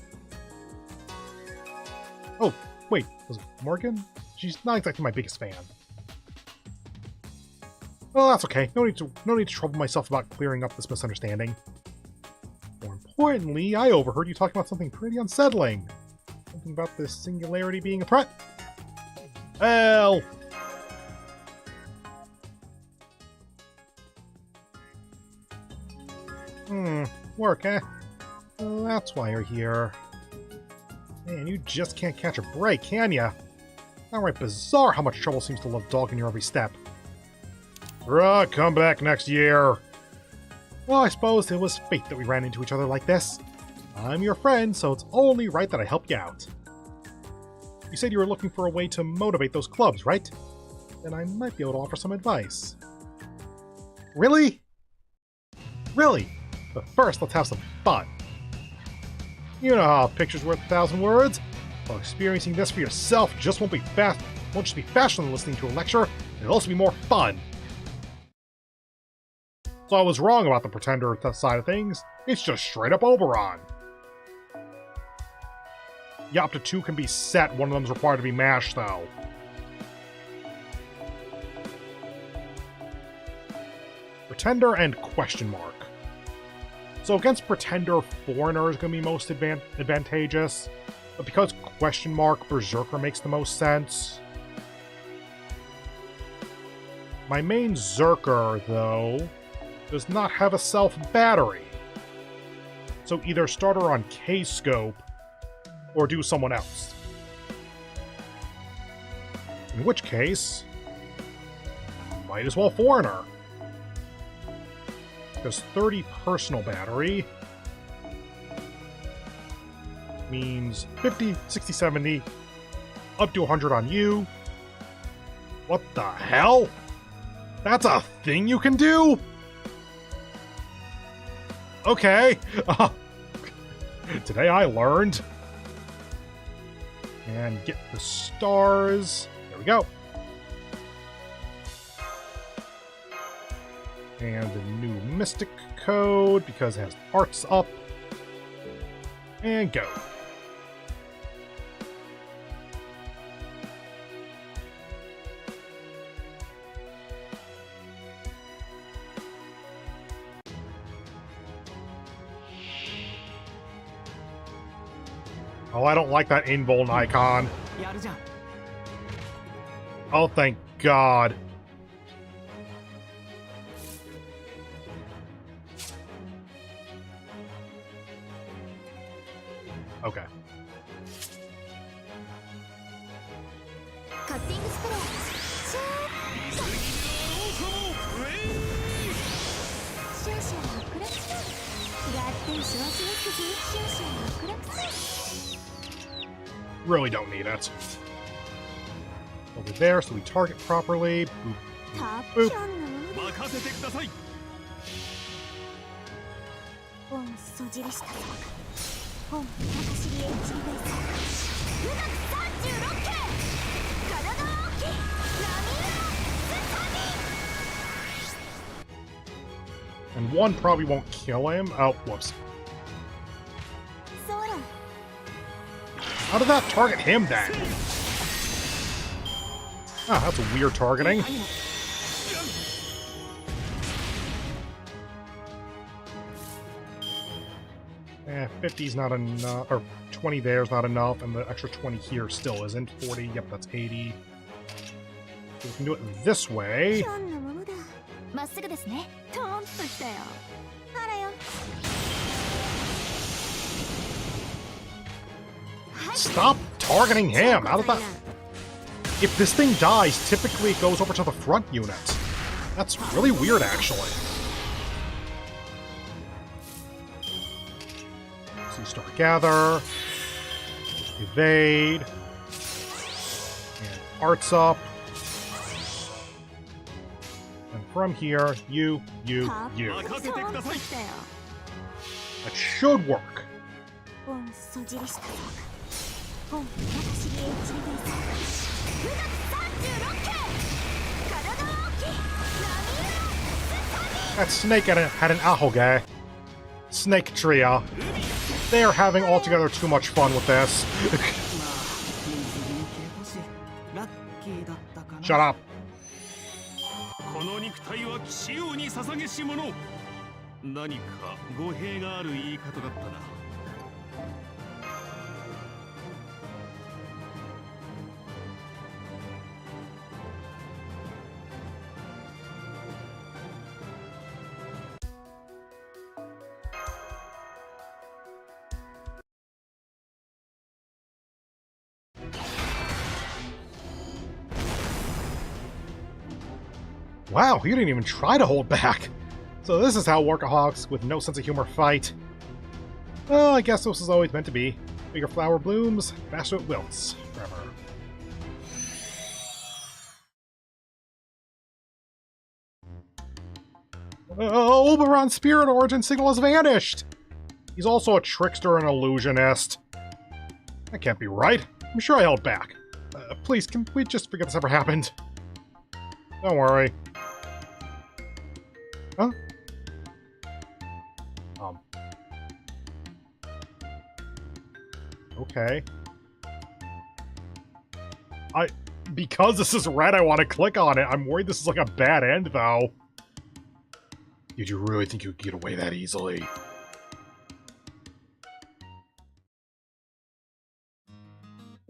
Oh, wait, was it Morgan? She's not exactly my biggest fan. Well, that's okay. No need to trouble myself about clearing up this misunderstanding. More importantly, I overheard you talking about something pretty unsettling. Something about this singularity being a threat. Well... work, eh? Well, that's why you're here. Man, you just can't catch a break, can ya? Downright bizarre how much trouble seems to love dogging your every step. Come back next year. Well, I suppose it was fate that we ran into each other like this. I'm your friend, so it's only right that I help you out. You said you were looking for a way to motivate those clubs, right? Then I might be able to offer some advice. Really? Really? But first, let's have some fun. You know how a picture's worth 1,000 words? Well, experiencing this for yourself just won't just be faster than listening to a lecture, it'll also be more fun. So I was wrong about the pretender side of things. It's just straight up Oberon. Yeah, up to 2 can be set. One of them's required to be mashed, though. Pretender and question mark. So against Pretender, Foreigner is going to be most advantageous. But because question mark, Berserker makes the most sense. My main Zerker, though, does not have a self-battery. So either start her on K-Scope, or do someone else. In which case, might as well Foreigner. Because 30 personal battery means 50, 60, 70, up to 100 on you. What the hell? That's a thing you can do? Okay. Today I learned. And get the stars. There we go. And the new Mystic code, because it has hearts up. And go. Oh, I don't like that invuln icon. Oh, thank God. Okay. カッティングスプレーシューシューシューのクラクスやって少子よくずシューシューのクラクス Really don't need it. Over there, so we target properly. Boop, タ boop, ッ boop. チョンのもので任せてください。本そじりしたぞ本高尻 H リベース富岳36系体の大きい波浦 And one probably won't kill him. Oh, whoops. ソーラン How did that target him then? Ah, that's a weird targeting. Eh, 50's not enough, or 20 there's not enough, and the extra 20 here still isn't. 40, yep, that's 80. So we can do it this way. ひょんなものだまっすぐですねトーンときたよあらよ Stop targeting him! How did that... If this thing dies, typically it goes over to the front unit. That's really weird, actually. So you start gather, evade, and arts up. And from here, you. 任せてください。 That should work. 本そじりしたぞ本高尻 H リベース富岳36系体の大きい波浦 That snake had an ahoge. Snake trio. They are having altogether too much fun with this. Shut up. この肉体は騎士王に捧げし者。何か語弊がある言い方だったな。Wow, you didn't even try to hold back. So this is how workaholics with no sense of humor fight. Well, I guess this was always meant to be. Bigger flower blooms, faster it wilts. Forever. Oberon's spirit origin signal has vanished! He's also a trickster and illusionist. That can't be right. I'm sure I held back. Please, can we just forget this ever happened? Don't worry. Huh? Okay. Because this is red, I want to click on it. I'm worried this is like a bad end, though. Did you really think you could get away that easily?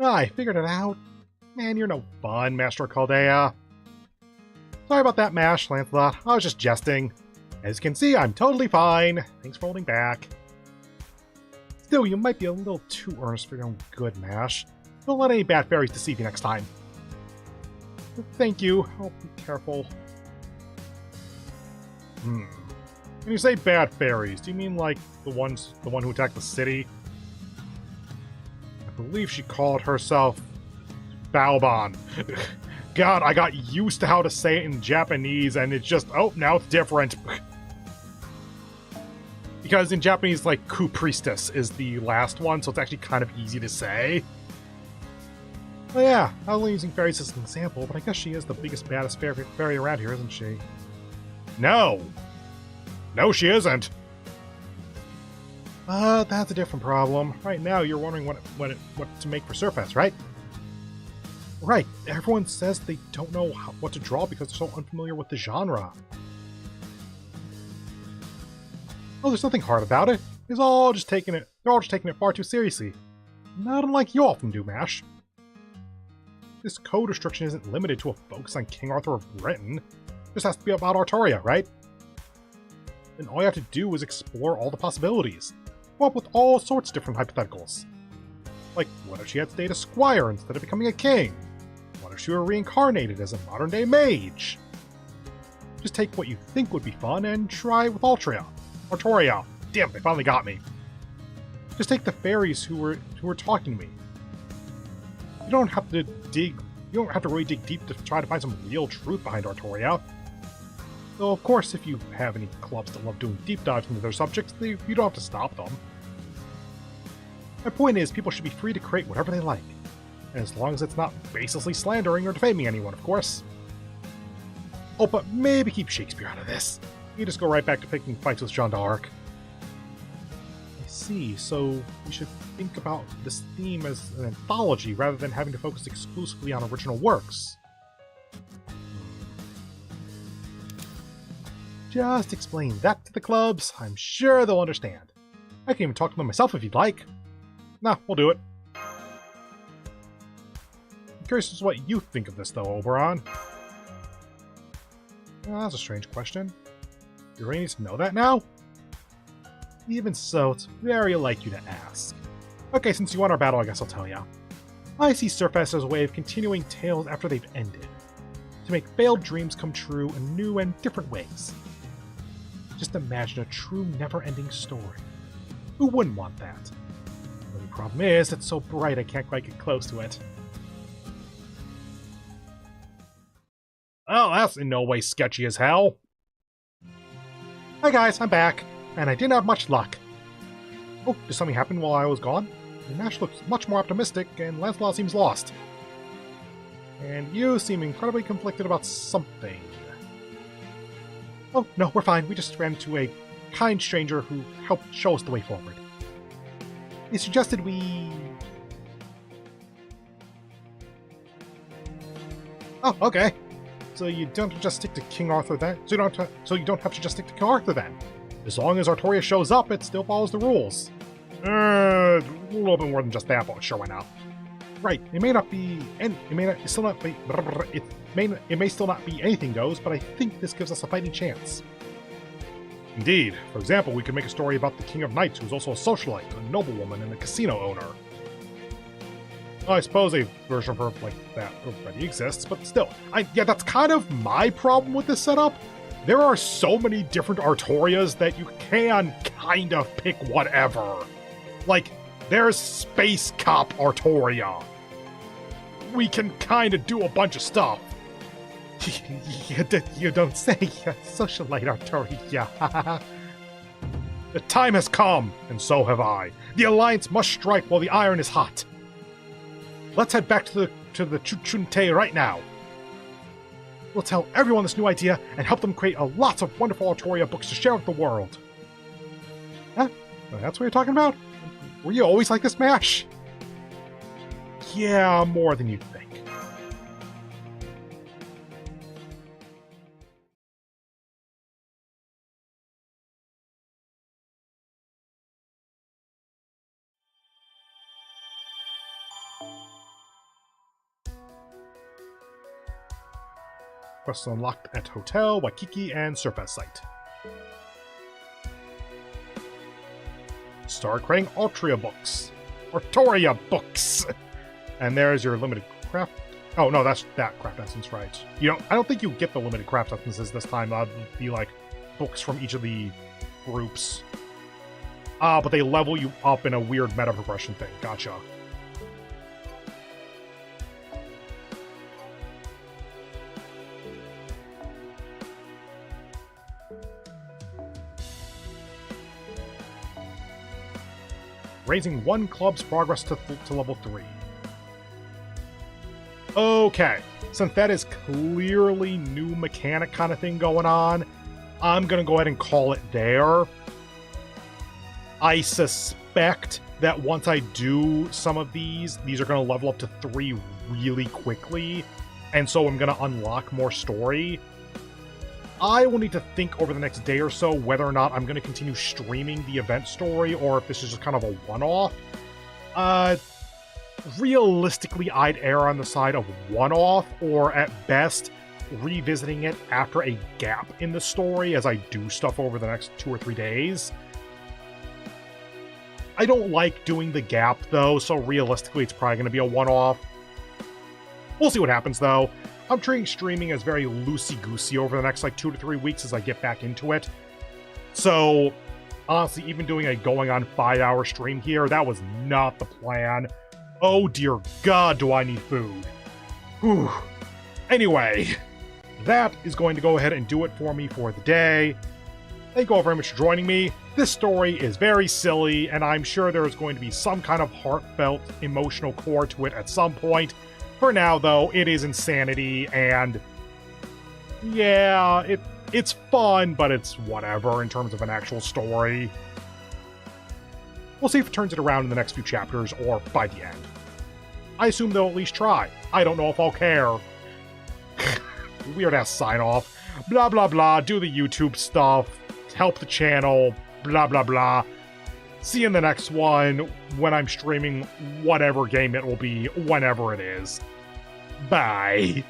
I figured it out. Man, you're no fun, Master Chaldea. Sorry about that, Mash, Lancelot. I was just jesting. As you can see, I'm totally fine. Thanks for holding back. Still, you might be a little too earnest for your own good, Mash. Don't let any bad fairies deceive you next time. Thank you. I'll be careful. When you say bad fairies, do you mean like the one who attacked the city? I believe she called herself Balban. God, I got used to how to say it in Japanese, and it's just, oh, now it's different. Because in Japanese, like, Ku Priestess is the last one, so it's actually kind of easy to say. Well, yeah, I was only using fairies as an example, but I guess she is the biggest, baddest fairy around here, isn't she? No! No, she isn't! That's a different problem. Right now, you're wondering what to make for Surface, right? Right, everyone says they don't know what to draw because they're so unfamiliar with the genre. Oh, there's nothing hard about it. They're all just taking it far too seriously. Not unlike you often do, MASH. This code restriction isn't limited to a focus on King Arthur of Britain. It just has to be about Artoria, right? Then all you have to do is explore all the possibilities. Come up with all sorts of different hypotheticals. Like, what if she had stayed a squire instead of becoming a king? What if she were reincarnated as a modern-day mage? Just take what you think would be fun and try it with Artoria. Damn, they finally got me. Just take the fairies who were talking to me. You don't have to really dig deep to try to find some real truth behind Artoria. Though, of course, if you have any clubs that love doing deep dives into their subjects, you don't have to stop them. My point is, people should be free to create whatever they like. And as long as it's not baselessly slandering or defaming anyone, of course. Oh, but maybe keep Shakespeare out of this. You just go right back to picking fights with Jeanne d'Arc. I see, so we should think about this theme as an anthology rather than having to focus exclusively on original works. Just explain that to the clubs. I'm sure they'll understand. I can even talk to them myself if you'd like. Nah, we'll do it. I'm curious as to what you think of this, though, Oberon. Oh, that's a strange question. You really need to know that now? Even so, it's very like you to ask. Okay, since you won our battle, I guess I'll tell ya. I see Surfest as a way of continuing tales after they've ended. To make failed dreams come true in new and different ways. Just imagine a true never-ending story. Who wouldn't want that? The only problem is, it's so bright I can't quite get close to it. Oh, that's in no way sketchy as hell. Hi guys, I'm back, and I didn't have much luck. Oh, did something happen while I was gone? The Nash looks much more optimistic, and Lancelot seems lost. And you seem incredibly conflicted about something. Oh, no, we're fine. We just ran into a kind stranger who helped show us the way forward. He suggested we... Oh, okay. So you don't just stick to King Arthur then? So you don't have to just stick to King Arthur then? As long as Artoria shows up, it still follows the rules. A little bit more than just that, but sure, why not? Right, it may not be, and it may still not be anything goes, but I think this gives us a fighting chance. Indeed. For example, we could make a story about the King of Knights, who's also a socialite, a noblewoman, and a casino owner. Well, I suppose a version of her like that already exists, but still. Yeah, that's kind of my problem with this setup. There are so many different Artorias that you can kind of pick whatever. Like, there's Space Cop Artoria. We can kind of do a bunch of stuff. You don't say, socialite Artoria. The time has come, and so have I. The Alliance must strike while the iron is hot. Let's head back to the Chuchunte right now. We'll tell everyone this new idea and help them create lots of wonderful Artoria books to share with the world. Huh? That's what you're talking about? Were you always like this, MASH? Yeah, more than you'd think. Quests unlocked at Hotel, Waikiki, and Surfest site. Start creating Artoria books! And there's your limited craft. Oh no, that's that craft essence, right? I don't think you get the limited craft essences this time. That'd be like books from each of the groups. But they level you up in a weird meta progression thing. Gotcha. Raising one club's progress to level 3. Okay, since that is clearly new mechanic kind of thing going on, I'm going to go ahead and call it there. I suspect that once I do some of these are going to level up to 3 really quickly, and so I'm going to unlock more story. I will need to think over the next day or so whether or not I'm going to continue streaming the event story, or if this is just kind of a one-off. realistically, I'd err on the side of one-off, or at best, revisiting it after a gap in the story as I do stuff over the next 2 or 3 days. I don't like doing the gap, though, so realistically it's probably going to be a one-off. We'll see what happens, though. I'm treating streaming as very loosey-goosey over the next, 2 to 3 weeks as I get back into it. So, honestly, even doing a going-on 5-hour stream here, that was not the plan. Oh dear God, do I need food. Whew. Anyway, that is going to go ahead and do it for me for the day. Thank you all very much for joining me. This story is very silly, and I'm sure there is going to be some kind of heartfelt, emotional core to it at some point. For now, though, it is insanity, and yeah, it's fun, but it's whatever in terms of an actual story. We'll see if it turns it around in the next few chapters, or by the end. I assume they'll at least try. I don't know if I'll care. Weird-ass sign-off. Blah, blah, blah. Do the YouTube stuff. Help the channel. Blah, blah, blah. See you in the next one, when I'm streaming whatever game it will be, whenever it is. Bye.